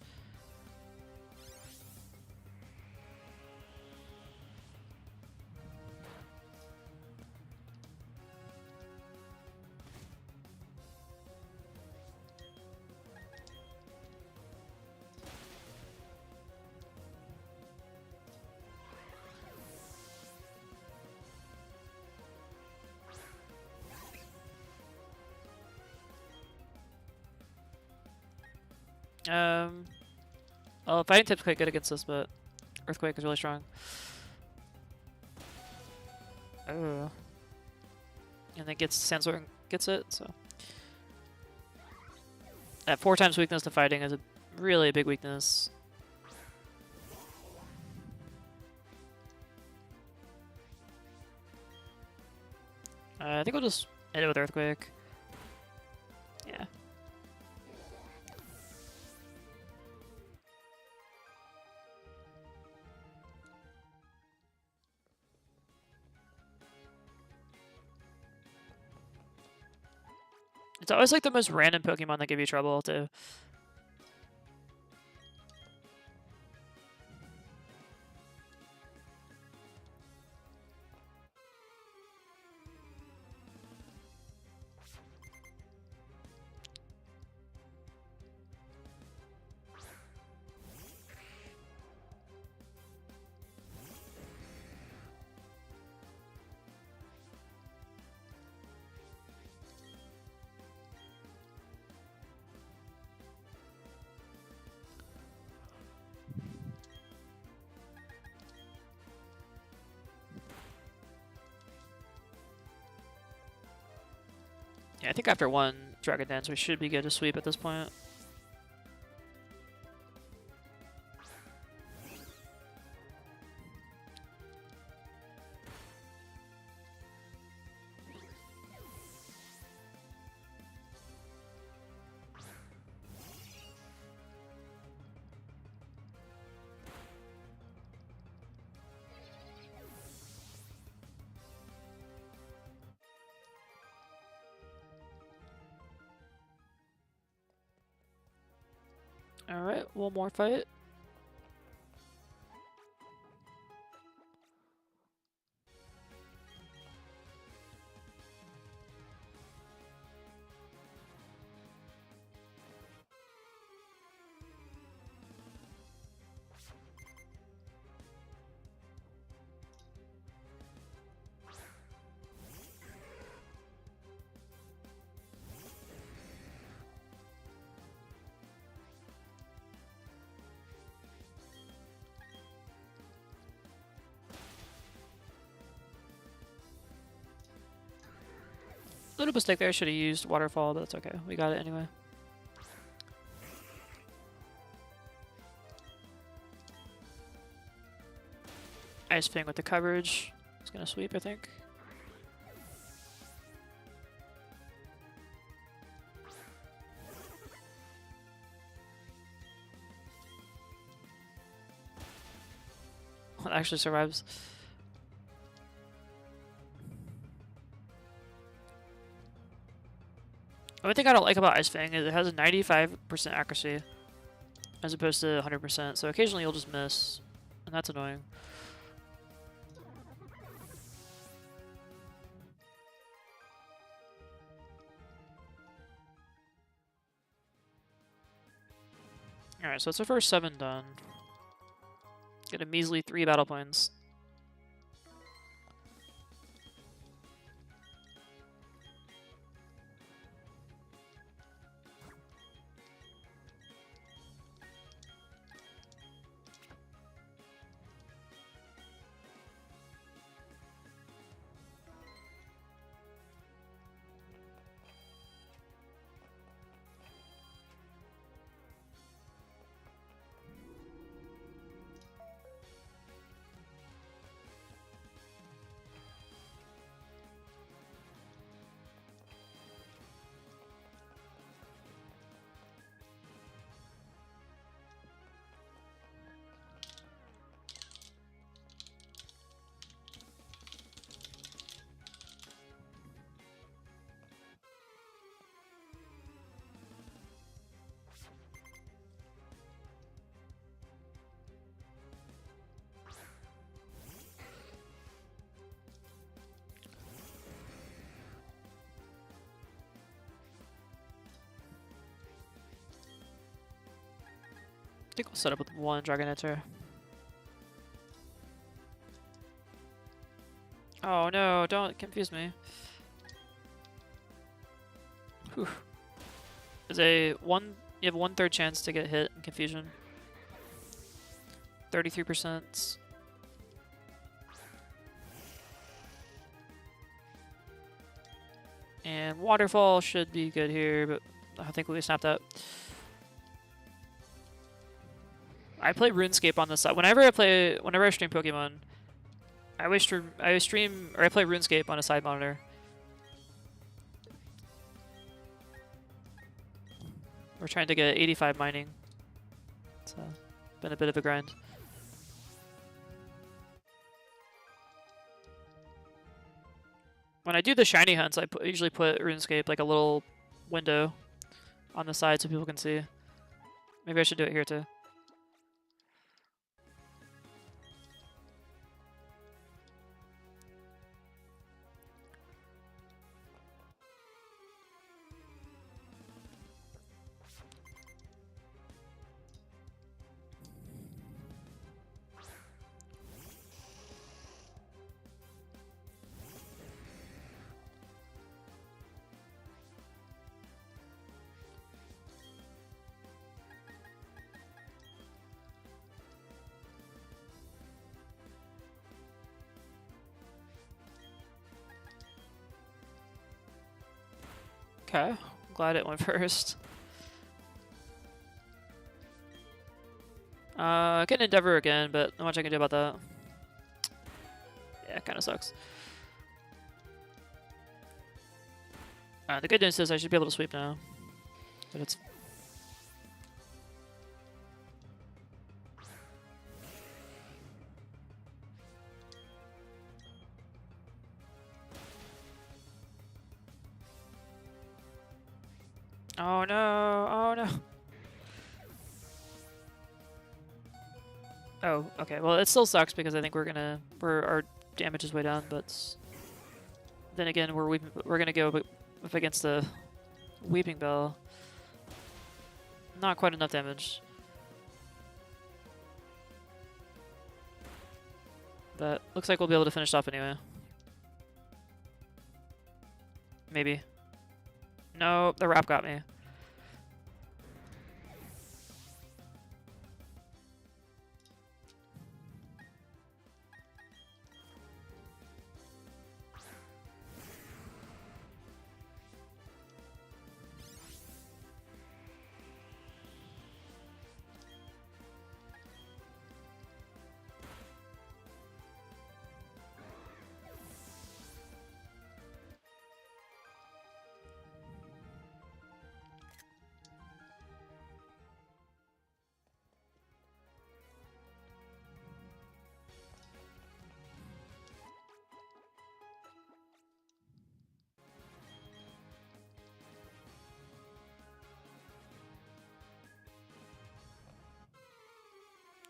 Well, fighting tip's quite good against this, but Earthquake is really strong. Oh. And then Sandstorm gets it, so. That 4 times weakness to fighting is a really big weakness. I think we'll just hit it with Earthquake. It's always like the most random Pokemon that give you trouble too. Yeah, I think after one Dragon Dance, we should be good to sweep at this point. Alright, one more fight. Little mistake there, should have used Waterfall, but that's okay. We got it anyway. Ice Fang with the coverage. It's gonna sweep, I think. It actually survives. The only thing I don't like about Ice Fang is it has a 95% accuracy as opposed to 100%, so occasionally you'll just miss, and that's annoying. Alright, so it's our first 7 done. Get a measly 3 battle points. I think we'll set up with 1 Dragon Enter. Oh no, don't confuse me. Whew. There's a you have 1/3 chance to get hit in confusion. 33%. And Waterfall should be good here, but I think we snapped that. I play RuneScape on the side. Whenever I stream Pokemon, I play RuneScape on a side monitor. We're trying to get 85 mining. It's been a bit of a grind. When I do the shiny hunts, I usually put RuneScape like a little window on the side so people can see. Maybe I should do it here too. Okay, glad it went first. I can endeavor again, but not much I can do about that. Yeah, kind of sucks. The good news is I should be able to sweep now. But it's... Oh no, oh no. Oh, okay. Well, it still sucks because I think our damage is way down, but then again, we're gonna go up against the Weeping Bell. Not quite enough damage. But looks like we'll be able to finish off anyway. Maybe. No, the wrap got me.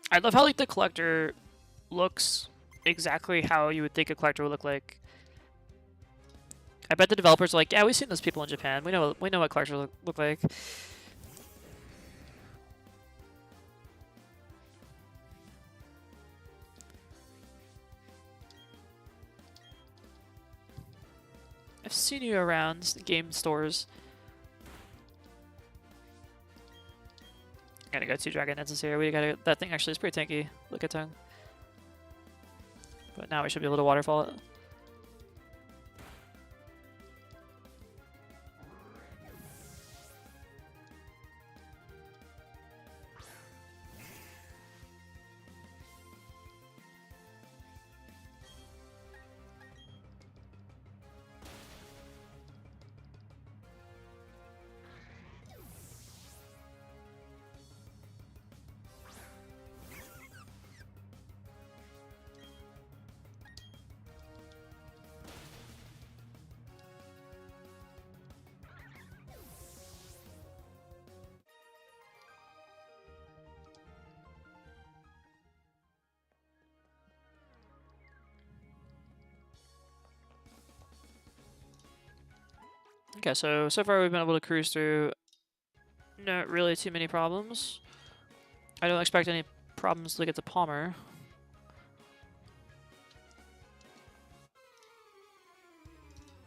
I love how like the collector looks exactly how you would think a collector would look like. I bet the developers are like, yeah, we've seen those people in Japan. We know what collectors look like. I've seen you around game stores. Gotta go 2 Dragon Dances here. That thing actually is pretty tanky. Look at tongue. But now we should be able to waterfall it. Okay, so far we've been able to cruise through not really too many problems. I don't expect any problems to get to Palmer.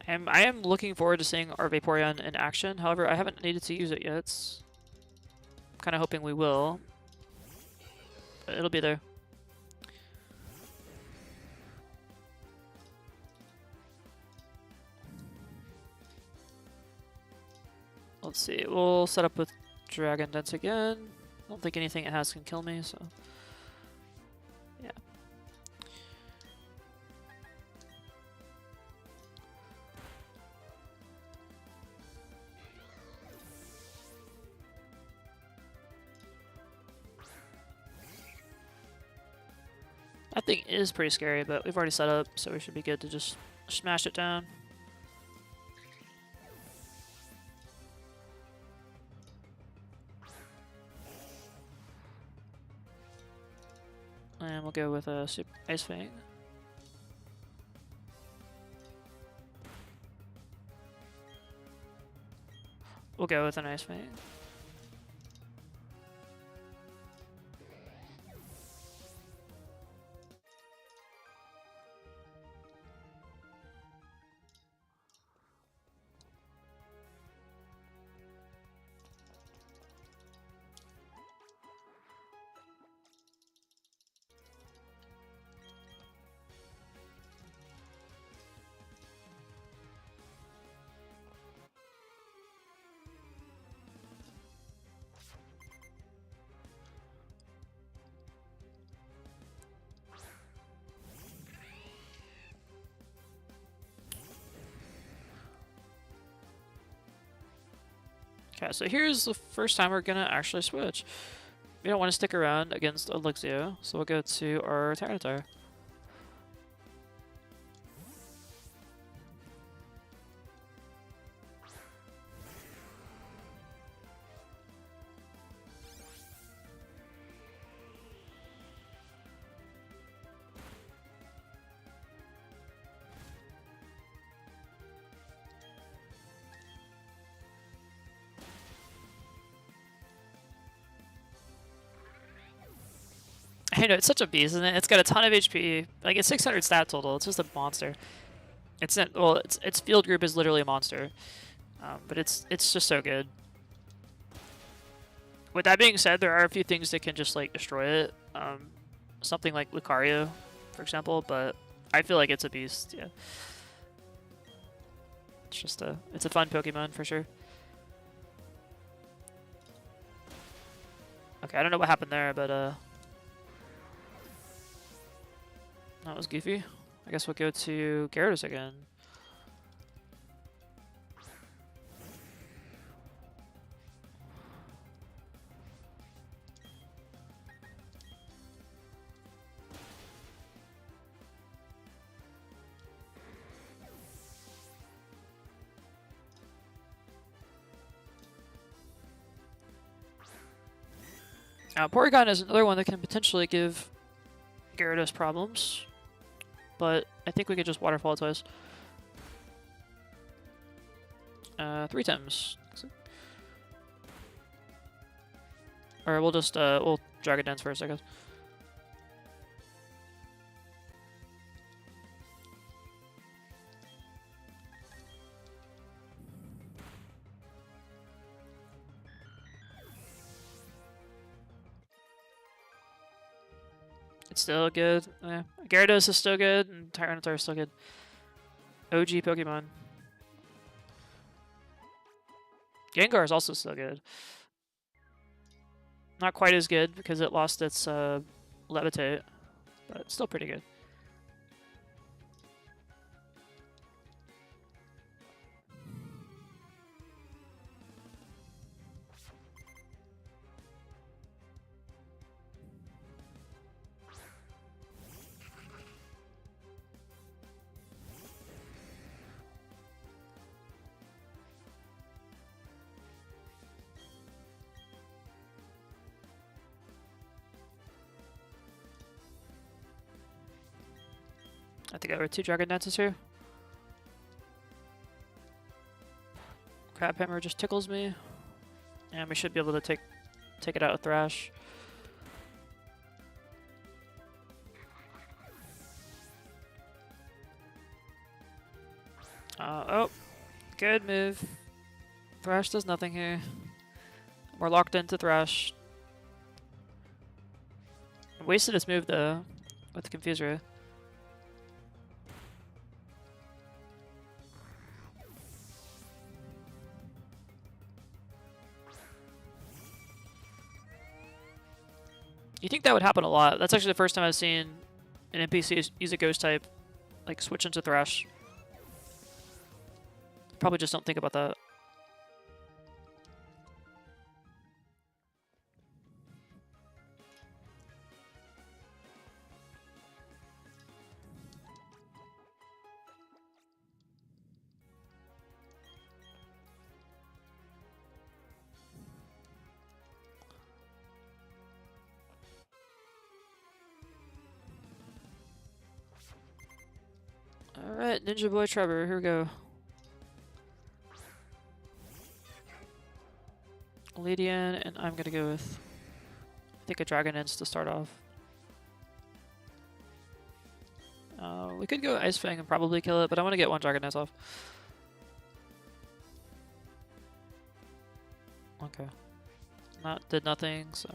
I am looking forward to seeing our Vaporeon in action. However, I haven't needed to use it yet. I'm kind of hoping we will. But it'll be there. Let's see. We'll set up with Dragon Dance again. I don't think anything it has can kill me, so... yeah. That thing is pretty scary, but we've already set up, so we should be good to just smash it down. And we'll go with a Ice Fang. We'll go with an Ice Fang. Okay, so here's the first time we're gonna actually switch. We don't want to stick around against Elixio, so we'll go to our Tyranitar. I know, it's such a beast, isn't it? It's got a ton of HP. Like, it's 600 stat total. It's just a monster. It's not, well, its field group is literally a monster. But it's just so good. With that being said, there are a few things that can just, like, destroy it. Something like Lucario, for example, but I feel like it's a beast, yeah. It's just it's a fun Pokemon, for sure. Okay, I don't know what happened there, but, that was goofy. I guess we'll go to Gyarados again. Porygon is another one that can potentially give Gyarados problems, but I think we could just Waterfall twice. 3 times. Or we'll just, we'll Dragon Dance first, I guess. It's still good. Gyarados is still good, and Tyranitar is still good. OG Pokemon. Gengar is also still good. Not quite as good because it lost its Levitate, but still pretty good. I think I were 2 Dragon Dances here. Crab Hammer just tickles me. And we should be able to take it out with Thrash. Oh, good move. Thrash does nothing here. We're locked into Thrash. Wasted his move though, with the Confuser. You think that would happen a lot. That's actually the first time I've seen an NPC use a Ghost type, like switch into Thrash. Probably just don't think about that. Alright, Ninja Boy Trevor, here we go. Lydian, and I'm gonna go with, I think, a Dragon Dance to start off. We could go Ice Fang and probably kill it, but I want to get one Dragon Dance off. Okay. Did nothing, so.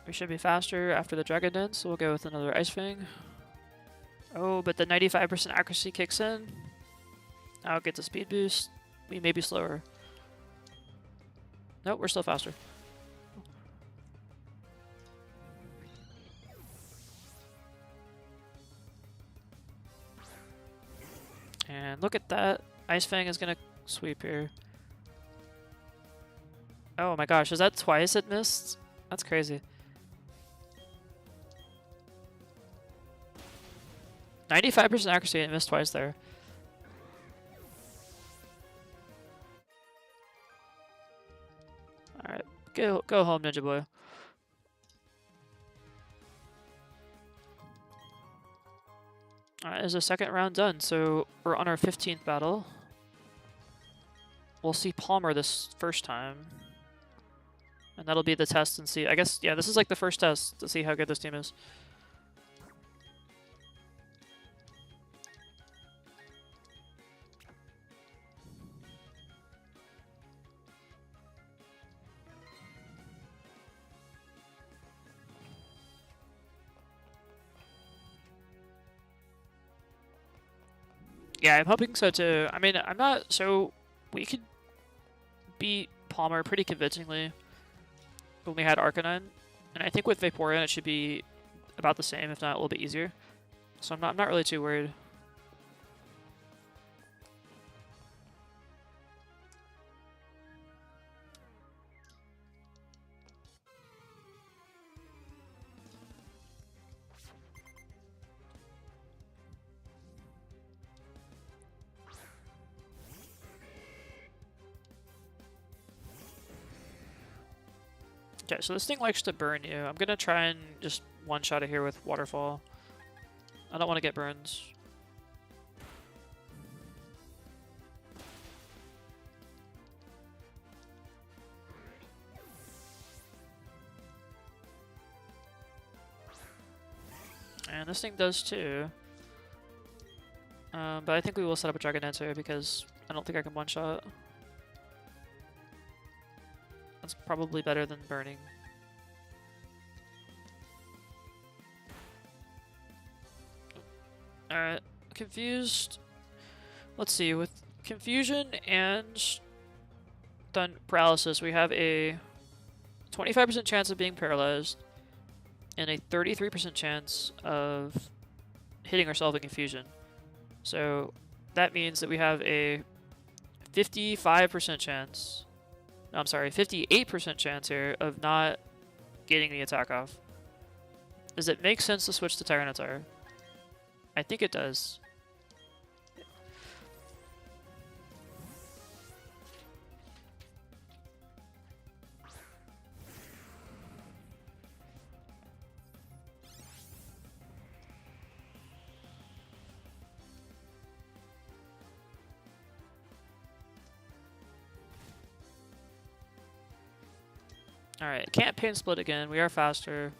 We should be faster after the Dragon Dance, so we'll go with another Ice Fang. Oh, but the 95% accuracy kicks in. Now it gets a speed boost. We may be slower. Nope, we're still faster. And look at that. Ice Fang is gonna sweep here. Oh my gosh, is that twice it missed? That's crazy. 95% accuracy and it missed twice there. Alright, go home, Ninja Boy. Alright, is the second round done, so we're on our 15th battle. We'll see Palmer this first time. And that'll be the test and see. I guess, yeah, this is like the first test to see how good this team is. Yeah, I'm hoping so too. I mean, I'm not, so we could beat Palmer pretty convincingly when we had Arcanine, and I think with Vaporeon it should be about the same, if not a little bit easier. So I'm not really too worried. Okay, so this thing likes to burn you. I'm gonna try and just one-shot it here with Waterfall. I don't want to get burns. And this thing does too. But I think we will set up a Dragon Dancer because I don't think I can one-shot. That's probably better than burning. Alright, confused. Let's see, with confusion and paralysis, we have a 25% chance of being paralyzed and a 33% chance of hitting ourselves in confusion. So that means that we have a 55% chance. I'm sorry, 58% chance here of not getting the attack off. Does it make sense to switch to Tyranitar? I think it does. Alright, can't pain split again. We are faster.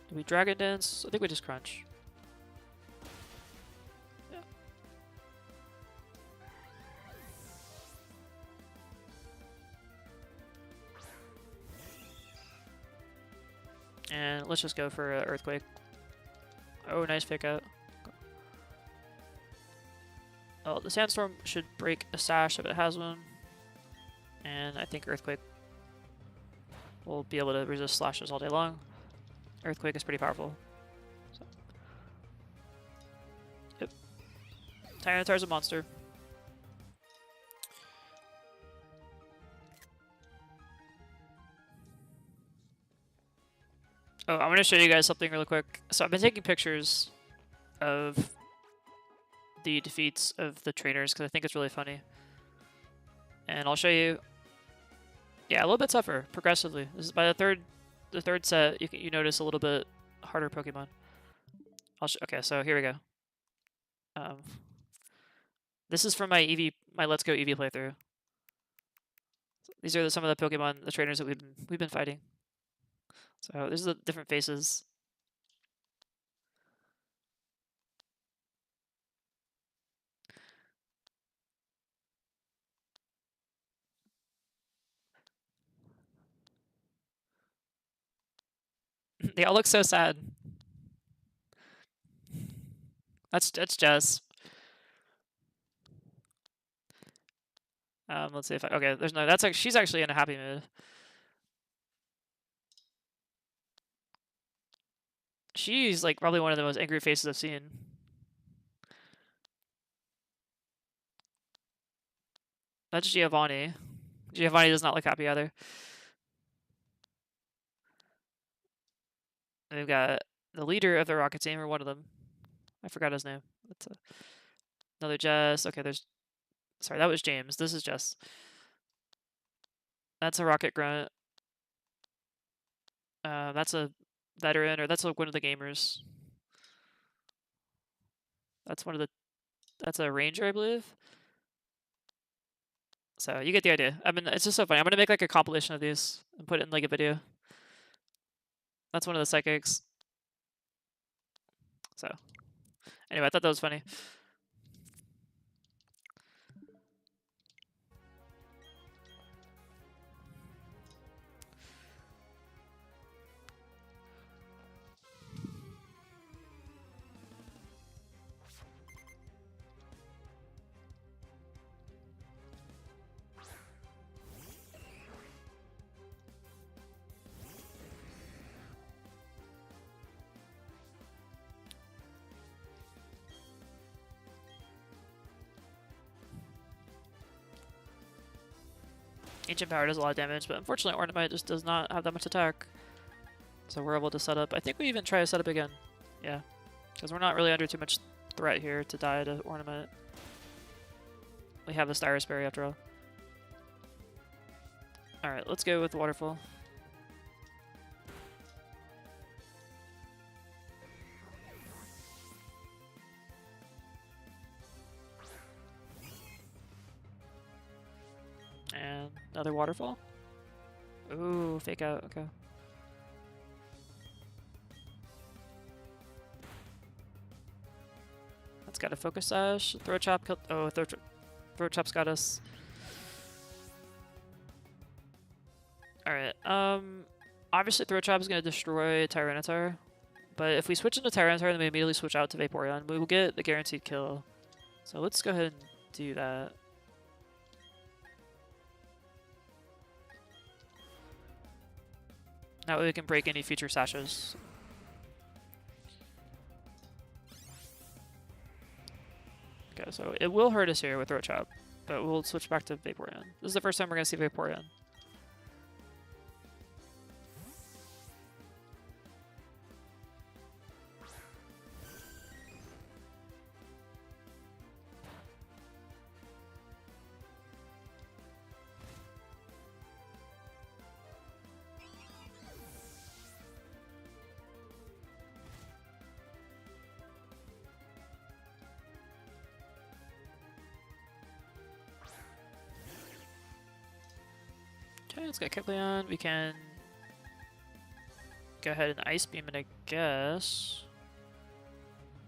Do we Dragon Dance? I think we just crunch. Yeah. And let's just go for an Earthquake. Oh, nice pick out. Oh, the Sandstorm should break a Sash if it has one. And I think Earthquake will be able to resist slashes all day long. Earthquake is pretty powerful. So. Yep. Tyranitar's a monster. Oh, I'm going to show you guys something really quick. So I've been taking pictures of the defeats of the trainers because I think it's really funny. And I'll show you. Yeah, a little bit tougher progressively. This is by the third set. You notice a little bit harder Pokemon. Okay, so here we go. This is from my Let's Go Eevee playthrough. These are some of the Pokemon, the trainers that we've been fighting. So these are the different faces. They all look so sad. That's Jess. Let's see if okay. There's no. That's like she's actually in a happy mood. She's like probably one of the most angry faces I've seen. That's Giovanni. Giovanni does not look happy either. And we've got the leader of the Rocket team, or one of them. I forgot his name. That's another Jess. Okay, sorry, that was James. This is Jess. That's a Rocket Grunt. That's a veteran, or that's like one of the gamers. That's a ranger, I believe. So you get the idea. I mean, it's just so funny. I'm gonna make like a compilation of these and put it in like a video. That's one of the psychics. So anyway, I thought that was funny. Ancient Power does a lot of damage, but unfortunately Ornament just does not have that much attack. So we're able to set up. I think we even try to set up again. Yeah. Because we're not really under too much threat here to die to Ornament. We have a Styrus Berry after all. Alright, let's go with Waterfall. And another Waterfall. Ooh, fake out, okay. That's got a Focus Sash. Throat Chop killed. Oh, Throat Chop's got us. Alright, obviously Throat Chop is going to destroy Tyranitar. But if we switch into Tyranitar, then we immediately switch out to Vaporeon, we will get the guaranteed kill. So let's go ahead and do that. That way we can break any future sashes. Okay, so it will hurt us here with Throat Chop, but we'll switch back to Vaporeon. This is the first time we're going to see Vaporeon. Okay, let's get Kipleon. We can go ahead and Ice Beam it, I guess.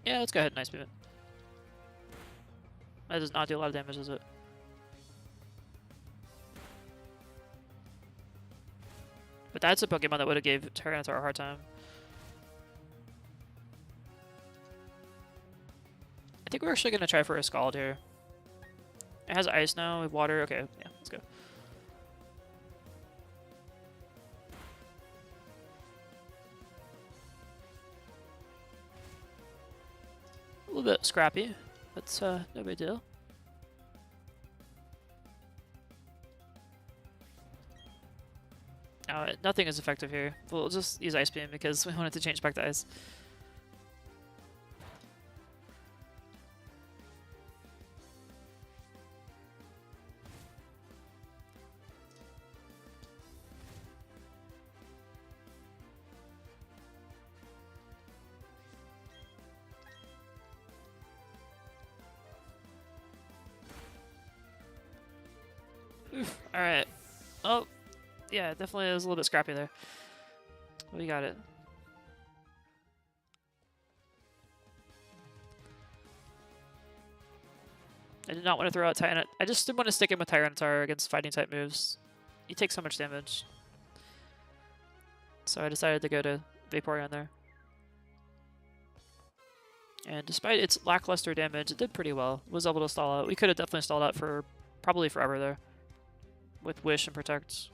Yeah, let's go ahead and Ice Beam it. That does not do a lot of damage, does it? But that's a Pokemon that would have gave Tyranitar a hard time. I think we're actually going to try for a Scald here. It has Ice now with Water. Okay, yeah, let's go. A little bit scrappy. That's no big deal. Nothing is effective here. We'll just use Ice Beam because we wanted to change back to Ice. Alright. Oh, yeah, definitely is a little bit scrappy there. We got it. I did not want to throw out Tyrant. I just didn't want to stick in with Tyranitar against fighting type moves. You take so much damage. So I decided to go to Vaporeon there. And despite its lackluster damage, it did pretty well. Was able to stall out. We could have definitely stalled out for probably forever there. With Wish and Protect.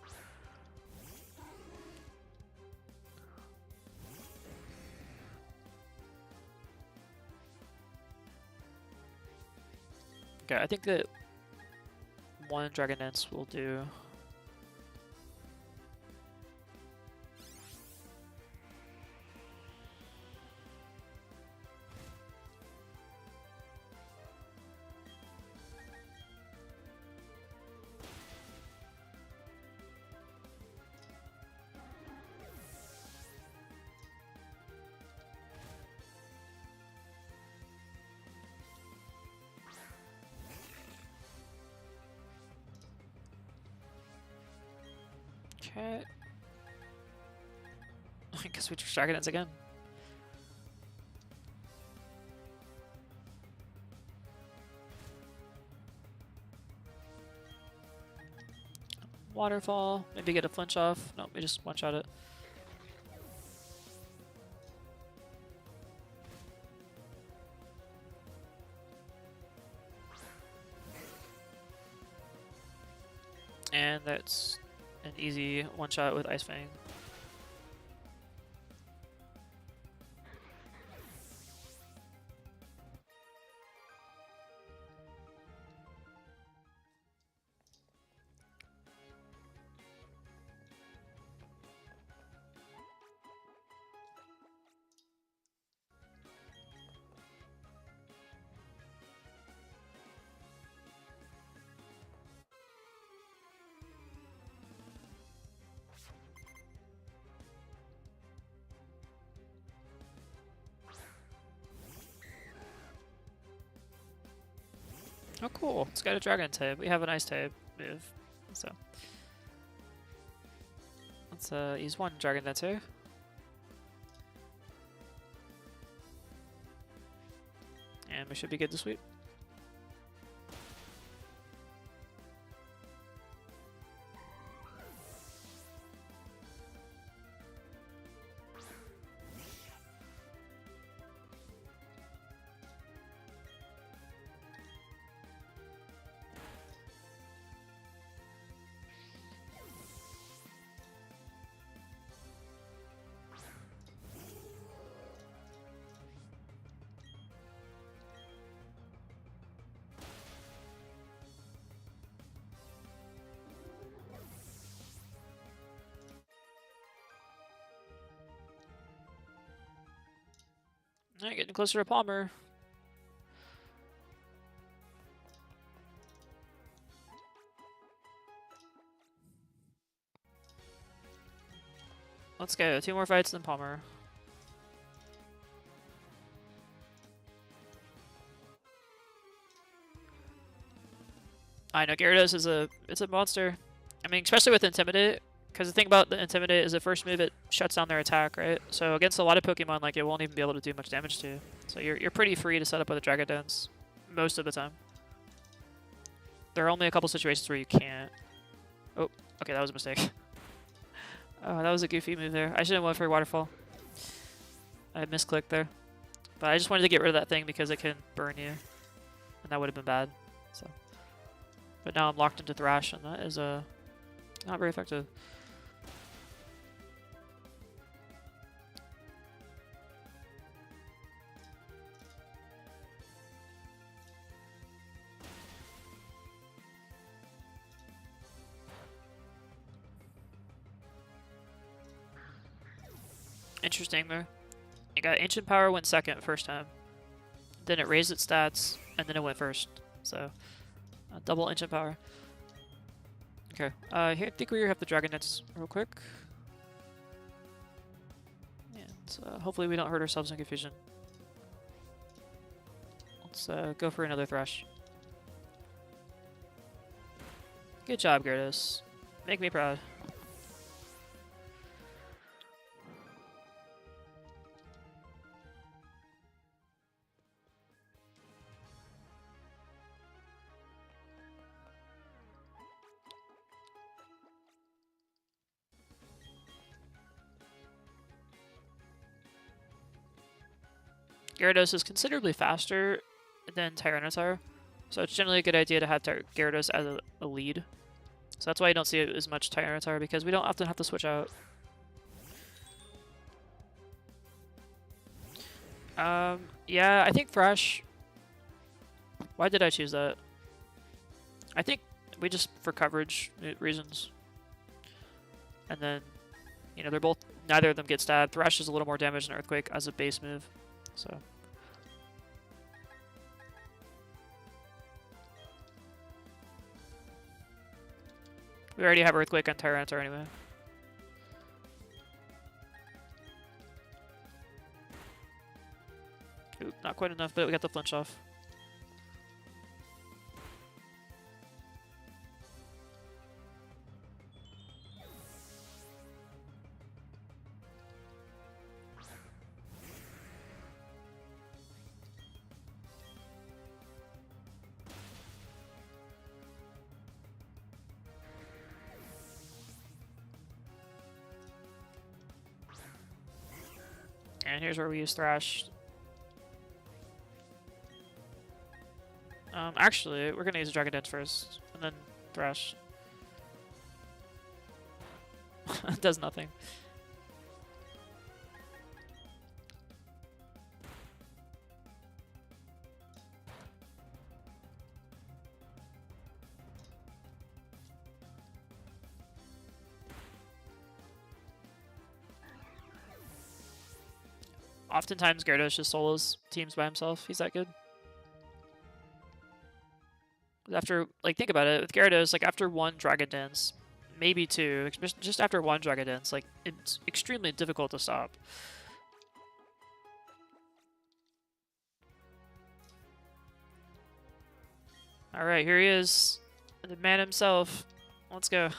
Okay, I think that one Dragon Dance will do. Okay. I guess we just Dragon Dance again. Waterfall. Maybe get a flinch off. No, we just one-shot it. And that's an easy one-shot with Ice Fang. Oh, cool. It's got a Dragon type. We have an Ice type move. So let's use one Dragon Dance here. And we should be good to sweep. Alright, getting closer to Palmer. Let's go. 2 more fights than Palmer. I know Gyarados is it's a monster. I mean, especially with Intimidate, because the thing about the Intimidate is the first move it shuts down their attack, right? So against a lot of Pokemon, like it won't even be able to do much damage to you. So you're pretty free to set up with a Dragon Dance most of the time. There are only a couple situations where you can't. Oh, okay, that was a mistake. Oh, that was a goofy move there. I should have went for Waterfall. I misclicked there. But I just wanted to get rid of that thing because it can burn you. And that would have been bad. So, but now I'm locked into Thrash, and that is not very effective. Interesting there. You got Ancient Power went second first time. Then it raised its stats, and then it went first. So, double Ancient Power. Okay, here, I think we have the Dragon Dance real quick. And hopefully we don't hurt ourselves in confusion. Let's go for another Thrash. Good job, Gyarados. Make me proud. Gyarados is considerably faster than Tyranitar, so it's generally a good idea to have Gyarados as a lead. So that's why you don't see as much Tyranitar, because we don't often have to switch out. Yeah, I think Thrash... Why did I choose that? I think we just, for coverage reasons. And then, you know, they're both... Neither of them get stabbed. Thrash is a little more damage than Earthquake as a base move, so... We already have Earthquake on Tyranitar anyway. Ooh, not quite enough, but we got the flinch off. And here's where we use Thrash. Actually, we're gonna use Dragon Dance first, and then Thrash. It does nothing. Oftentimes, Gyarados just solos teams by himself. He's that good. After, like, think about it. With Gyarados, like, after one Dragon Dance, maybe two, just after one Dragon Dance, like, it's extremely difficult to stop. Alright, here he is. The man himself. Let's go.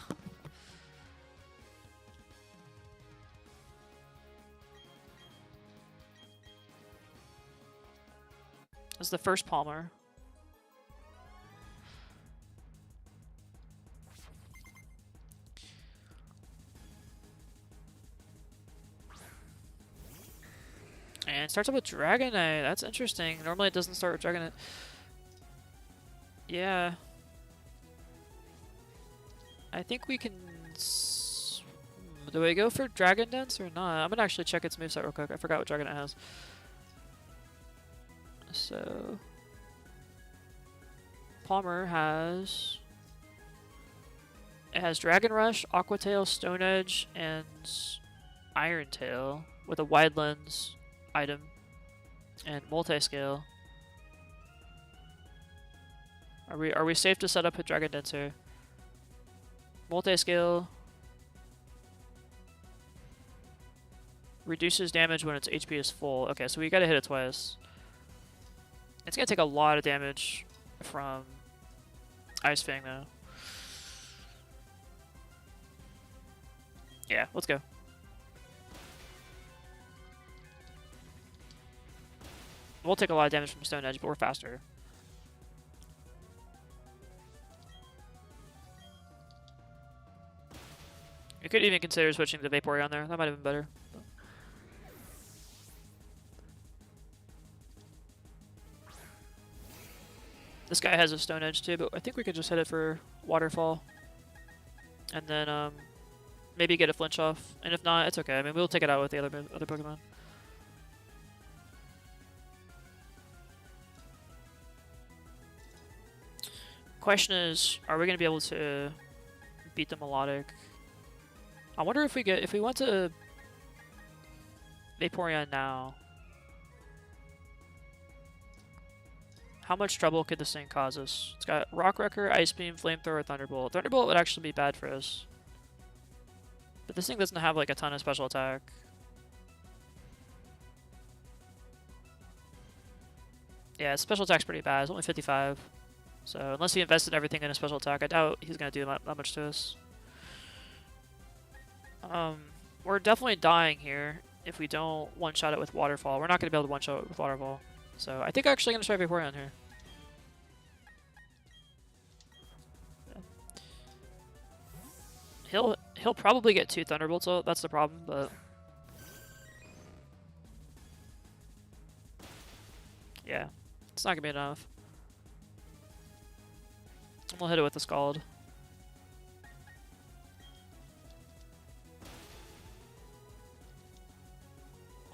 This is the first Palmer. And it starts up with Dragonite. That's interesting. Normally it doesn't start with Dragonite. Yeah. I think we can... Do we go for Dragon Dance or not? I'm gonna actually check its moveset real quick. I forgot what Dragonite has. So... Palmer has... It has Dragon Rush, Aqua Tail, Stone Edge, and Iron Tail with a Wide Lens item and multi-scale. Are we safe to set up a Dragon Dance here? Multi-scale reduces damage when its HP is full. Okay, so we gotta hit it twice. It's gonna take a lot of damage from Ice Fang though. Yeah, let's go. We'll take a lot of damage from Stone Edge, but we're faster. We could even consider switching the Vaporeon there. That might have been better. This guy has a Stone Edge too, but I think we could just hit it for Waterfall. And then maybe get a flinch off. And if not, it's okay. I mean, we'll take it out with the other Pokemon. Question is, are we going to be able to beat the Melodic? I wonder if we went to Vaporeon now, how much trouble could this thing cause us? It's got Rock Wrecker, Ice Beam, Flamethrower, Thunderbolt. Thunderbolt would actually be bad for us. But this thing doesn't have like a ton of special attack. Yeah, special attack's pretty bad. It's only 55. So unless he invested everything in a special attack, I doubt he's going to do that much to us. We're definitely dying here if we don't one-shot it with Waterfall. We're not going to be able to one-shot it with Waterfall. So I think I'm actually going to try Vaporeon here. Yeah. He'll probably get 2 Thunderbolts out, that's the problem, but... yeah, it's not going to be enough. We'll hit it with the Scald.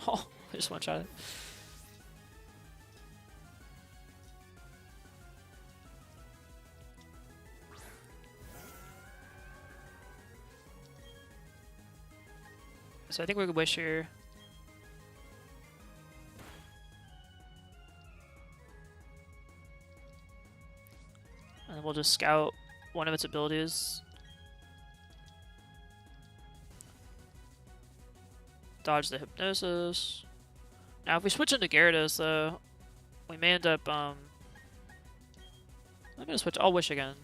Oh, I just one-shot it. So I think we could Wish here. And then we'll just scout one of its abilities. Dodge the Hypnosis. Now if we switch into Gyarados though, we may end up I'm gonna switch. I'll Wish again.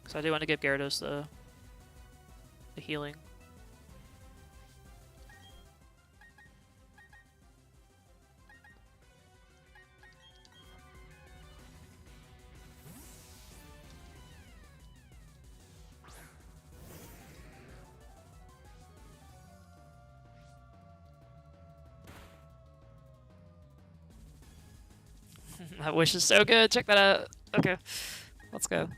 Because I do want to give Gyarados the healing. That Wish is so good. Check that out. Okay, let's go.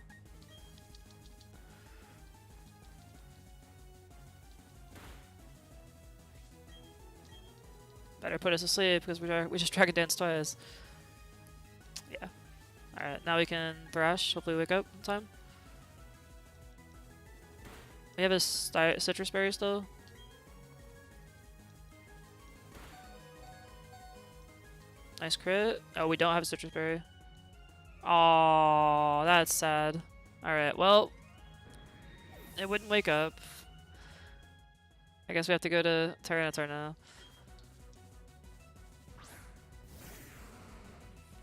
Better put us to sleep because we just Dragon Dance twice. Yeah. Alright, now we can Thrash. Hopefully wake up in time. We have a Citrus Berry still. Nice crit. Oh, we don't have a Citrus Berry. Oh, that's sad. Alright, well, it wouldn't wake up. I guess we have to go to Tyranitar now.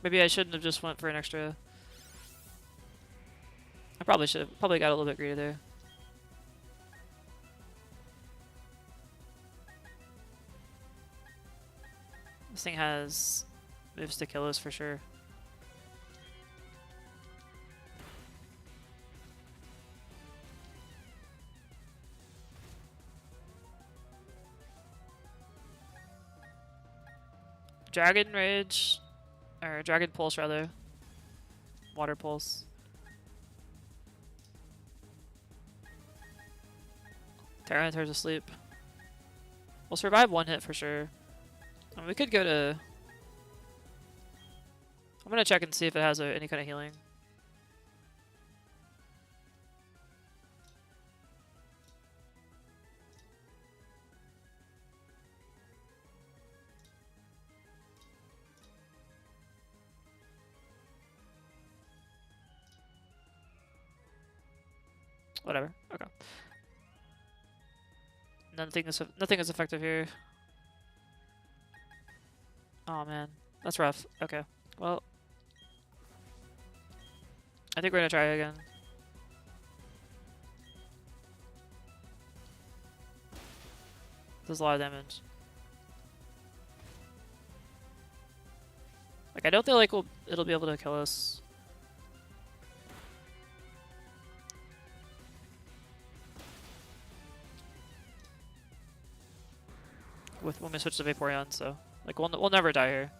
Maybe I shouldn't have just went for an extra. I probably should have. Probably got a little bit greedy there. This thing has moves to kill us for sure. Dragon Rage, or Dragon Pulse rather. Water Pulse. Tyranitar's asleep. We'll survive one hit for sure. And we could go to... I'm gonna check and see if it has any kind of healing. Whatever. Okay. Nothing is effective here. Oh man, that's rough. Okay. Well, I think we're gonna try again. Does a lot of damage. Like I don't feel like it'll be able to kill us. When we switch to Vaporeon, so like we'll never die here,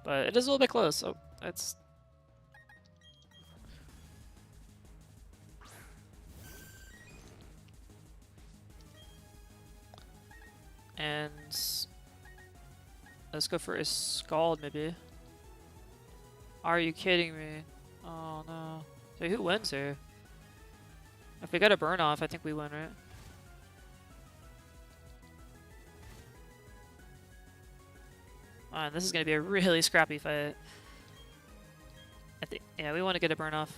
but it is a little bit close. So it's and let's go for a Scald maybe. Are you kidding me? Oh no! So who wins here? If we get a burn off, I think we win, right? This is going to be a really scrappy fight. I think, yeah, we want to get a burn off.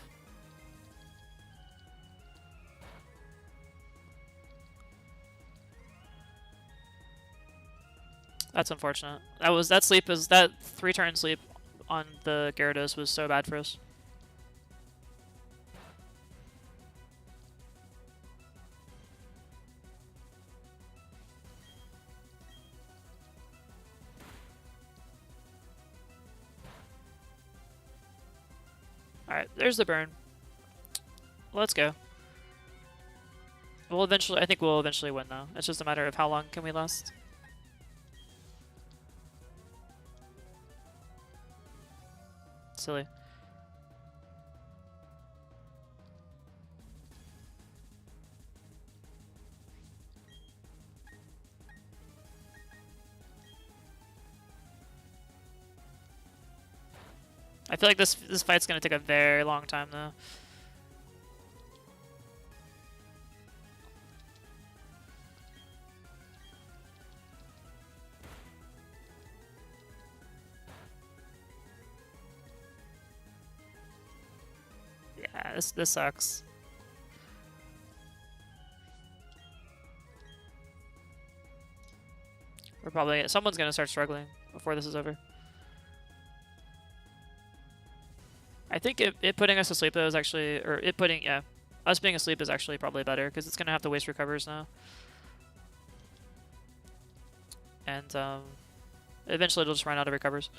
That's unfortunate. That 3-turn sleep on the Gyarados was so bad for us. Alright, there's the burn. Let's go. We'll eventually, I think we'll eventually win though. It's just a matter of how long can we last. Silly. I feel like this fight's gonna take a very long time though. Yeah, this sucks. We're probably someone's gonna start struggling before this is over. I think it putting us asleep though is actually, or it putting, yeah, us being asleep is actually probably better because it's gonna have to waste recovers now. And eventually it'll just run out of recovers.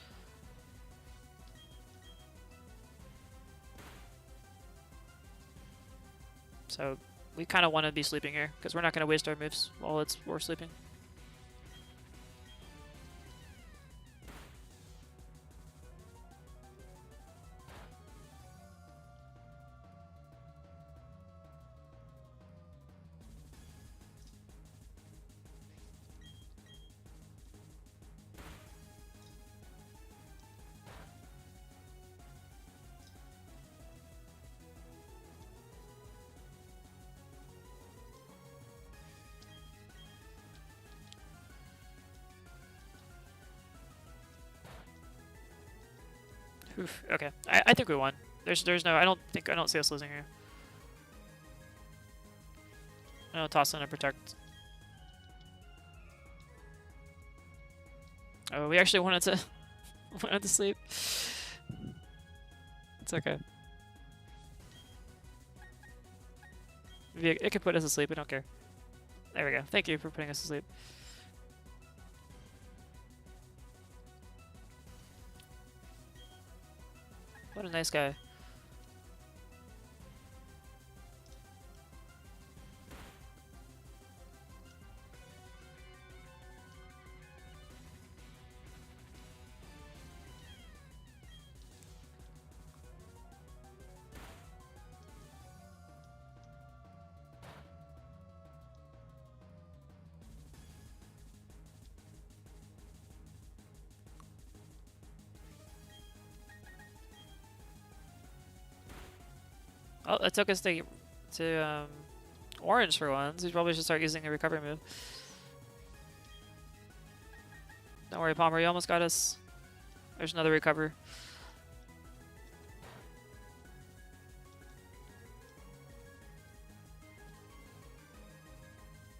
So we kind of want to be sleeping here because we're not going to waste our moves while we're sleeping. Oof, okay, I think we won. There's no, I don't see us losing here. No, toss in and protect. Oh, we actually wanted to sleep. It's okay. It could put us to sleep. We don't care. There we go. Thank you for putting us to sleep. What a nice guy. Oh, it took us to orange for once. We probably should start using a recovery move. Don't worry, Palmer, you almost got us. There's another recover.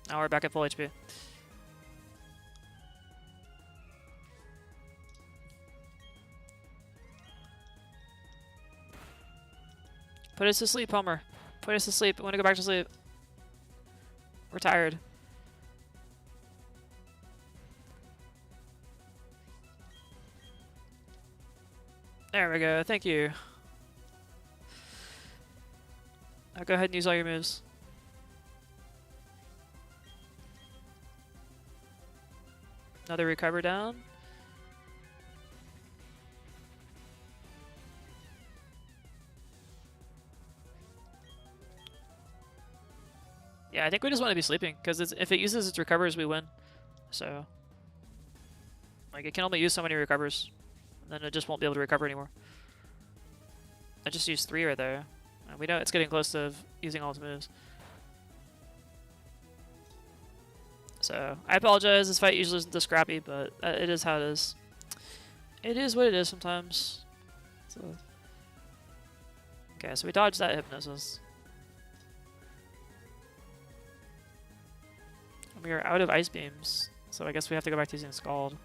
Now we're back at full HP. Put us to sleep, Palmer. Put us to sleep. I want to go back to sleep. We're tired. There we go. Thank you. Now go ahead and use all your moves. Another recover down. Yeah, I think we just want to be sleeping, because if it uses its recovers, we win. So, like, it can only use so many recovers, and then it just won't be able to recover anymore. I just used 3 right there. And we know it's getting close to using all its moves. So, I apologize, this fight usually isn't this scrappy, but it is how it is. It is what it is sometimes. So. Okay, so we dodged that hypnosis. We are out of ice beams, so I guess we have to go back to using Scald.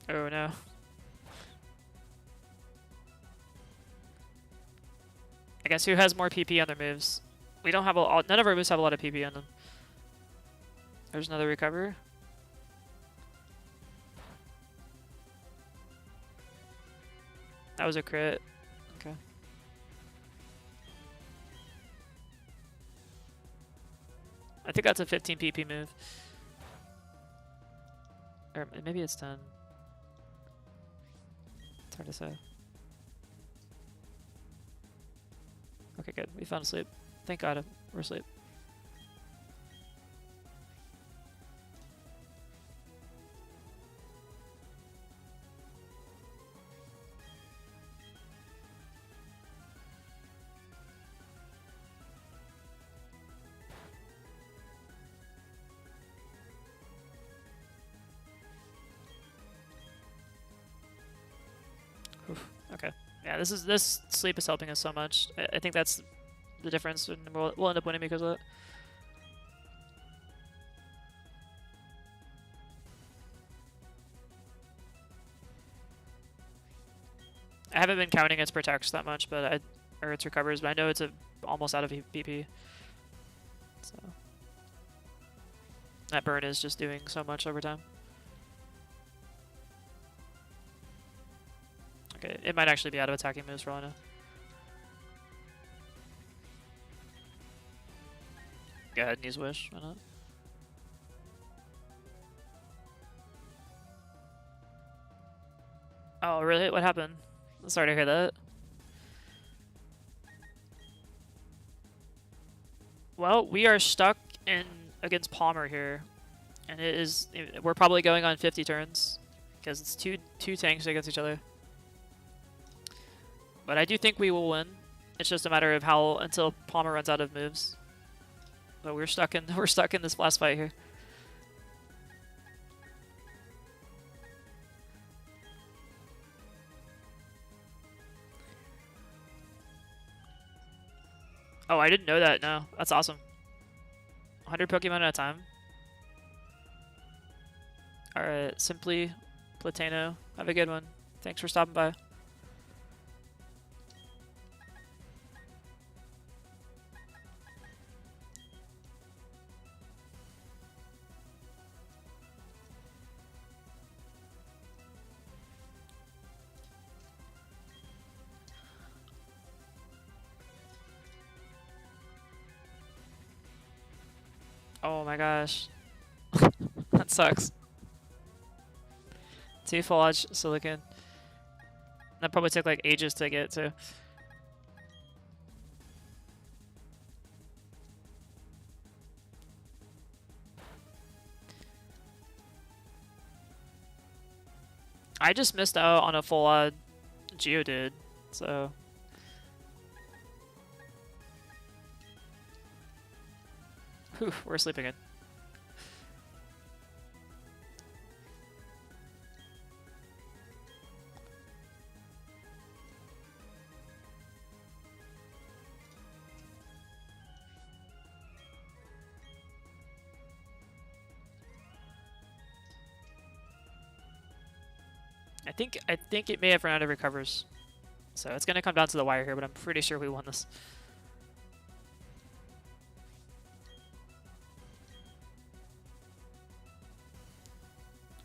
Oh no. guess who has more PP on their moves? We don't have none of our moves have a lot of PP on them. There's another recover. That was a crit. Okay. I think that's a 15 PP move. Or maybe it's 10. It's hard to say. Okay, good. We found sleep. Thank God we're asleep. Okay. Yeah, this sleep is helping us so much. I think that's the difference, and we'll end up winning because of it. I haven't been counting its protects that much, or its recovers, but I know it's almost out of BP. So that burn is just doing so much over time. Okay, it might actually be out of attacking moves for all I know. Go ahead and use Wish, why not? Oh, really? What happened? Sorry to hear that. Well, we are stuck against Palmer here, and we're probably going on 50 turns because it's two tanks against each other. But I do think we will win. It's just a matter of how until Palmer runs out of moves. But we're stuck in this last fight here. Oh, I didn't know that. No, that's awesome. 100 Pokemon at a time. All right, Simply, Platano, have a good one. Thanks for stopping by. Oh my gosh. That sucks. 2 Full Edge Silicon. That probably took like ages to get to. I just missed out on a full odd Geodude, so. Whew, we're sleeping in. I think it may have run out of recovers. So it's gonna come down to the wire here, but I'm pretty sure we won this.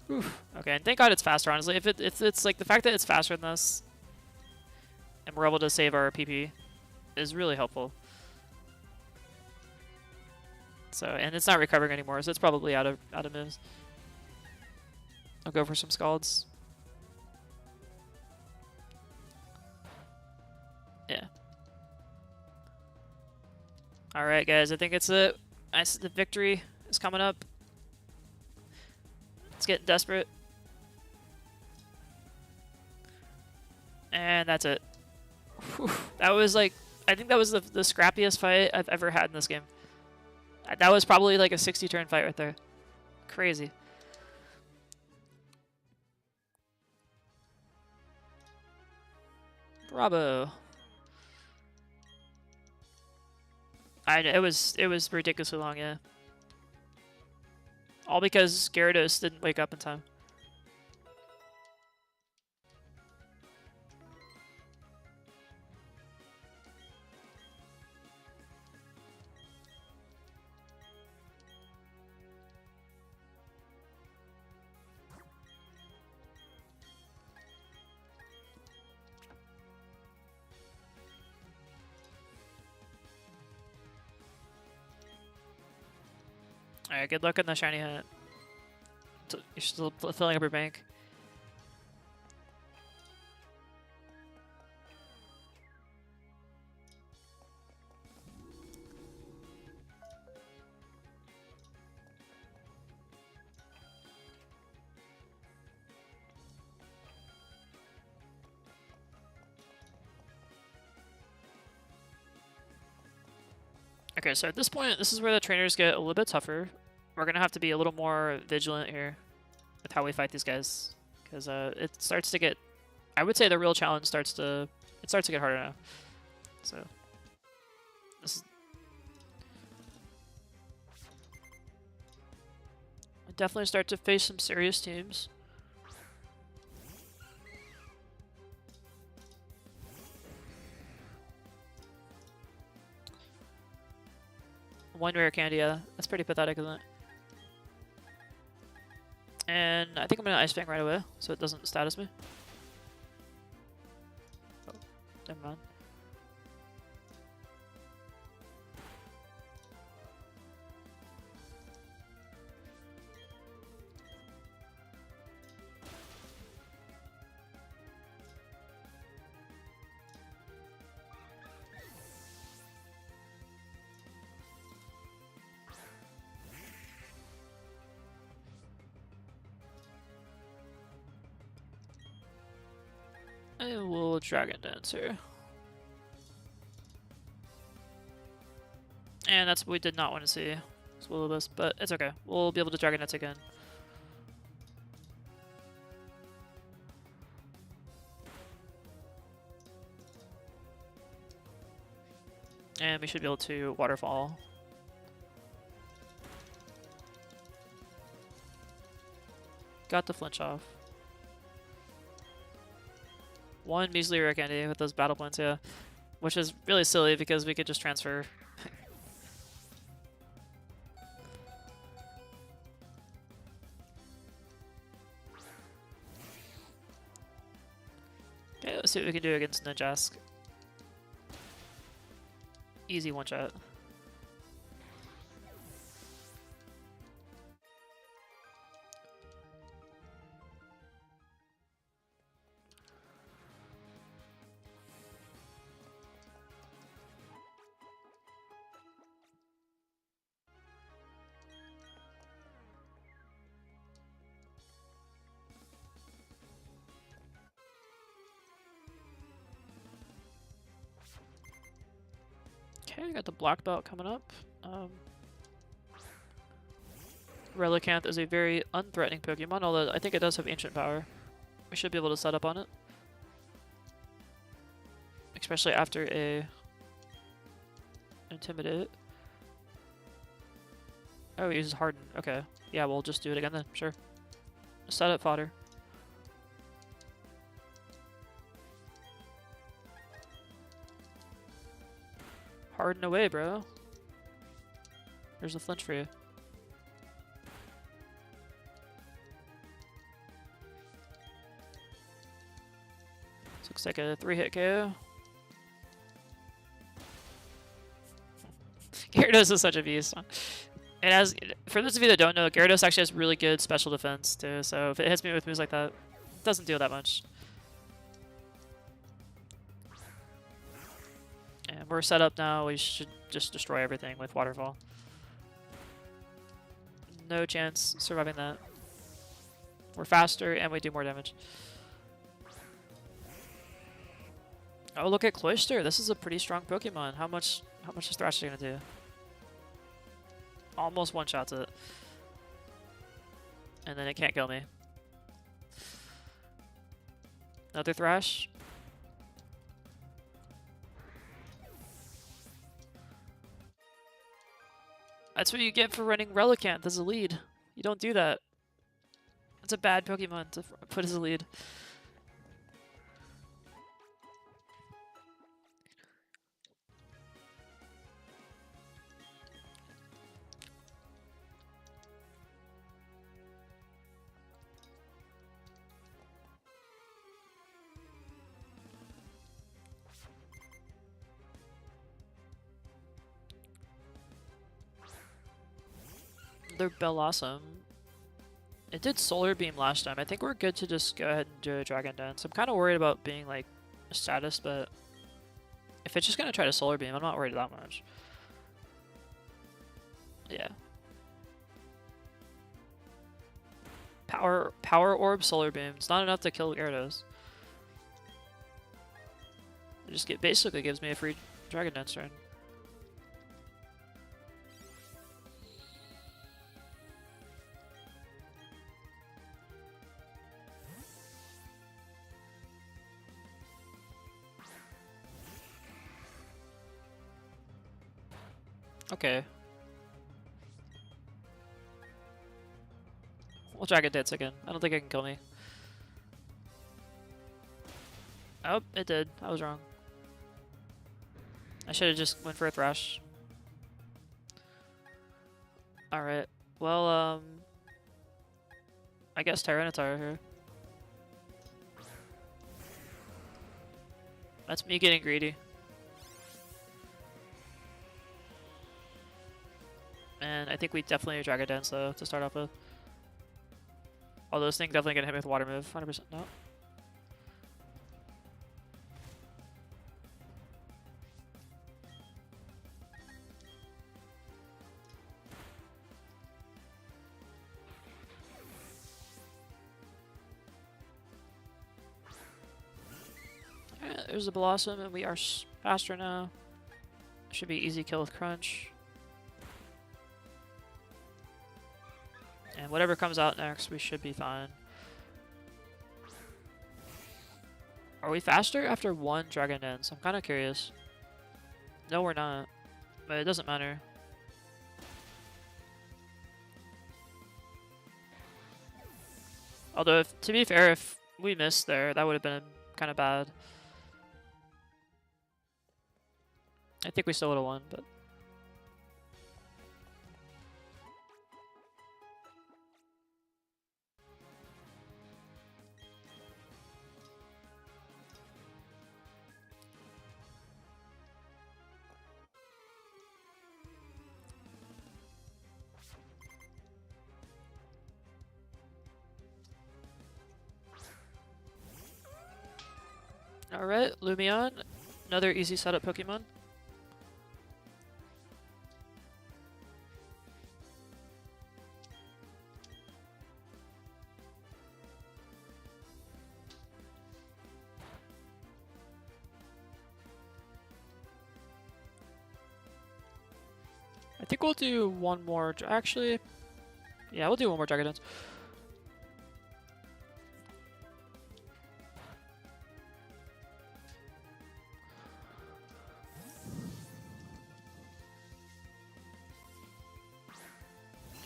Oof. Okay, and thank God it's faster, honestly. If it's like the fact that it's faster than us and we're able to save our PP is really helpful. So, and it's not recovering anymore, so it's probably out of moves. I'll go for some Scalds. Yeah. Alright guys, I think it's it. The victory is coming up. It's getting desperate. And that's it. Whew. That was like, I think that was the scrappiest fight I've ever had in this game. That was probably like a 60 turn fight right there. Crazy. Bravo. It was ridiculously long, yeah. All because Gyarados didn't wake up in time. Alright, good luck on the shiny hunt. You're still filling up your bank. Okay, so at this point, this is where the trainers get a little bit tougher. We're gonna have to be a little more vigilant here with how we fight these guys, because it starts to get. I would say the real challenge starts to get harder now. So this is. I definitely start to face some serious teams. One rare candy, yeah. That's pretty pathetic, isn't it? And I think I'm gonna Ice Fang right away, so it doesn't status me. Oh, never mind. And we'll Dragon Dance here. And that's what we did not want to see. It's Will-O-Wisp, but it's okay. We'll be able to Dragon Dance again. And we should be able to Waterfall. Got the flinch off. One measly rare candy with those battle points, yeah. Which is really silly because we could just transfer. Okay, let's see what we can do against Ninjask. Easy one shot. Okay, got the black belt coming up. Relicanth is a very unthreatening Pokemon, although I think it does have ancient power. We should be able to set up on it. Especially after a Intimidate. Oh, he uses Harden. Okay. Yeah, we'll just do it again then. Sure. Set up fodder. Harden away, bro. There's a flinch for you. This looks like a 3-hit KO. Gyarados is such a beast. It has, for those of you that don't know, Gyarados actually has really good special defense too, so if it hits me with moves like that, it doesn't deal that much. And we're set up now, we should just destroy everything with Waterfall. No chance surviving that. We're faster and we do more damage. Oh, look at Cloyster. This is a pretty strong Pokemon. How much is Thrasher gonna do? Almost one-shots it. And then it can't kill me. Another Thrash. That's what you get for running Relicanth as a lead. You don't do that. It's a bad Pokemon to put as a lead. They're Bellossom. It did Solar Beam last time. I think we're good to just go ahead and do a Dragon Dance. I'm kind of worried about being like a status, but if it's just gonna try to Solar Beam, I'm not worried that much. Yeah. Power Orb, Solar Beam. It's not enough to kill Gyarados. It basically gives me a free Dragon Dance turn. Okay. We'll Dragon Dance again. I don't think it can kill me. Oh, it did. I was wrong. I should have just went for a Thrash. Alright. Well, I guess Tyranitar here. That's me getting greedy. And I think we definitely Dragon Dance though to start off with. Although this thing definitely gonna hit me with Water Move, 100% no. Alright, there's a Blossom and we are faster now. Should be easy kill with Crunch. And whatever comes out next, we should be fine. Are we faster after one Dragon Dance? I'm kind of curious. No, we're not. But it doesn't matter. Although, to be fair, if we missed there, that would have been kind of bad. I think we still would have won, but... Alright, Lumion. Another easy setup Pokemon. I think we'll do one more. Actually, yeah, we'll do one more Dragon Dance.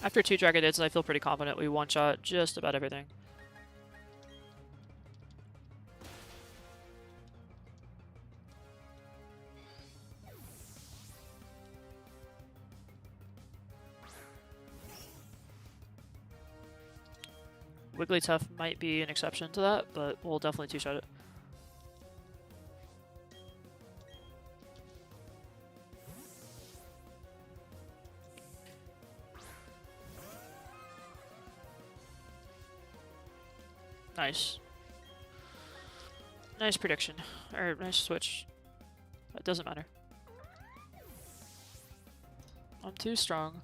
After 2 Dragon Dances, I feel pretty confident we one-shot just about everything. Wigglytuff might be an exception to that, but we'll definitely two-shot it. Nice. Nice prediction. Or nice switch. It doesn't matter. I'm too strong.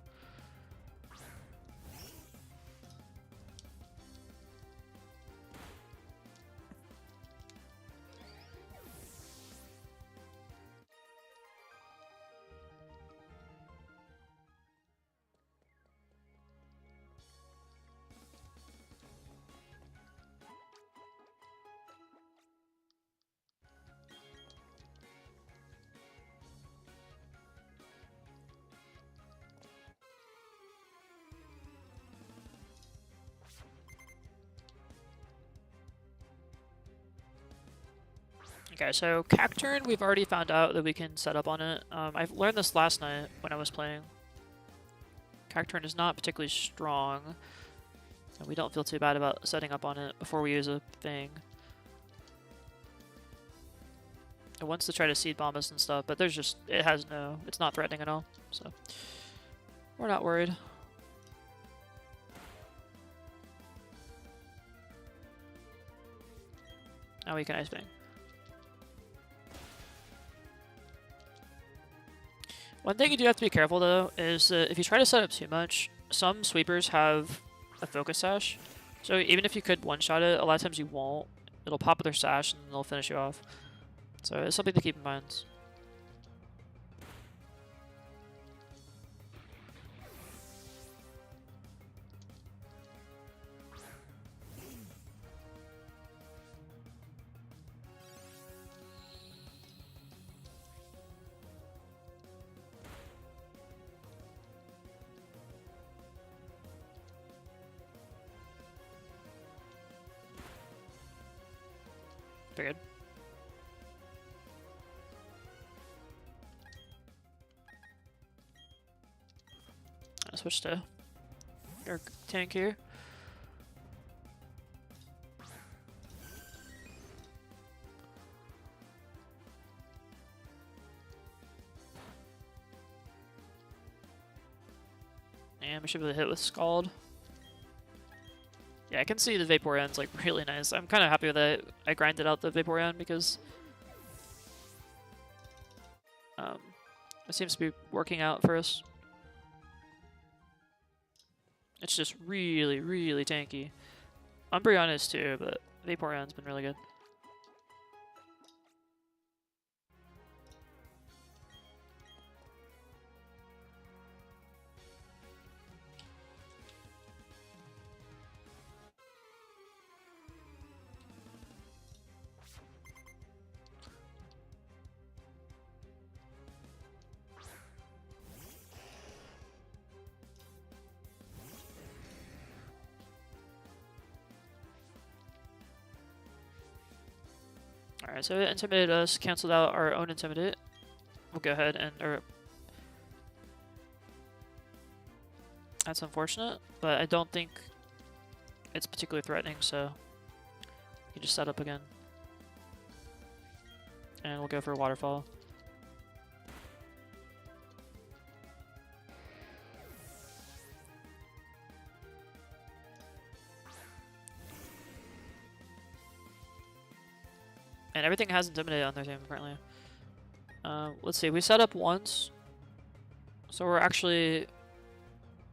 Okay, so Cacturn, we've already found out that we can set up on it. I've learned this last night when I was playing. Cacturn is not particularly strong, and we don't feel too bad about setting up on it before we use a thing. It wants to try to Seed Bomb us and stuff, but it's not threatening at all, so we're not worried. Now we can Ice Beam. One thing you do have to be careful though is if you try to set up too much, some sweepers have a focus sash. So even if you could one-shot it, a lot of times you won't. It'll pop with their sash and they'll finish you off. So it's something to keep in mind. Very good. I'll switch to our tank here. And we should be able to hit with Scald. Yeah, I can see the Vaporeon's like really nice. I'm kind of happy with it. I grinded out the Vaporeon because it seems to be working out for us. It's just really, really tanky. Umbreon is too, but Vaporeon's been really good. Alright, so it intimidated us, canceled out our own intimidate. We'll go ahead and... That's unfortunate, but I don't think it's particularly threatening, so we can just set up again. And we'll go for a Waterfall. And everything has Intimidate on their team, apparently. Let's see, we set up once. So we're actually,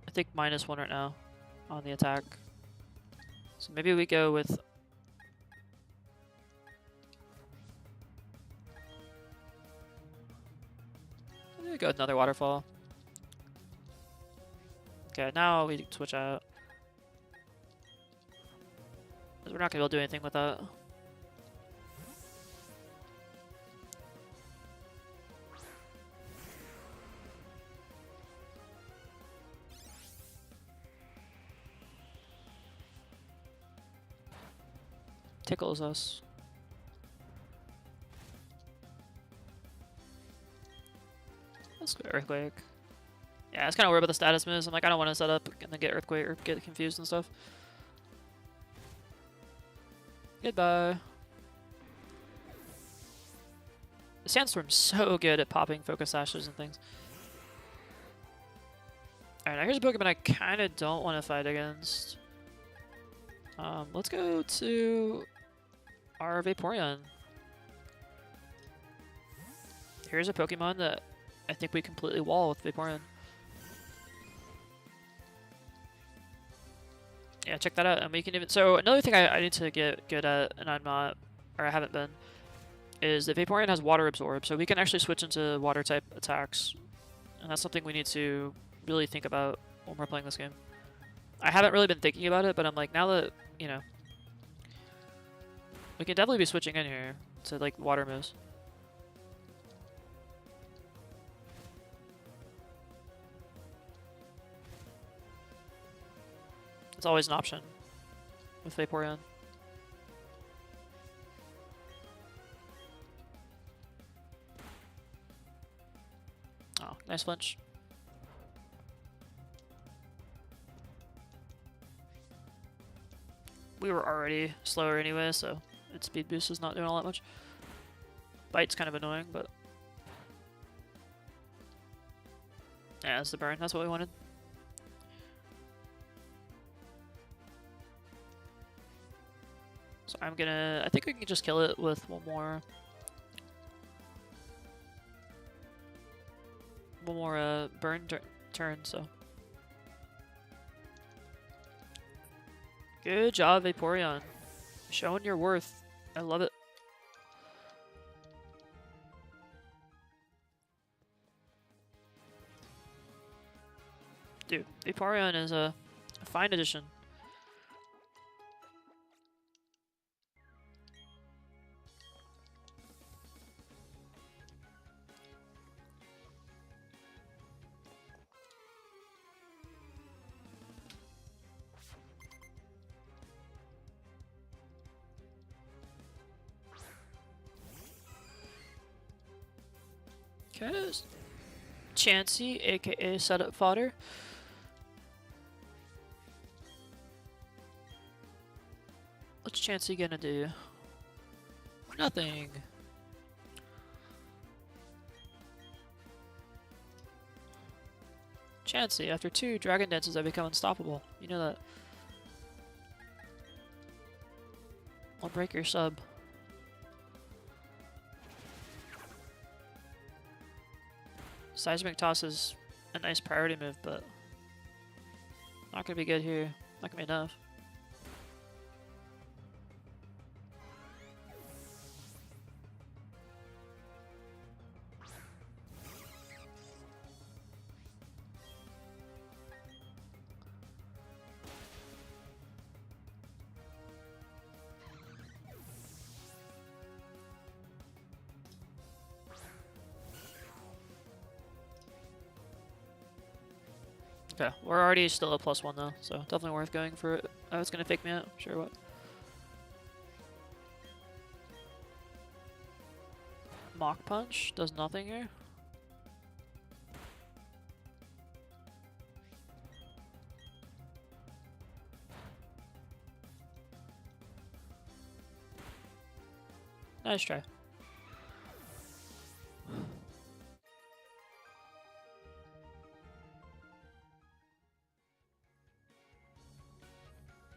I think, -1 right now on the attack. So maybe we go with... Maybe we go with another Waterfall. Okay, now we switch out. 'Cause we're not going to be able to do anything with that. Tickles us. Let's go Earthquake. Yeah, I was kind of worried about the status moves. I'm like, I don't want to set up and then get Earthquake or get confused and stuff. Goodbye. The Sandstorm's so good at popping Focus Sashes and things. Alright, now here's a Pokemon I kind of don't want to fight against. Let's go to our Vaporeon. Here's a Pokemon that I think we completely wall with Vaporeon. Yeah, check that out. And we can even... So another thing I need to get good at, and I'm not, or I haven't been, is that Vaporeon has Water Absorb, so we can actually switch into Water type attacks. And that's something we need to really think about when we're playing this game. I haven't really been thinking about it, but I'm like, now that, you know, we can definitely be switching in here to, like, water moves. It's always an option with Vaporeon. Oh, nice flinch. We were already slower anyway, so its speed boost is not doing all that much. Bite's kind of annoying, but... Yeah, that's the burn. That's what we wanted. So I'm gonna... I think we can just kill it with one more burn turn, so... Good job, Vaporeon. Showing your worth. I love it. Dude, Vaporeon is a fine addition. Okay, Chansey, aka setup fodder. What's Chansey gonna do? Nothing. Chansey, after 2 Dragon Dances, I become unstoppable. You know that. I'll break your sub. Seismic Toss is a nice priority move, but not gonna be good here. Not gonna be enough. Okay, we're already still at +1 though, so definitely worth going for it. Oh, it's gonna fake me out. Sure what. Mach Punch does nothing here. Nice try.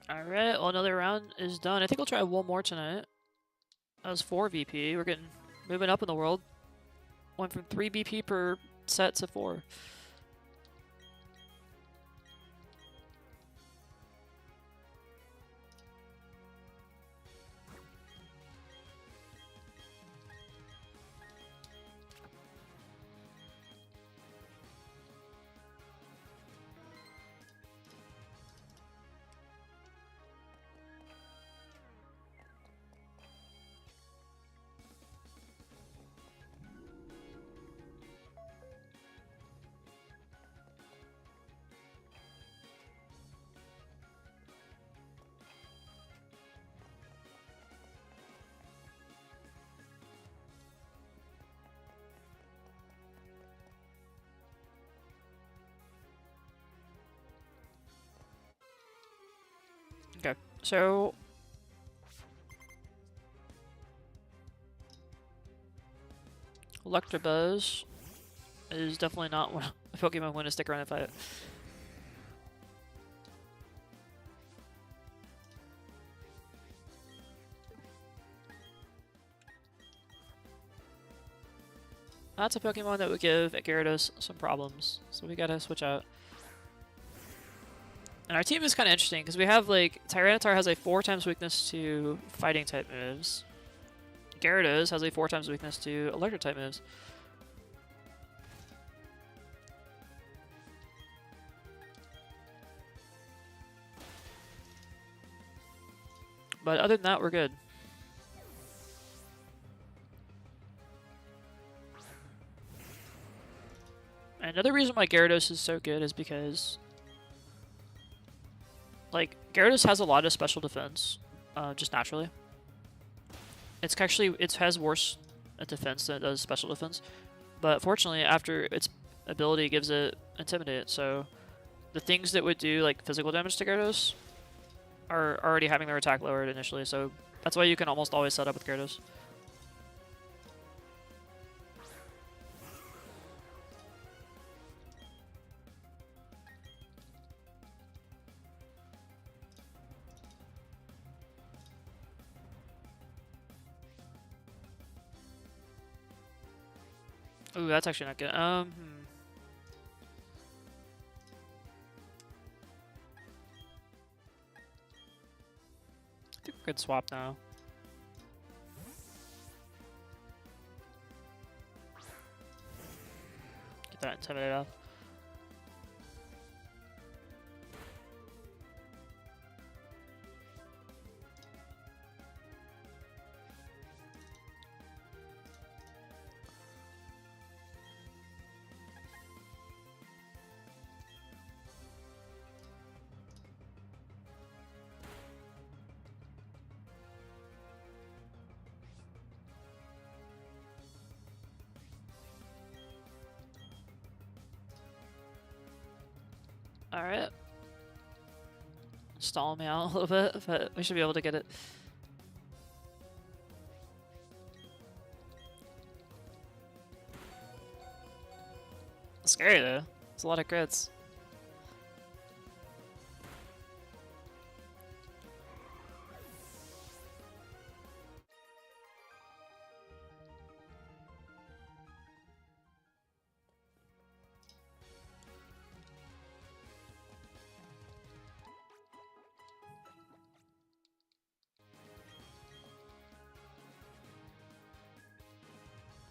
Alright, well another round is done. I think we'll try one more tonight. That was 4 VP. We're getting moving up in the world. Went from 3 BP per set to 4. Okay, so Electabuzz is definitely not one a Pokemon want to stick around and fight. That's a Pokemon that would give Gyarados some problems, so we gotta switch out. And our team is kind of interesting because we have like Tyranitar has a 4 times weakness to fighting type moves. Gyarados has a 4 times weakness to electric type moves. But other than that, we're good. And another reason why Gyarados is so good is because like, Gyarados has a lot of special defense, just naturally. It's actually, it has worse defense than it does special defense. But fortunately, after its ability gives it Intimidate, so the things that would do, like, physical damage to Gyarados are already having their attack lowered initially, so that's why you can almost always set up with Gyarados. Ooh, that's actually not good. I think we could swap now. Get that Intimidate off. Alright. Stall me out a little bit, but we should be able to get it. Scary though. It's a lot of crits.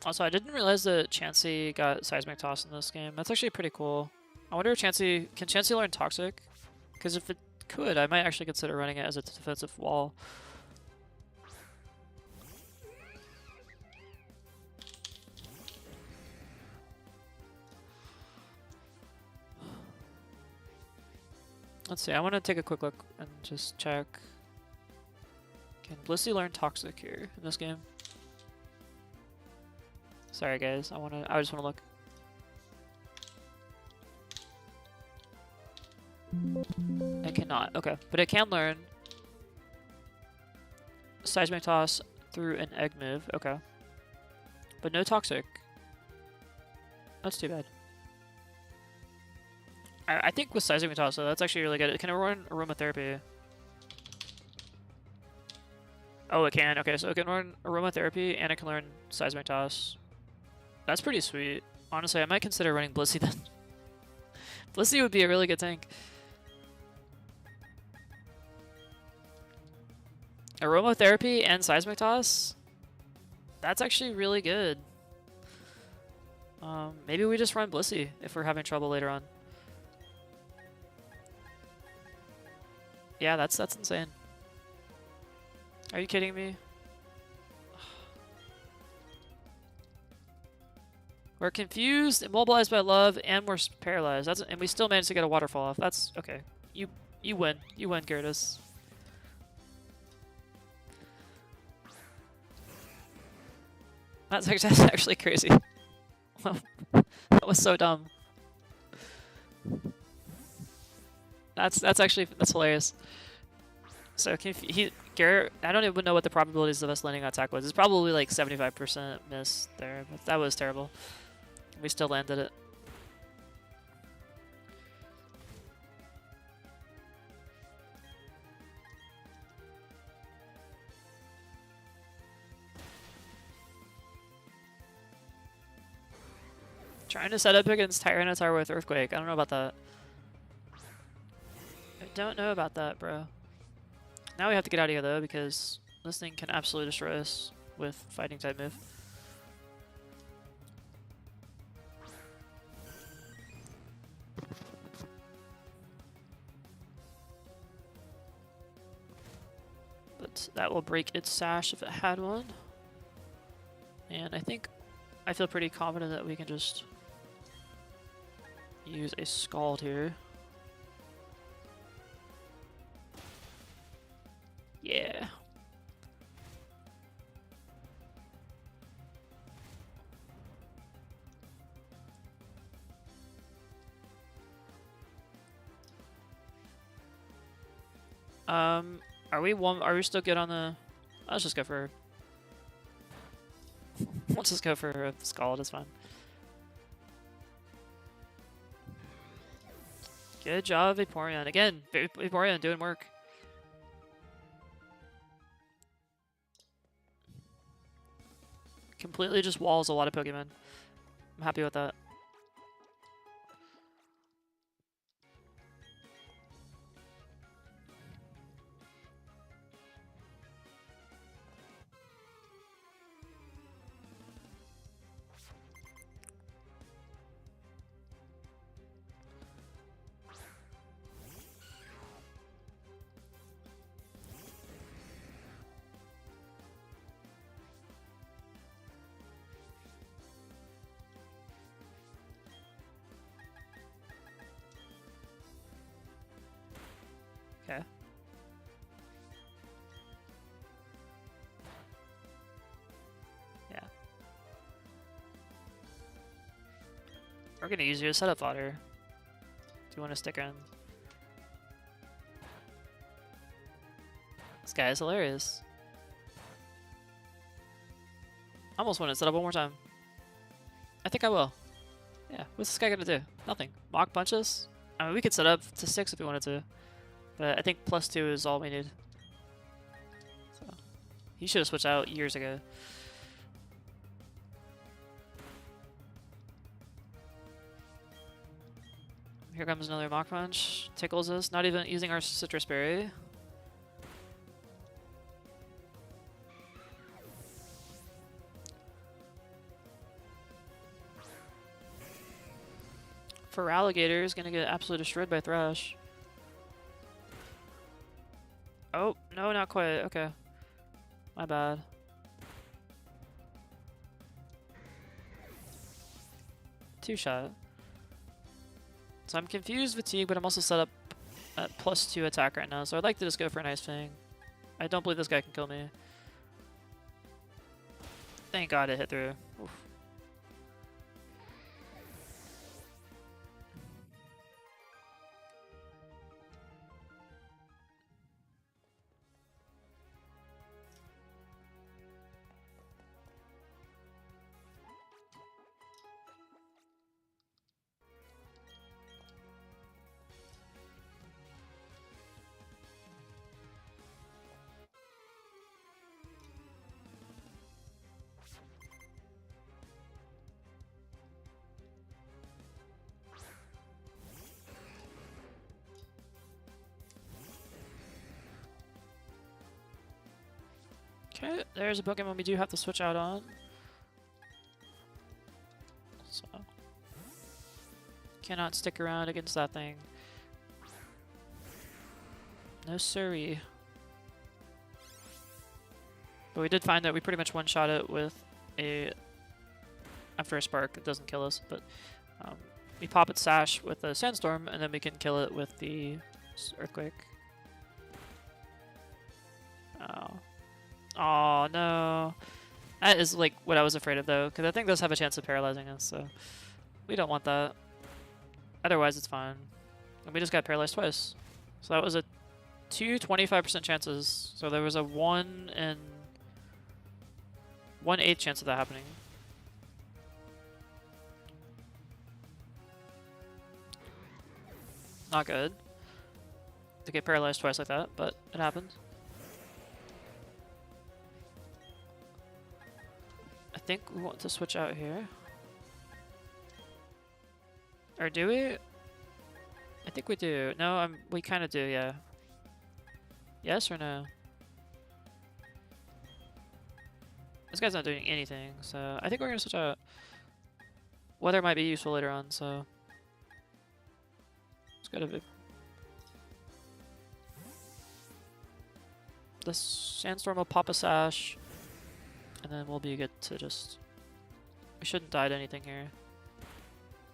Also, I didn't realize that Chansey got Seismic Toss in this game. That's actually pretty cool. I wonder if can Chansey learn Toxic? Because if it could, I might actually consider running it as a defensive wall. Let's see, I want to take a quick look and just check. Can Blissey learn Toxic here in this game? Sorry guys, I just wanna look. It cannot, okay. But it can learn Seismic Toss through an egg move, okay. But no Toxic. That's too bad. I think with Seismic Toss though, that's actually really good. It can run Aromatherapy. Oh, it can, okay, so it can learn Aromatherapy and it can learn Seismic Toss. That's pretty sweet. Honestly, I might consider running Blissey then. Blissey would be a really good tank. Aromatherapy and Seismic Toss? That's actually really good. Maybe we just run Blissey if we're having trouble later on. Yeah, that's insane. Are you kidding me? We're confused, immobilized by love, and we're paralyzed. And we still managed to get a waterfall off. That's okay. You win. You win, Gyarados. That's actually crazy. That was so dumb. That's hilarious. So Garrett, I don't even know what the probabilities of us landing that attack was. It's probably like 75% miss there, but that was terrible. We still landed it. Trying to set up against Tyranitar with Earthquake. I don't know about that. I don't know about that, bro. Now we have to get out of here though, because this thing can absolutely destroy us with fighting type move. But that will break its sash if it had one. And I feel pretty confident that we can just use a Scald here. Yeah. Are we still good on the... Let's just go for... Let's just go for a Scald, it's fine. Good job, Vaporeon. Again, Vaporeon doing work. Completely just walls a lot of Pokemon. I'm happy with that. Okay. Yeah. We're gonna use you as setup fodder. Do you want to stick around? This guy is hilarious. I almost want to set up one more time. I think I will. Yeah, what's this guy gonna do? Nothing. Mock punches? I mean, we could set up to 6 if we wanted to. But I think +2 is all we need. So, he should have switched out years ago. Here comes another mock punch. Tickles us. Not even using our citrus berry. For Alligator is gonna get absolutely destroyed by Thrash. Oh, no, not quite. Okay. My bad. Two-shot. So I'm confused with Fatigue, but I'm also set up at +2 attack right now, so I'd like to just go for an Ice Fang. I don't believe this guy can kill me. Thank God it hit through. Oof. Okay, there's a Pokemon we do have to switch out on. So, cannot stick around against that thing. No siree. But we did find that we pretty much one-shot it with a... After a Spark, it doesn't kill us, but we pop its Sash with a Sandstorm, and then we can kill it with the Earthquake. Oh. Oh no. That is like what I was afraid of though, because I think those have a chance of paralyzing us, so we don't want that. Otherwise it's fine. And we just got paralyzed twice. So that was a 25% chances. So there was a 1 in 1/8 chance of that happening. Not good to get paralyzed twice like that, but it happened. I think we want to switch out here. Or do we? I think we do. No, we kind of do, yeah. Yes or no? This guy's not doing anything, so I think we're going to switch out. Weather might be useful later on, so... Let's go to... This Sandstorm will pop a Sash. And then we'll be good to just... We shouldn't die to anything here.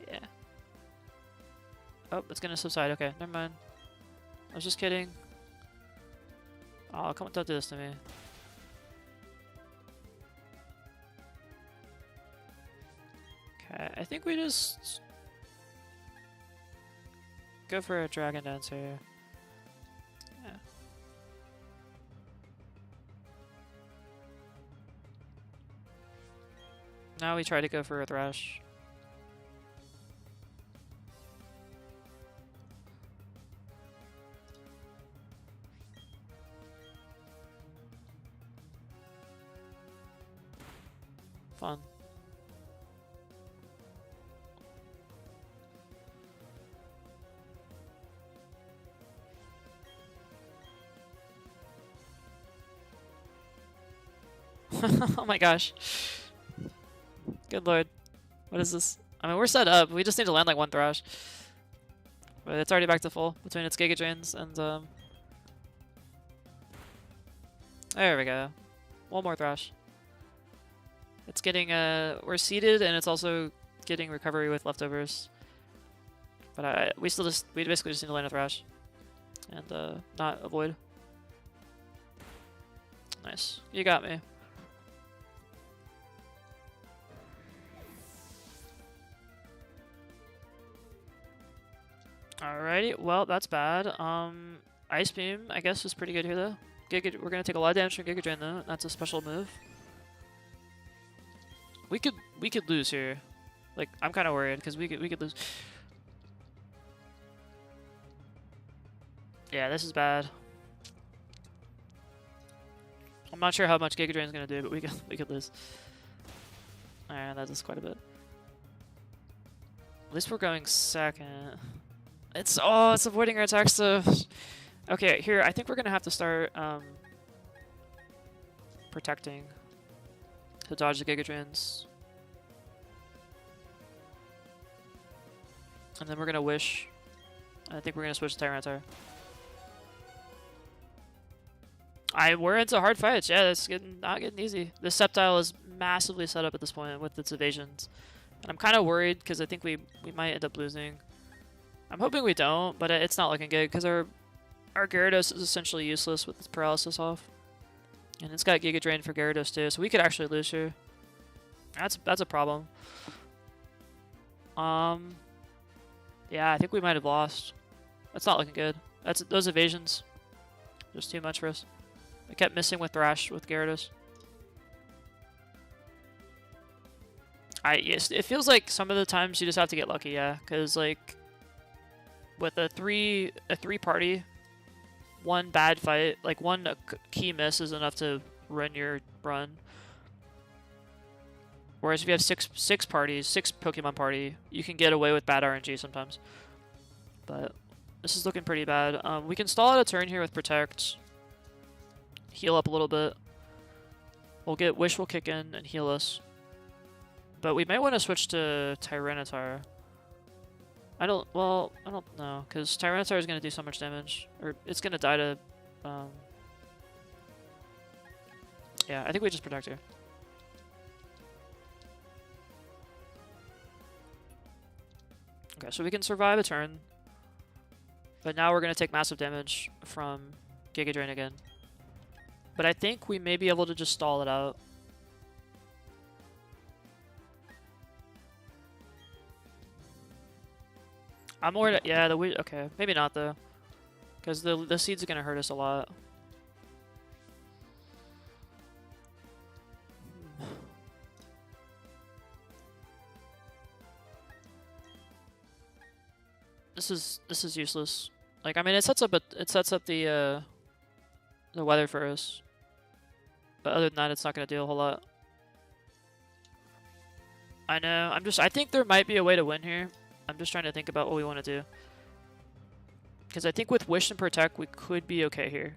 Yeah. Oh, it's gonna subside. Okay, never mind. I was just kidding. Oh, come on, don't do this to me. Okay, I think we just... Go for a Dragon Dance here. Yeah. Now we try to go for a Thrash. Fun. Oh my gosh. Good lord. What is this? I mean, we're set up. We just need to land like one Thrash. But it's already back to full between its Giga Drains and there we go. One more Thrash. It's getting we're seeded and it's also getting recovery with leftovers. But we basically just need to land a Thrash and not avoid. Nice. You got me. Alrighty, well that's bad. Ice Beam I guess is pretty good here though. We're gonna take a lot of damage from Giga Drain though. That's a special move. We could lose here. Like I'm kind of worried because we could lose. Yeah, this is bad. I'm not sure how much Giga Drain is gonna do, but we could lose. Alright, that does quite a bit. At least we're going second. It's avoiding our attack stuff. Okay, here I think we're gonna have to start protecting to dodge the Giga Drains. And then we're gonna wish. I think we're gonna switch to Tyranitar. We're into hard fights. Yeah, it's not getting easy. The Sceptile is massively set up at this point with its evasions. And I'm kind of worried because I think we might end up losing. I'm hoping we don't, but it's not looking good because our Gyarados is essentially useless with its paralysis off. And it's got Giga Drain for Gyarados too, so we could actually lose here. That's a problem. Yeah, I think we might have lost. That's not looking good. Those evasions just too much for us. We kept missing with Thrash with Gyarados. Yes, it feels like some of the times you just have to get lucky, yeah, because like with a three party, one bad fight, like one key miss is enough to ruin your run. Whereas if you have six parties, 6 Pokemon party, you can get away with bad RNG sometimes. But this is looking pretty bad. We can stall out a turn here with Protect. Heal up a little bit. We'll get Wish will kick in and heal us. But we might want to switch to Tyranitar. I don't know, because Tyranitar is going to do so much damage. Or it's going to die to... yeah, I think we just Protect here. Okay, so we can survive a turn. But now we're going to take massive damage from Giga Drain again. But I think we may be able to just stall it out. I'm worried. Yeah, okay, maybe not though, because the seeds are gonna hurt us a lot. This is useless. Like I mean, it sets up the weather for us, but other than that, it's not gonna do a whole lot. I know. I think there might be a way to win here. I'm just trying to think about what we want to do. Because I think with Wish and Protect, we could be okay here.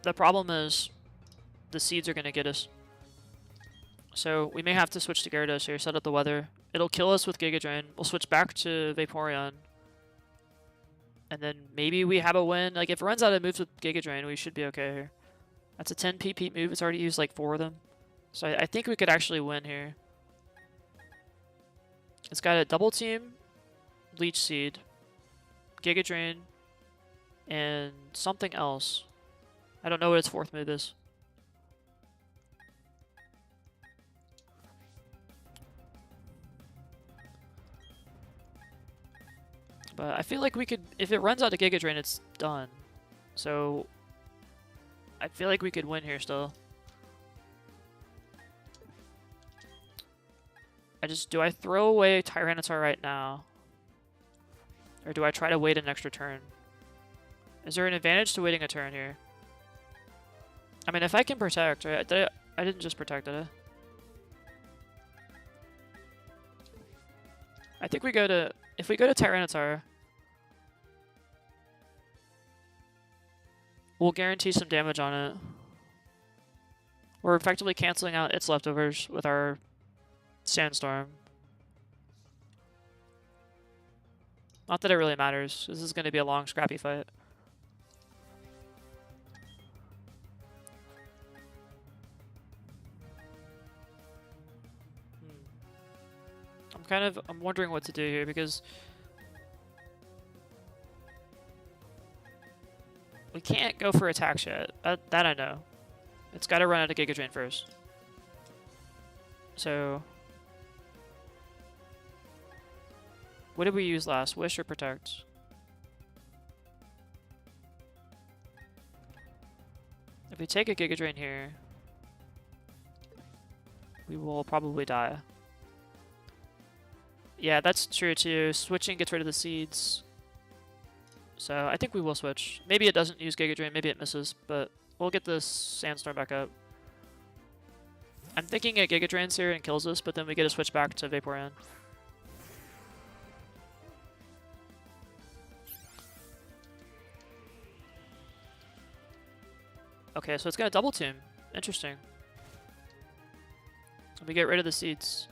The problem is the seeds are going to get us. So we may have to switch to Gyarados here, set up the weather. It'll kill us with Giga Drain. We'll switch back to Vaporeon. And then maybe we have a win. Like if it runs out of moves with Giga Drain, we should be okay here. That's a 10 PP move. It's already used like 4 of them. So I think we could actually win here. It's got a double team, Leech Seed, Giga Drain, and something else. I don't know what its 4th move is. But I feel like we could, if it runs out of Giga Drain, it's done. So I feel like we could win here still. Do I throw away Tyranitar right now? Or do I try to wait an extra turn? Is there an advantage to waiting a turn here? I mean, if I can Protect, right? I didn't just Protect, did I? I think we go to... If we go to Tyranitar, we'll guarantee some damage on it. We're effectively canceling out its leftovers with our Sandstorm. Not that it really matters. This is going to be a long, scrappy fight. I'm wondering what to do here because we can't go for attacks yet. That I know. It's got to run out of Giga Drain first. So, what did we use last? Wish or Protect? If we take a Giga Drain here, we will probably die. Yeah, that's true too. Switching gets rid of the seeds. So I think we will switch. Maybe it doesn't use Giga Drain, maybe it misses, but we'll get this Sandstorm back up. I'm thinking it Giga Drains here and kills us, but then we get to switch back to Vaporeon. Okay, so it's gonna double team. Interesting. We get rid of the seeds.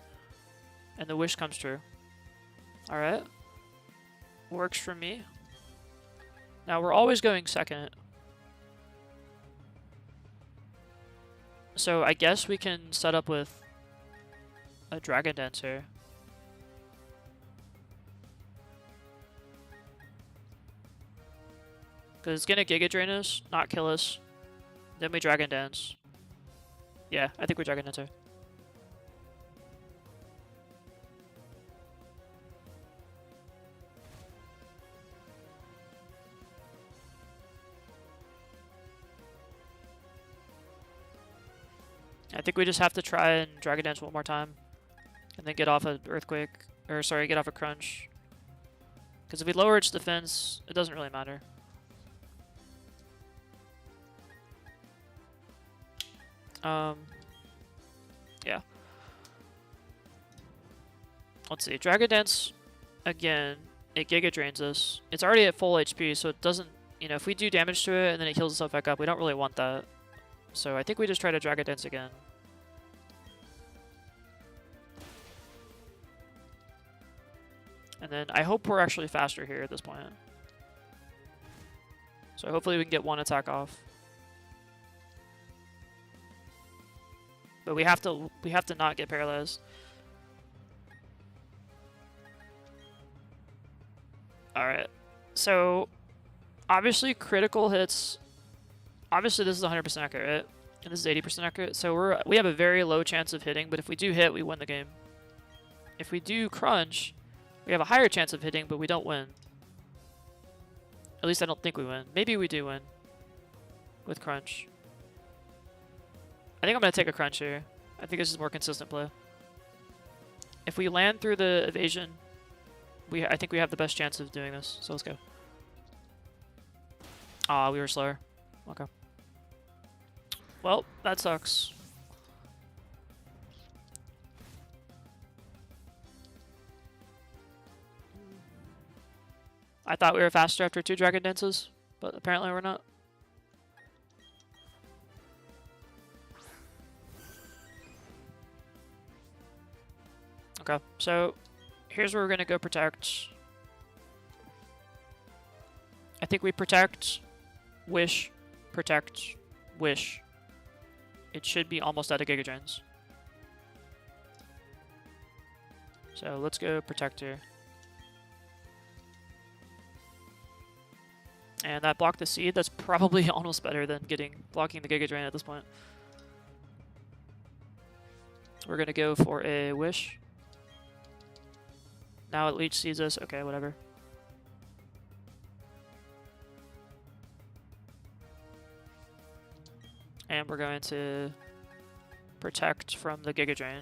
And the wish comes true. Alright. Works for me. Now we're always going second. So I guess we can set up with a Dragon Dance here. Because it's gonna Giga Drain us, not kill us. Then we Dragon Dance. Yeah, I think we Dragon Dance here. I think we just have to try and Dragon Dance one more time. And then get off an Earthquake. Or, sorry, get off a Crunch. Because if we lower its defense, it doesn't really matter. Yeah. Let's see. Dragon Dance, again, it Giga Drains us. It's already at full HP, so it doesn't, you know, if we do damage to it and then it heals itself back up, we don't really want that. So I think we just try to Dragon Dance again. And then I hope we're actually faster here at this point. So hopefully we can get one attack off. But we have to not get paralyzed. Alright. So obviously critical hits, obviously this is 100% accurate, and this is 80% accurate, so we have a very low chance of hitting, but if we do hit, we win the game. If we do crunch, we have a higher chance of hitting, but we don't win. At least I don't think we win. Maybe we do win with crunch. I think I'm going to take a crunch here. I think this is more consistent play. If we land through the evasion, I think we have the best chance of doing this, so let's go. Ah, we were slower. Okay. Well, that sucks. I thought we were faster after 2 Dragon Dances, but apparently we're not. Okay, so here's where we're going to go Protect. I think we Protect, Wish, Protect, Wish. It should be almost out of Giga Drains. So let's go Protect here. And that blocked the seed. That's probably almost better than blocking the Giga Drain at this point. We're going to go for a Wish. Now it Leech Seeds us. Okay, whatever. And we're going to Protect from the Giga Drain.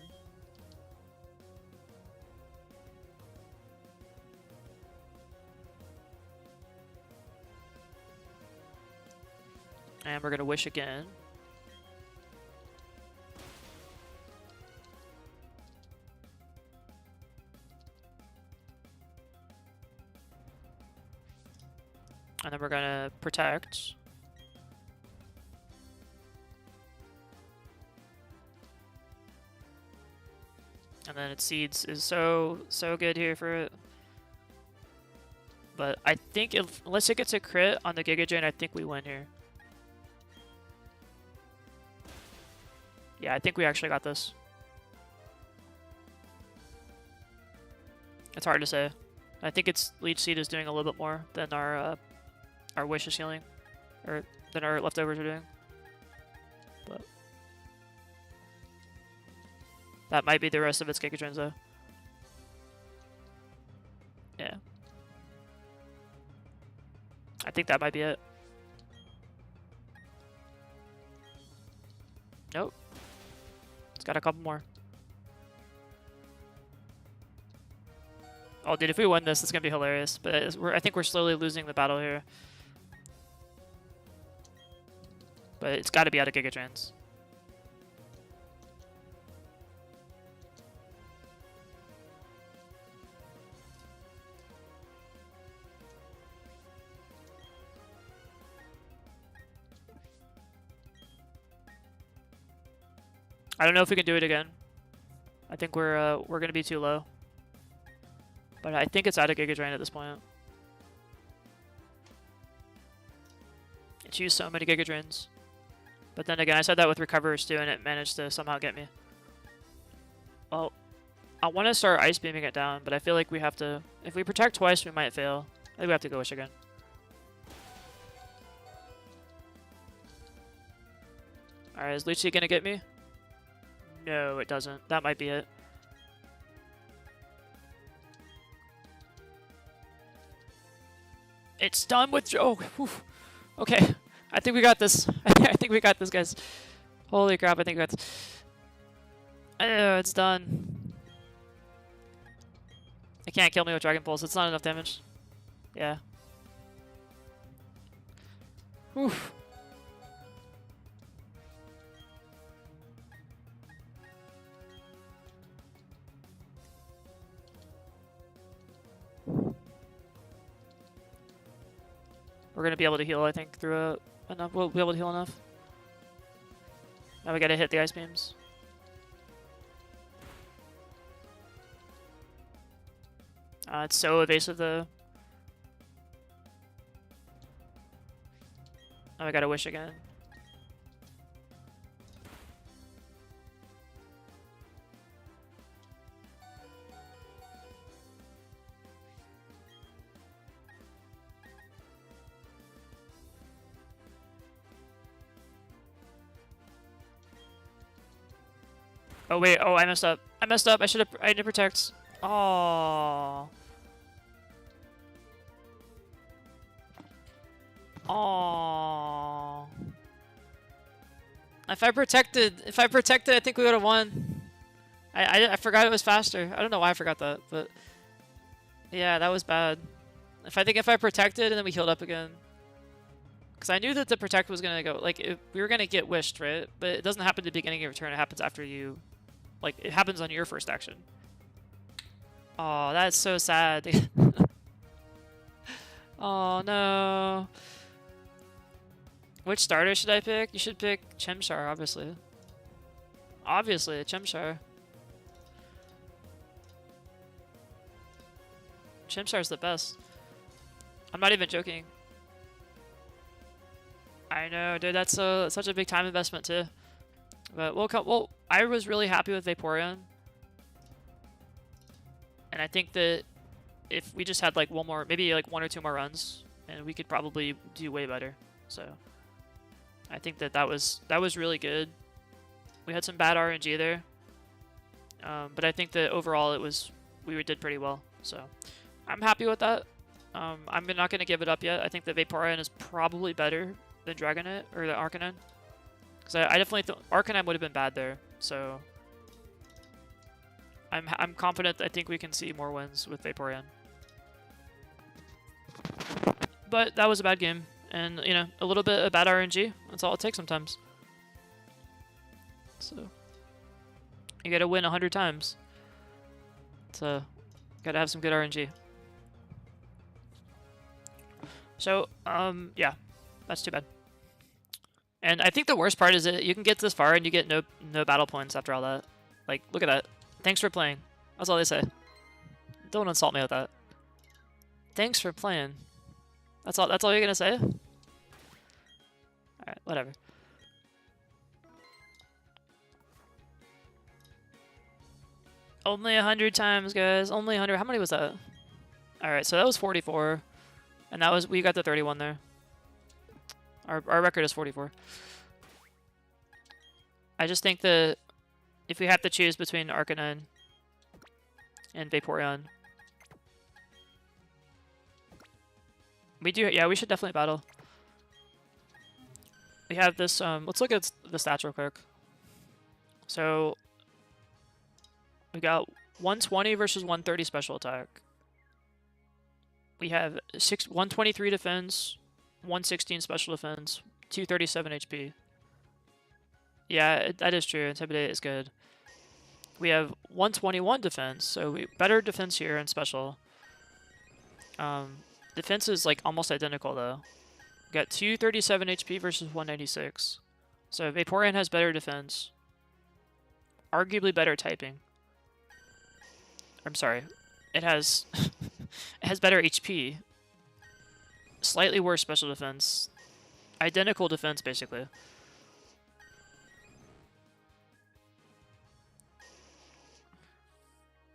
And we're going to Wish again. And then we're going to Protect. And then its seeds is so good here for it. But I think unless it gets a crit on the Giga Drain, I think we win here. Yeah, I think we actually got this. It's hard to say. I think its Leech Seed is doing a little bit more than our Wish is healing, or than our leftovers are doing. But that might be the rest of its Giga Drains though. Yeah. I think that might be it. Nope. It's got a couple more. Oh, dude, if we win this, it's going to be hilarious. But I think we're slowly losing the battle here. But it's got to be out of Giga Drains. I don't know if we can do it again. I think we're going to be too low. But I think it's out of Giga Drain at this point. It's used so many Giga Drains. But then again, I said that with Recoverers too, and it managed to somehow get me. Well, I want to start Ice Beaming it down, but I feel like we have to... If we protect twice, we might fail. I think we have to go Wish again. Alright, is Leech Seed gonna get me? No, it doesn't. That might be it. It's done with... Oh, whew. Okay. I think we got this. I think we got this, guys. Holy crap, I think we got this. It's done. It can't kill me with Dragon Pulse. It's not enough damage. Yeah. Whew. We're gonna be able to heal, I think, through enough. We'll be able to heal enough. Now we gotta hit the Ice Beams. It's so evasive, though. Now we gotta Wish again. Oh wait, oh I messed up. I messed up. I didn't protect. Oh. Oh. If I protected, I think we would have won. I forgot it was faster. I don't know why I forgot that, but yeah, that was bad. If I protected and then we healed up again. Because I knew that the protect was gonna go, like, we were gonna get wished, right? But it doesn't happen at the beginning of your turn, it happens after you, like, it happens on your first action. Oh, that's so sad. Oh, no. Which starter should I pick? You should pick Chimchar, obviously. Obviously, Chimchar. Chimchar's the best. I'm not even joking. I know, dude. That's such a big time investment too. But well, I was really happy with Vaporeon, and I think that if we just had like one more, maybe like 1 or 2 more runs, and we could probably do way better. So I think that was really good. We had some bad RNG there, but I think that overall we did pretty well. So I'm happy with that. I'm not going to give it up yet. I think that Vaporeon is probably better than Dragonite or the Arcanine, because I definitely thought Arcanine would have been bad there. So I'm confident. I think we can see more wins with Vaporeon. But that was a bad game, and you know, a little bit of bad RNG. That's all it takes sometimes. So you got to win 100 times. So got to have some good RNG. So yeah, that's too bad. And I think the worst part is that you can get this far and you get no battle points after all that. Like, look at that. Thanks for playing. That's all they say. Don't insult me with that. Thanks for playing. That's all you're gonna say? Alright, whatever. Only 100 times, guys. Only 100. How many was that? Alright, so that was 44. And that was, we got the 31 there. Our record is 44. I just think that if we have to choose between Arcanine and Vaporeon, we do, yeah, we should definitely battle. We have this, let's look at the stats real quick. So, we got 120 versus 130 special attack. We have 123 defense, 116 special defense, 237 HP. Yeah, that is true. Intimidate is good. We have 121 defense, so better defense here and special. Defense is like almost identical though. We got 237 HP versus 196. So Vaporeon has better defense. Arguably better typing. I'm sorry. It has it has better HP. Slightly worse special defense. Identical defense basically.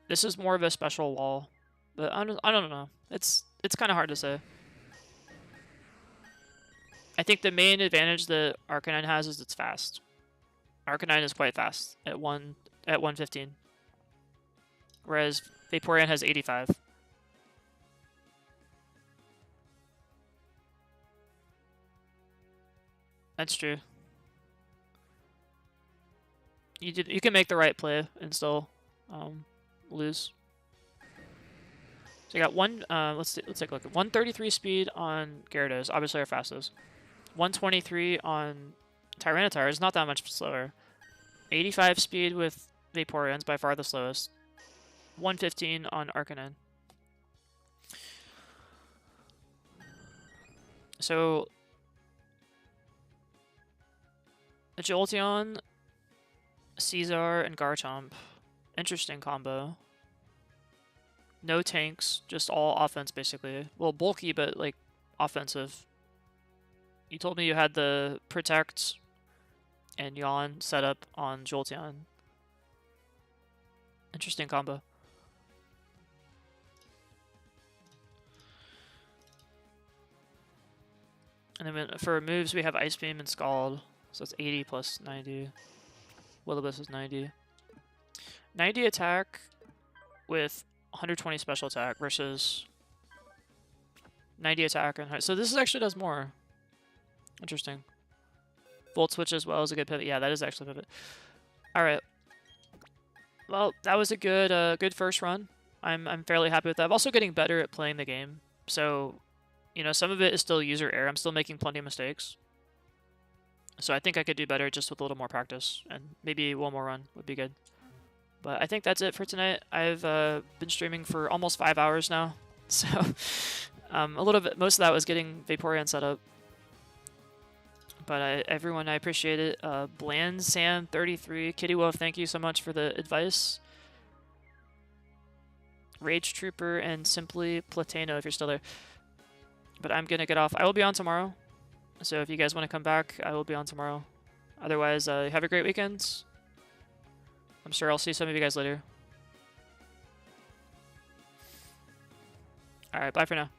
This is more of a special wall, but I don't know. It's kind of hard to say. I think the main advantage that Arcanine has is it's fast. Arcanine is quite fast at 115, whereas Vaporeon has 85. That's true. You can make the right play and still lose. So you got one. Let's take a look. 133 speed on Gyarados, obviously our fastest. 123 on Tyranitar is not that much slower. 85 speed with Vaporeon's by far the slowest. 115 on Arcanine. So Jolteon, Caesar, and Garchomp. Interesting combo. No tanks, just all offense basically. Well, bulky, but like offensive. You told me you had the Protect and Yawn set up on Jolteon. Interesting combo. And then for moves, we have Ice Beam and Scald. So it's 80 plus 90. Will-O-Wisp is 90. 90 attack with 120 special attack versus 90 attack and so this actually does more. Interesting. Volt Switch as well is a good pivot. Yeah, that is actually a pivot. All right. Well, that was a good first run. I'm fairly happy with that. I'm also getting better at playing the game. So, you know, some of it is still user error. I'm still making plenty of mistakes. So I think I could do better just with a little more practice, and maybe one more run would be good. But I think that's it for tonight. I've been streaming for almost 5 hours now, so a little bit. Most of that was getting Vaporeon set up. But everyone, I appreciate it. Bland Sam 33, Kitty Wolf, thank you so much for the advice. Rage Trooper and Simply Platano, if you're still there. But I'm gonna get off. I will be on tomorrow, so if you guys want to come back, I will be on tomorrow. Otherwise, have a great weekend. I'm sure I'll see some of you guys later. Alright, bye for now.